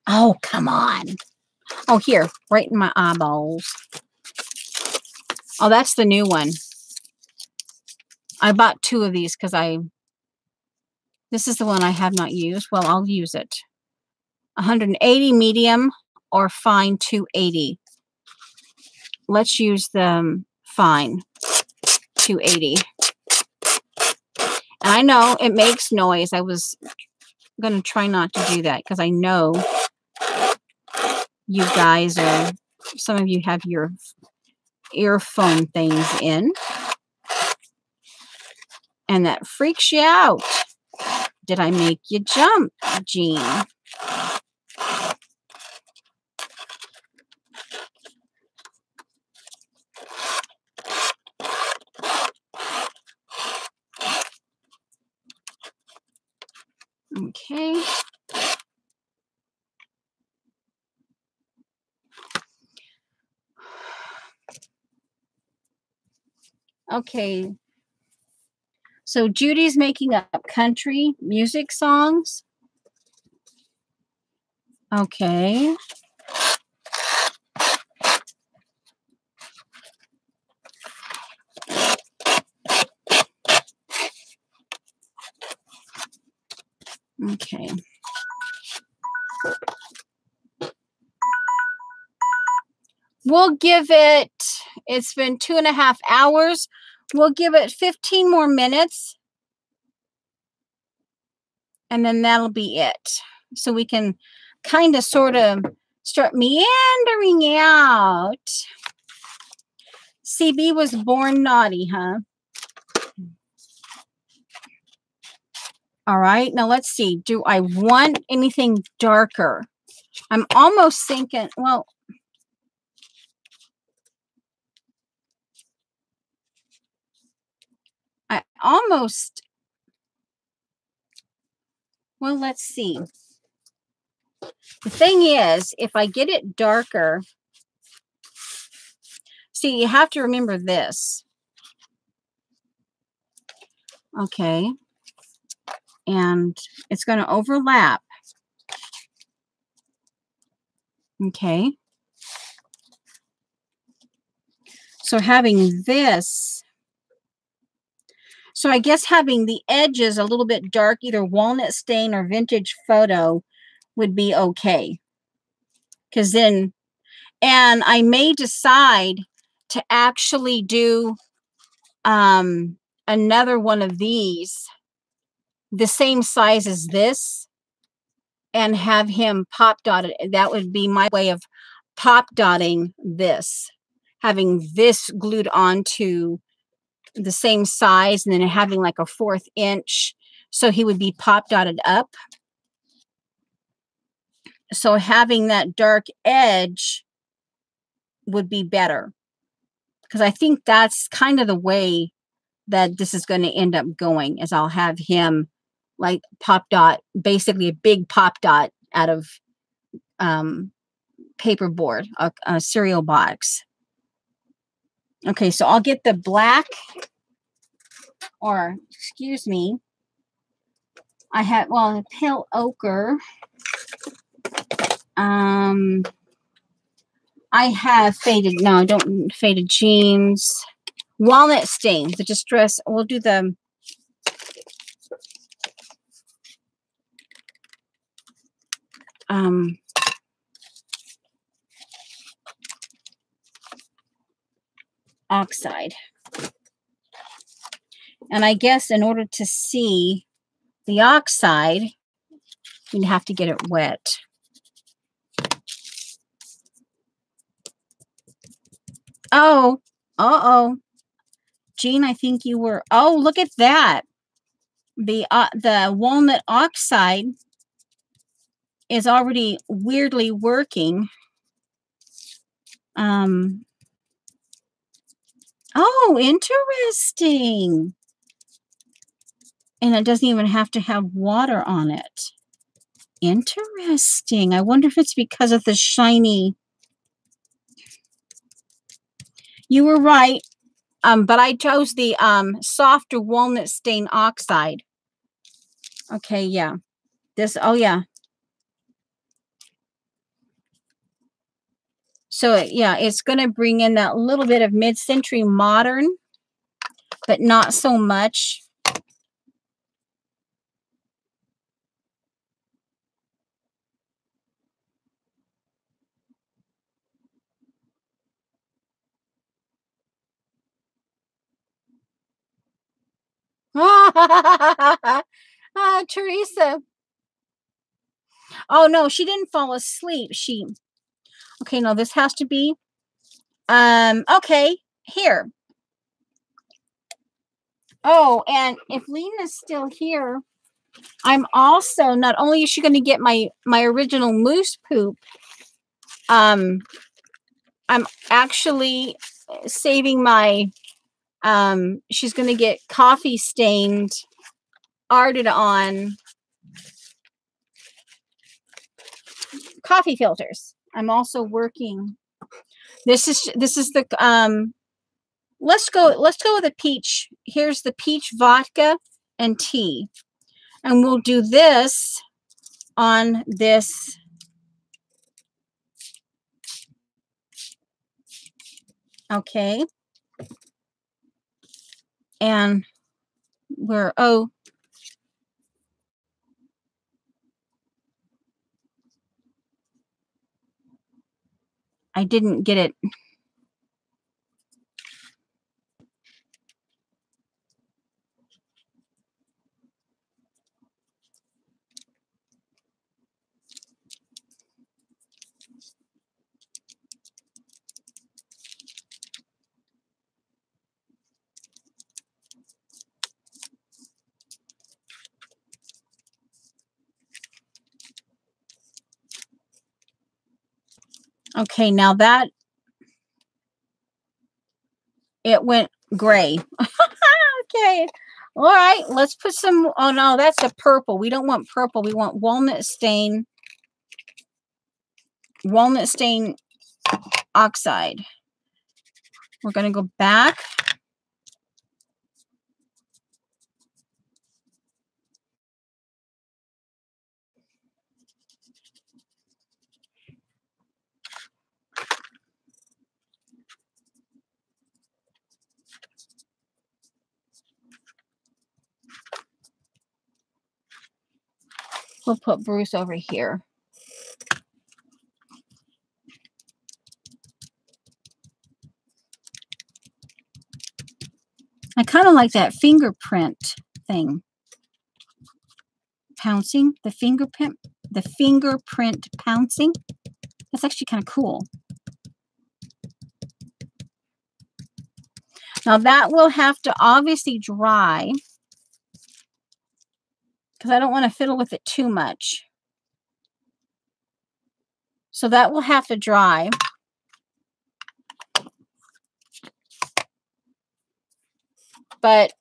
Oh, come on. Oh, here, right in my eyeballs. Oh, that's the new one. I bought 2 of these because this is the one I have not used. Well, I'll use it. 180 medium or fine 280. Let's use the fine 280. And I know it makes noise. I was going to try not to do that because I know you guys are, some of you have your earphone things in. And that freaks you out. Did I make you jump, Jean? Okay. Okay. So Judy's making up country music songs. Okay. Okay. We'll give it, it's been 2.5 hours. We'll give it 15 more minutes. And then that'll be it. So we can kind of sort of start meandering out. CB was born naughty, huh? All right, now let's see. Do I want anything darker? I'm almost thinking, well, I almost, well, let's see. The thing is, if I get it darker, see, you have to remember this. Okay. And it's going to overlap. Okay. So having this, so I guess having the edges a little bit dark, either walnut stain or vintage photo would be okay. Because then, and I may decide to actually do another one of these, the same size as this, and have him pop dotted. That would be my way of pop dotting this, having this glued onto the same size and then having like a 1/4 inch. So he would be pop dotted up. So having that dark edge would be better, because I think that's kind of the way that this is going to end up going, is I'll have him like pop dot, basically a big pop dot out of paperboard, a cereal box. Okay, so I'll get the black, or excuse me, I have, well, pale ochre. I have faded, no, I don't, faded jeans. Walnut stain, the distress, we'll do the oxide. And I guess in order to see the oxide, you'd have to get it wet. Oh, uh-oh. Jean, I think you were, oh, look at that. The walnut oxide is already weirdly working. Oh, interesting. And it doesn't even have to have water on it. Interesting. I wonder if it's because of the shiny. You were right. But I chose the softer walnut stain oxide. Okay, yeah. This, oh yeah. So yeah, it's going to bring in that little bit of mid-century modern, but not so much. Teresa. Oh no, she didn't fall asleep. Okay, no, this has to be, okay, here. Oh, and if Lena's still here, I'm also, not only is she going to get my original moose poop, I'm actually saving my, she's going to get coffee stained, arted on coffee filters. I'm also working. This is the, let's go with the peach. Here's the peach vodka and tea. And we'll do this on this. Okay. And we're, oh, I didn't get it. Okay, now that it went gray. Okay. All right, let's put some, oh no, that's a purple. We don't want purple. We want walnut stain oxide. We're going to go back. We'll put Bruce over here. I kind of like that fingerprint thing. Pouncing, the fingerprint pouncing. That's actually kind of cool. Now that will have to obviously dry because I don't want to fiddle with it too much. So that will have to dry. But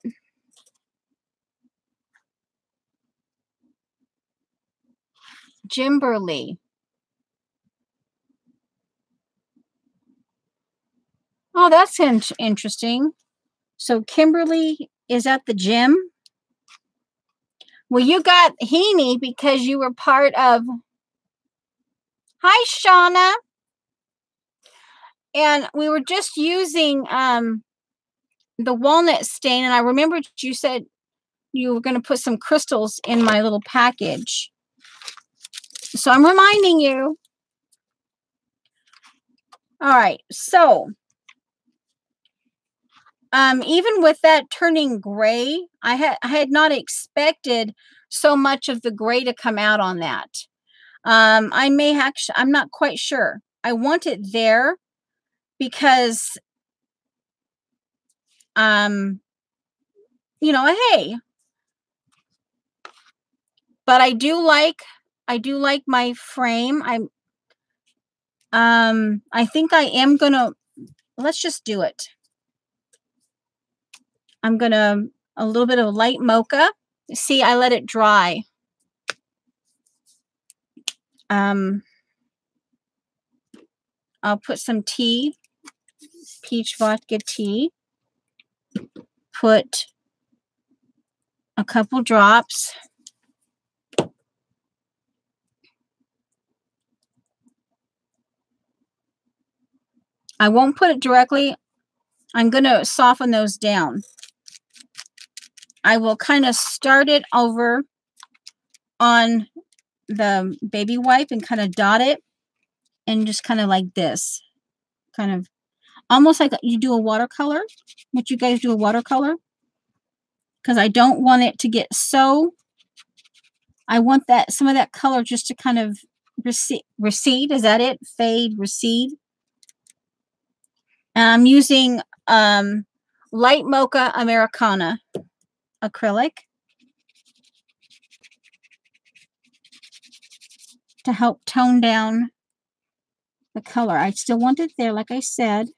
Gimberly. Oh, that's interesting. So Kimberly is at the gym. Well, you got Heaney because you were part of... Hi, Shauna. And we were just using the walnut stain. And I remembered you said you were going to put some crystals in my little package. So I'm reminding you. All right. So even with that turning gray, I had not expected so much of the gray to come out on that. I may actually, I'm not quite sure. I want it there because, you know, hey, but I do like my frame. I think I am gonna, let's just do it. I'm gonna, a little bit of light mocha. See, I let it dry. I'll put some tea, peach vodka tea. Put a couple drops. I won't put it directly. I'm going to soften those down. I will kind of start it over on the baby wipe and kind of dot it and just kind of like this. Kind of almost like you do a watercolor. What you guys do a watercolor. Because I don't want it to get so... I want that some of that color just to kind of recede. Is that it? Fade, recede. And I'm using light mocha Americana acrylic to help tone down the color. I still want it there, like I said.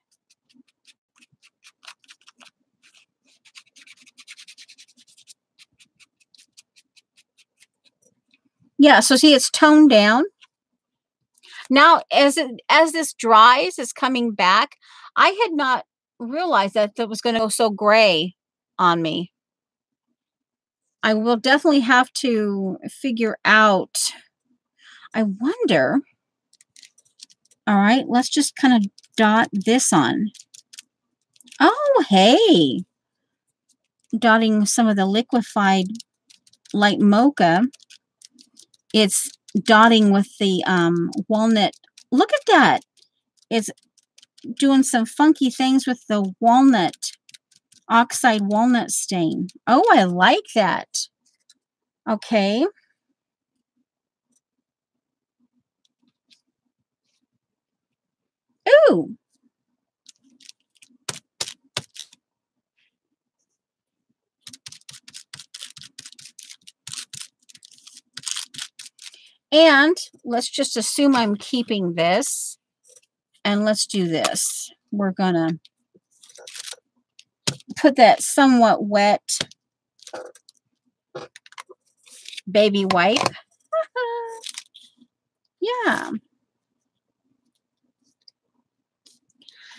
Yeah, so see, it's toned down. Now, as this dries, it's coming back. I had not realized that it was going to go so gray on me. I will definitely have to figure out. I wonder. All right, let's just kind of dot this on. Oh, hey. Dotting some of the liquefied light mocha. It's dotting with the walnut. Look at that. It's doing some funky things with the walnut, oxide walnut stain. Oh, I like that. Okay. Ooh. And let's just assume I'm keeping this. And let's do this. We're going to put that somewhat wet baby wipe. Yeah.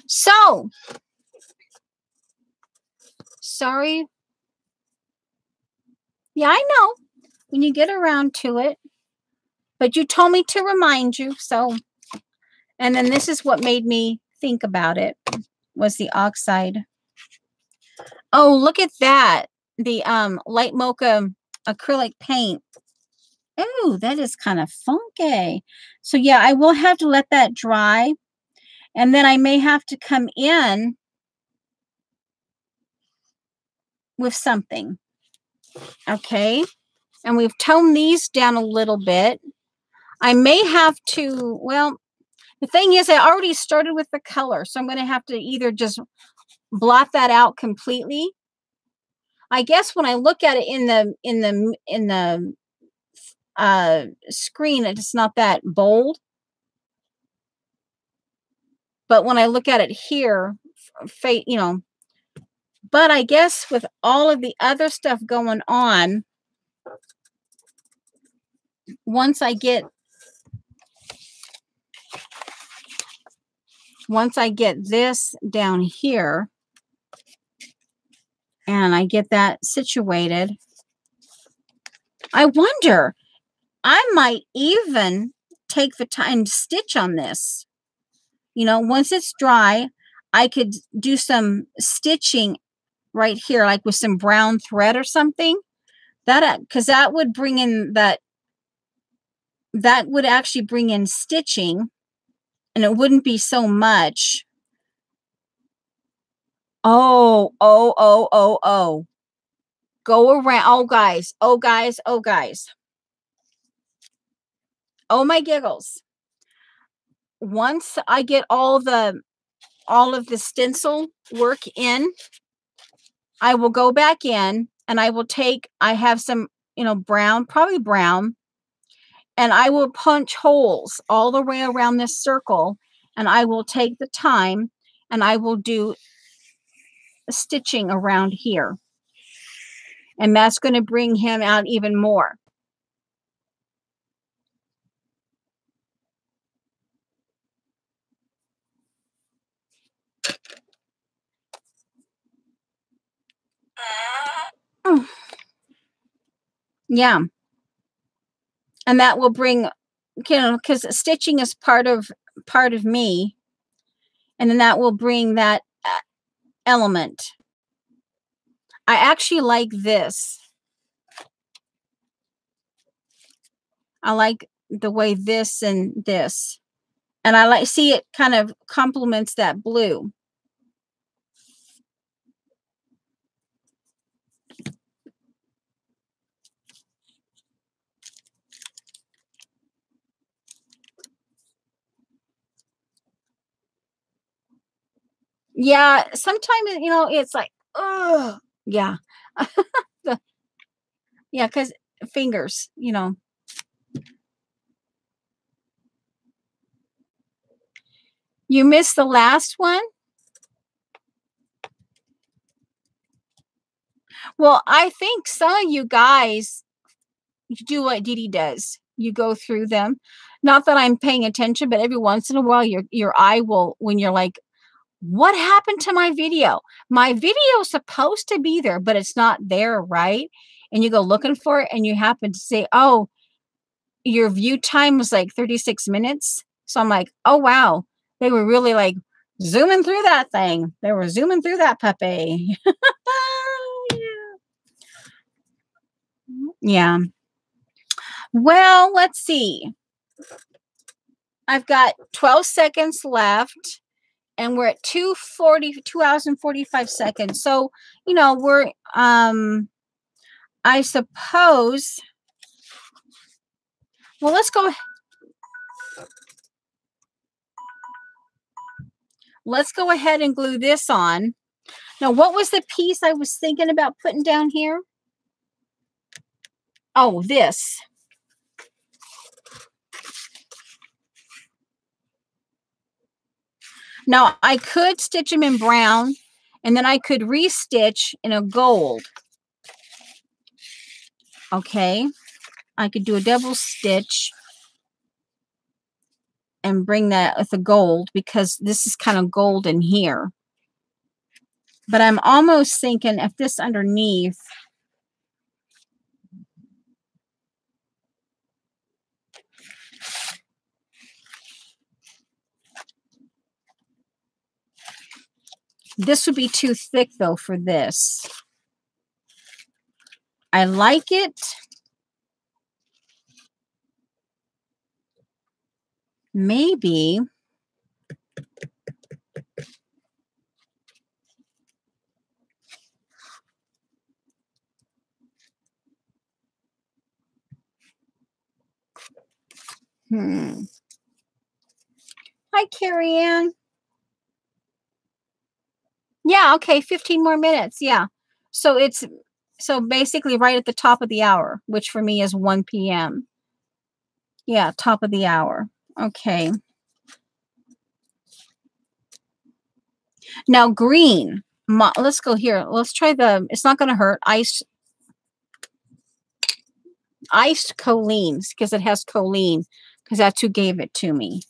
So, sorry. Yeah, I know when you get around to it, but you told me to remind you. So, and then this is what made me think about it was the oxide. Oh, look at that. The light mocha acrylic paint. Oh, that is kind of funky. So yeah, I will have to let that dry. And then I may have to come in with something. Okay. And we've toned these down a little bit. I may have to, well, the thing is I already started with the color. So I'm going to have to either just blot that out completely. I guess when I look at it in the screen, it's not that bold. But when I look at it here, you know, but I guess with all of the other stuff going on, once I get this down here and I get that situated, I wonder, I might even take the time to stitch on this. You know, once it's dry, I could do some stitching right here, like with some brown thread or something. That, because that would bring in that would actually bring in stitching, and it wouldn't be so much. Oh. Go around. Oh, guys. Oh, guys. Oh, guys. Oh, my giggles. Once I get all of the stencil work in, I will go back in and I will take, I have some, you know, brown, probably brown, and I will punch holes all the way around this circle, and I will take the time and I will do stitching around here. And that's going to bring him out even more. Yeah. And that will bring, you know, because stitching is part of me. And then that will bring that element. I actually like this. I like the way this and this. And I like, see, it kind of complements that blue. Yeah, sometimes, you know, it's like, oh, yeah. Yeah, because fingers, you know. You missed the last one? Well, I think some of you guys do what Dee Dee does. You go through them. Not that I'm paying attention, but every once in a while your eye will, when you're like, what happened to my video? My video is supposed to be there, but it's not there, right? And you go looking for it and you happen to say, oh, your view time was like 36 minutes. So I'm like, oh, wow. They were really like zooming through that thing. They were zooming through that puppy. Yeah. Well, let's see. I've got 12 seconds left and we're at 2 hours and 45 seconds. So, you know, we're, I suppose, well, let's go. Let's go ahead and glue this on. Now, what was the piece I was thinking about putting down here? Oh, this. Now, I could stitch them in brown, and then I could restitch in a gold. Okay. I could do a double stitch and bring that with the gold, because this is kind of gold in here. But I'm almost thinking if this underneath, this would be too thick though for this. I like it. Maybe Hi, Carrie Ann. Yeah, okay, 15 more minutes. Yeah. So it's basically right at the top of the hour, which for me is 1 p.m. Yeah, top of the hour. Okay. Now green. Let's go here. Let's try it's not going to hurt. Iced choline, because it has choline, because that's who gave it to me.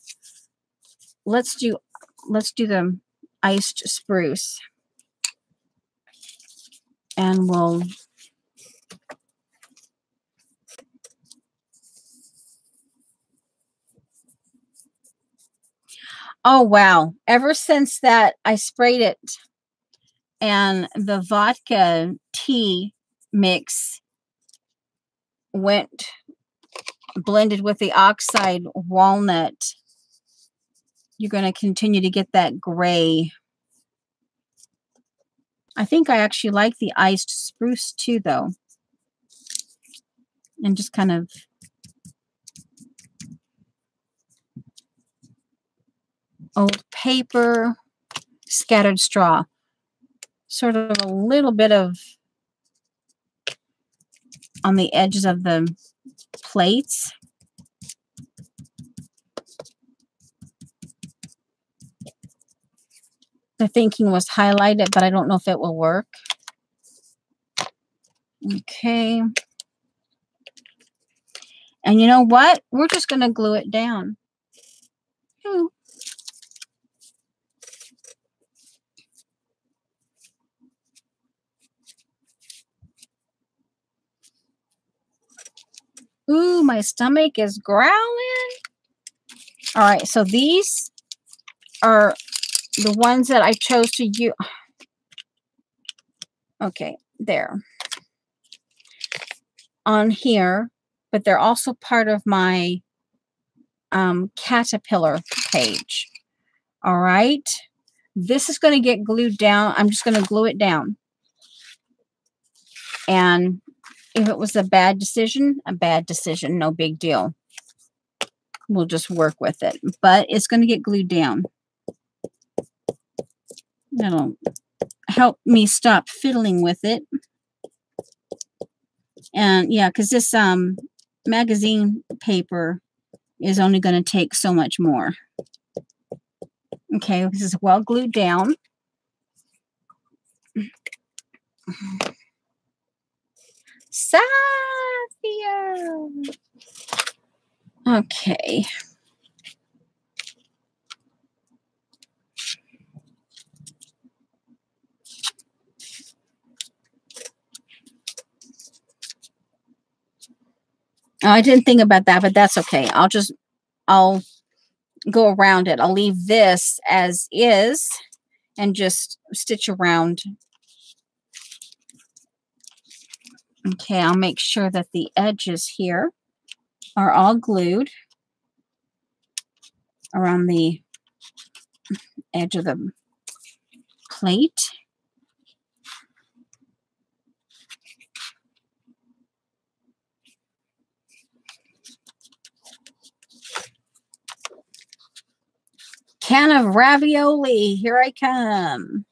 Let's do the iced spruce. And we'll oh wow. Ever since that I sprayed it, and the vodka tea mix went blended with the oxide walnut, you're going to continue to get that gray. I think I actually like the iced spruce too, though. And just kind of old paper, scattered straw. Sort of a little bit of on the edges of the plates. The thinking was highlight it, but I don't know if it will work. Okay. And you know what? We're just going to glue it down. Ooh, my stomach is growling. All right, so these are the ones that I chose to use. Okay, there. On here, but they're also part of my caterpillar page. All right. This is going to get glued down. I'm just going to glue it down. And if it was a bad decision, no big deal. We'll just work with it. But it's going to get glued down. That'll help me stop fiddling with it. And yeah, because this magazine paper is only going to take so much more. Okay, this is well glued down. Sathia. Okay. Oh, I didn't think about that, but that's okay. I'll go around it. I'll leave this as is and just stitch around. Okay, I'll make sure that the edges here are all glued around the edge of the plate. Can of ravioli. Here I come.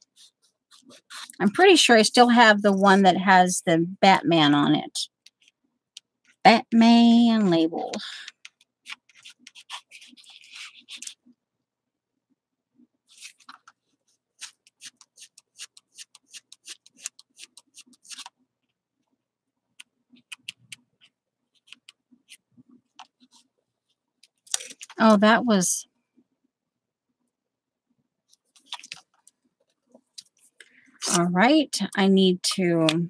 I'm pretty sure I still have the one that has the Batman on it. Batman label. Oh, that was... All right. I need to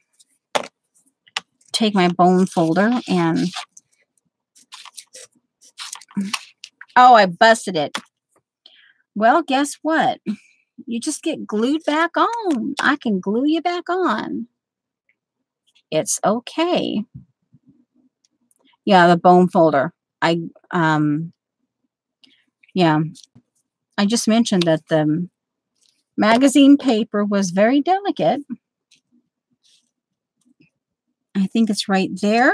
take my bone folder and... Oh, I busted it. Well, guess what? You just get glued back on. I can glue you back on. It's okay. Yeah, the bone folder. Yeah, I just mentioned that the magazine paper was very delicate. I think it's right there.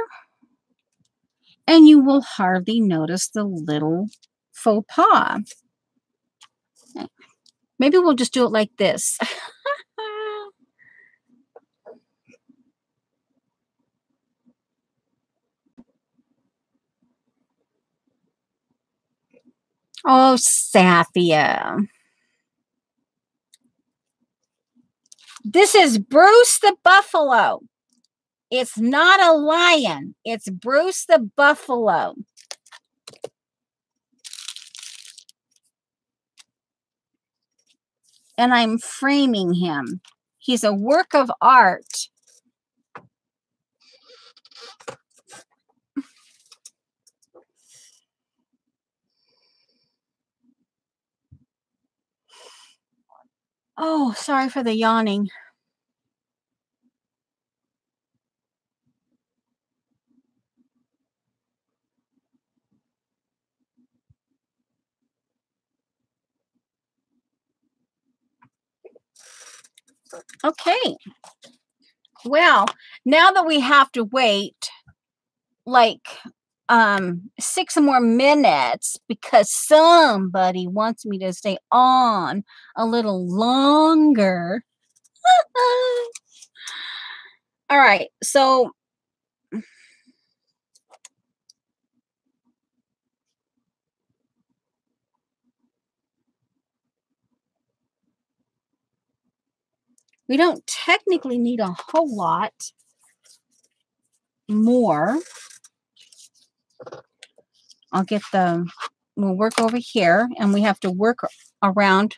And you will hardly notice the little faux pas. Maybe we'll just do it like this. Oh, Sathia. This is Bruce the Buffalo. It's not a lion. It's Bruce the Buffalo. And I'm framing him. He's a work of art. Oh, sorry for the yawning. Okay. Well, now that we have to wait like 6 more minutes because somebody wants me to stay on a little longer. All right. So we don't technically need a whole lot more. We'll work over here and we have to work around.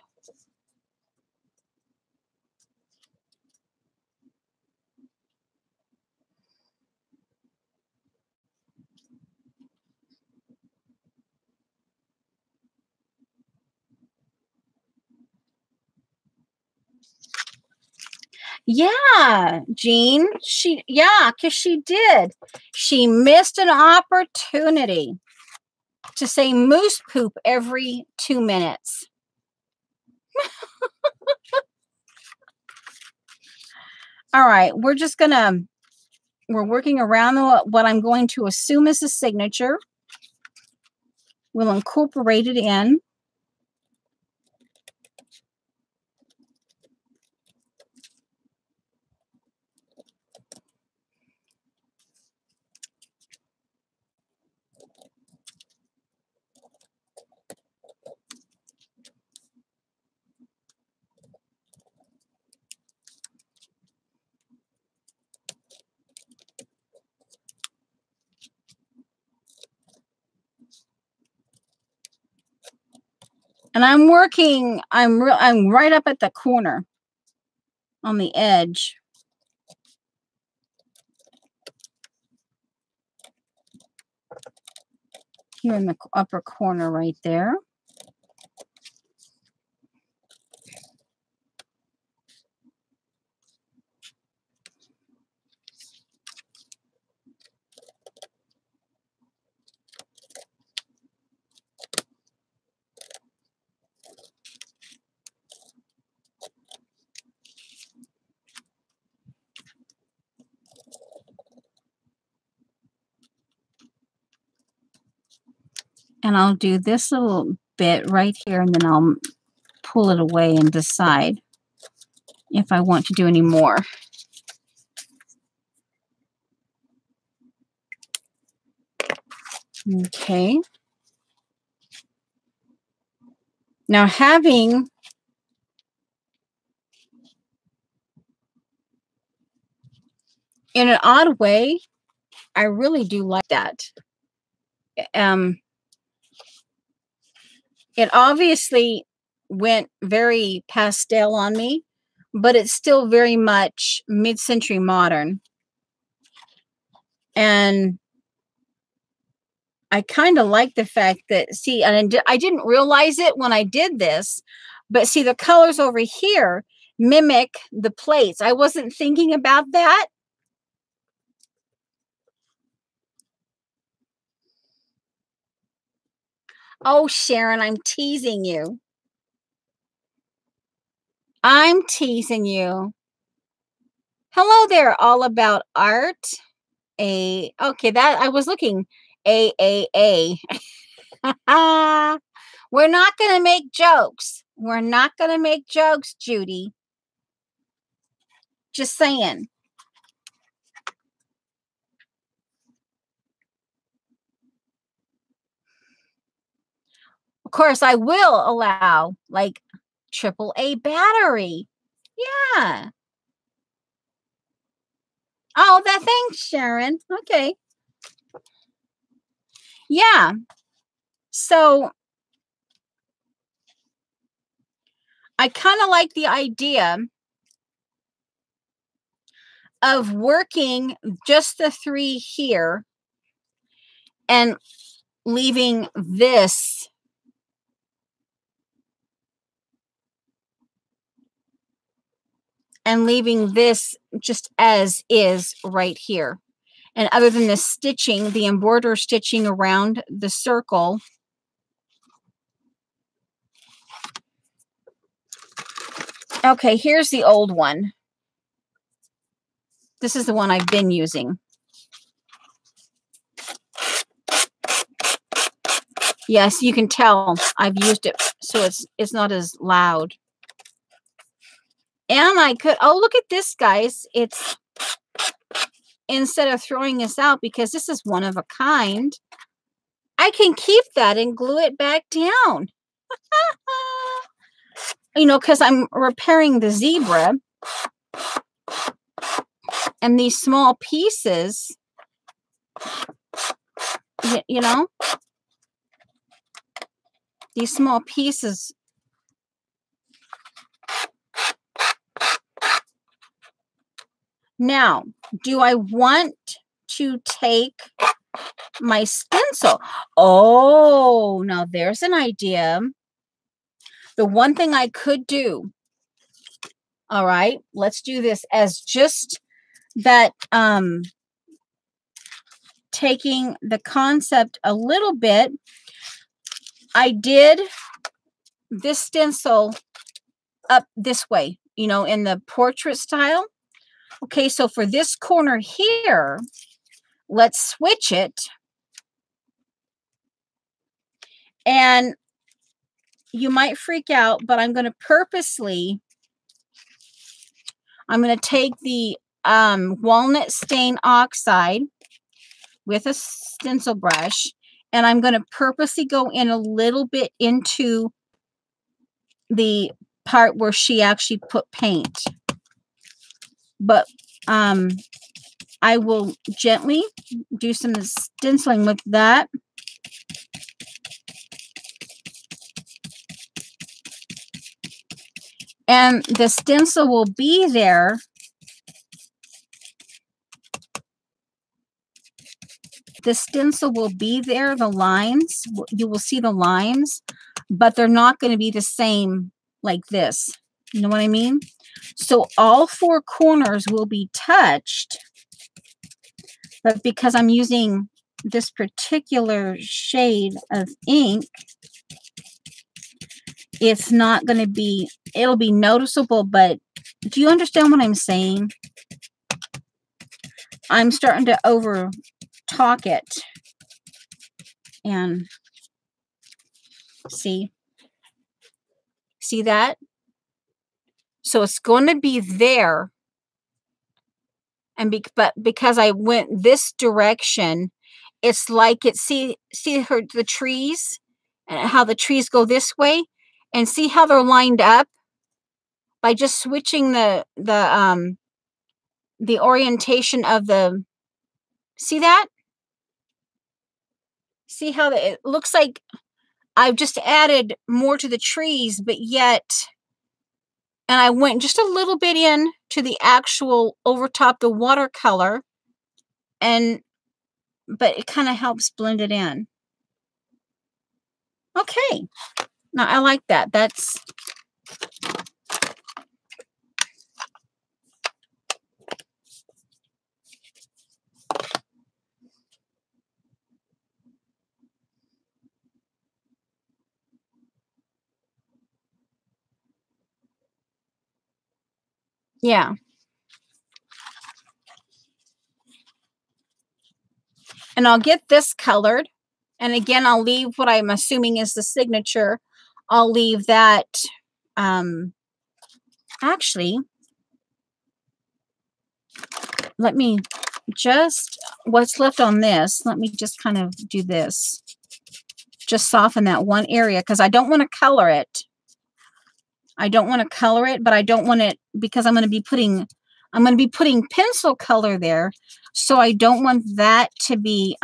Yeah, Jean, because she did. She missed an opportunity to say moose poop every 2 minutes. All right, we're working around what I'm going to assume is a signature. We'll incorporate it in. And I'm right up at the corner on the edge. Here in the upper corner right there. And I'll do this little bit right here, and then I'll pull it away and decide if I want to do any more. Okay. Now, having in an odd way, I really do like that. It obviously went very pastel on me, but it's still very much mid-century modern. And I kind of like the fact that, see, and I didn't realize it when I did this, but see, the colors over here mimic the plates. I wasn't thinking about that. Oh, Sharon, I'm teasing you. I'm teasing you. Hello there, all about art. Okay, that I was looking. A. We're not going to make jokes. We're not going to make jokes, Judy. Just saying. Of course, I will allow like AAA battery. Yeah. Oh, that thanks, Sharon. Okay. Yeah. So I kind of like the idea of working just the 3 here and leaving this just as is right here. And other than the stitching, the embroidery stitching around the circle, okay, here's the old one. This is the one I've been using. Yes, you can tell I've used it, so it's not as loud. And I could, oh, look at this, guys. It's, instead of throwing this out, because this is one of a kind, I can keep that and glue it back down. You know, because I'm repairing the zebra. And these small pieces, you know, these small pieces. Now, do I want to take my stencil? Oh, now there's an idea. The one thing I could do, all right, let's do this as just that, taking the concept a little bit. I did this stencil up this way, you know, in the portrait style. Okay, so for this corner here, let's switch it. And you might freak out, but I'm going to purposely, I'm going to take the walnut stain oxide with a stencil brush, and I'm going to purposely go in a little bit into the part where she actually put paint. But I will gently do some stenciling with that. And the stencil will be there. The stencil will be there, the lines. You will see the lines, but they're not going to be the same like this. You know what I mean? So all 4 corners will be touched, but because I'm using this particular shade of ink, it's not going to be, it'll be noticeable, but do you understand what I'm saying? I'm starting to over talk it. And see that? So it's going to be there. And but because I went this direction, it's like it, see the trees and how the trees go this way, and see how they're lined up by just switching the orientation of the, see that? See how it looks like I've just added more to the trees, but yet, and I went just a little bit in to the actual overtop the watercolor, but it kind of helps blend it in. Okay. Now I like that. That's yeah. And I'll get this colored. And again, I'll leave what I'm assuming is the signature. I'll leave that. Actually, let me just, what's left on this, let me just kind of do this. Just soften that one area because I don't want to color it. I don't want to color it, but I don't want it because I'm going to be putting pencil color there. So I don't want that to be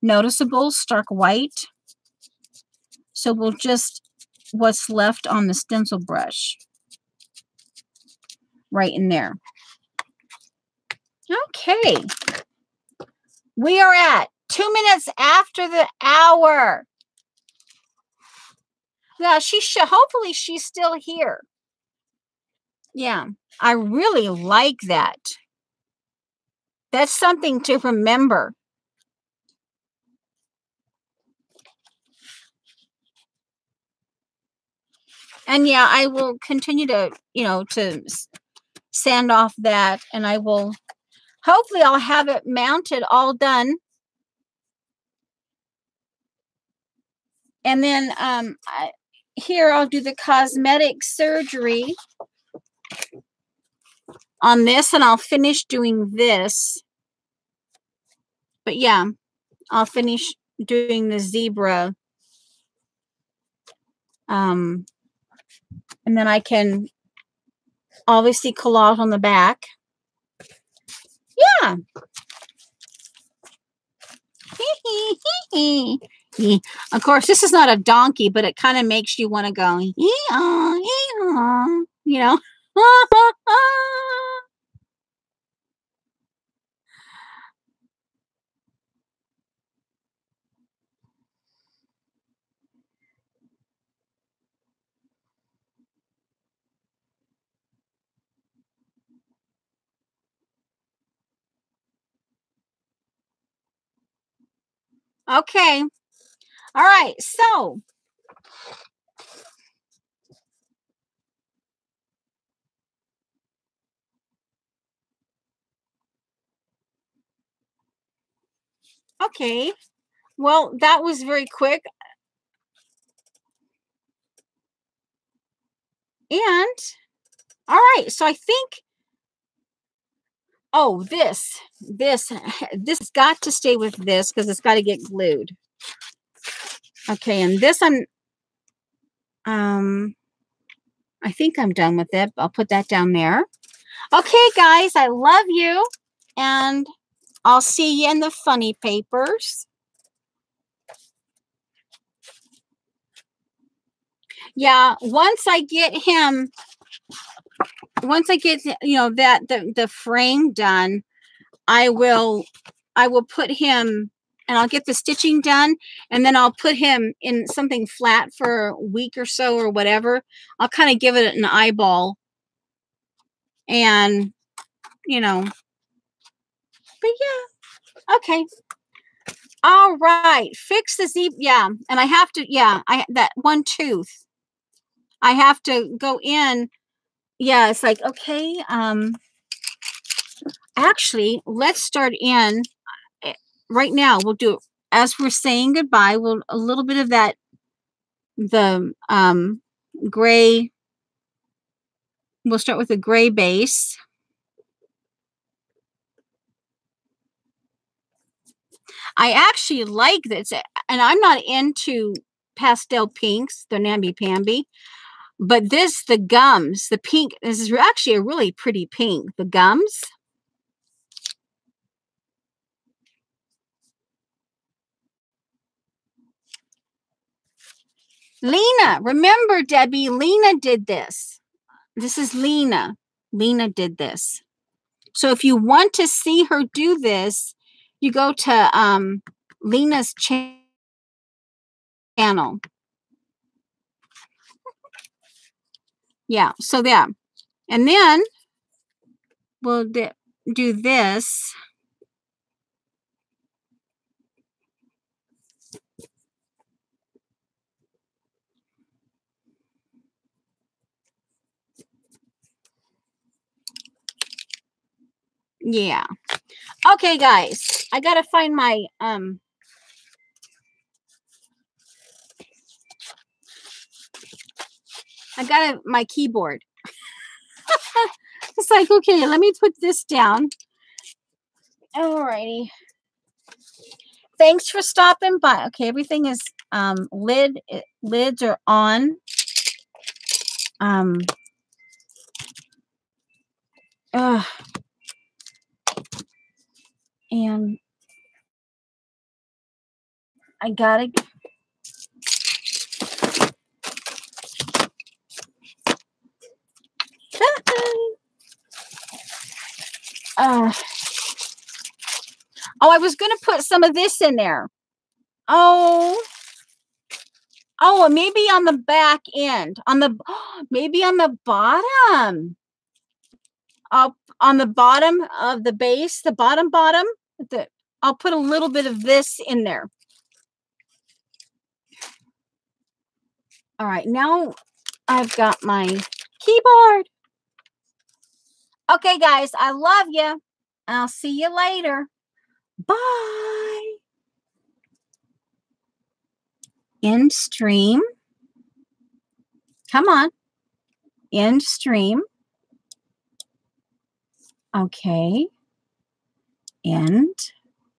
noticeable, stark white. So we'll just, what's left on the stencil brush right in there. Okay. We are at 2 minutes after the hour. Yeah, hopefully she's still here. Yeah, I really like that. That's something to remember. And yeah, I will continue to, to sand off that, and I will, hopefully I'll have it mounted all done. And then here I'll do the cosmetic surgery on this, and I'll finish doing this. But yeah, I'll finish doing the zebra. And then I can obviously collage on the back. Yeah. Of course, this is not a donkey, but it kind of makes you want to go, you know. Okay. All right. So okay. Well, that was very quick. And all right. So I think, oh, this has got to stay with this because it's got to get glued. Okay. And this I think I'm done with it. I'll put that down there. Okay, guys, I love you. And I'll see you in the funny papers. Yeah, once I get, that the frame done, I will put him, and I'll get the stitching done, and then I'll put him in something flat for a week or so or whatever. I'll kind of give it an eyeball, and but yeah, okay. All right, fix the zebra. Yeah, and I have to. Yeah, that one tooth. I have to go in. Yeah, it's like okay. Actually, let's start in right now. We'll do, as we're saying goodbye. We'll a little bit of that, the gray. We'll start with a gray base. I actually like this, and I'm not into pastel pinks, the namby-pamby, but the gums, the pink, this is actually a really pretty pink, the gums. Lena, remember, Debbie, Lena did this. This is Lena. Lena did this. So if you want to see her do this, you go to Lena's channel. Yeah, so there. And then we'll do this. Yeah. Okay, guys. I gotta find my my keyboard. It's like, okay, let me put this down. Alrighty. Thanks for stopping by. Okay, everything is lids are on. And I gotta oh, I was gonna put some of this in there. Oh, maybe on the back end, maybe on the bottom. Up on the bottom of the base, the bottom, I'll put a little bit of this in there. All right, now I've got my keyboard. Okay, guys, I love you. I'll see you later. Bye. End stream. Come on. End stream. Okay. End.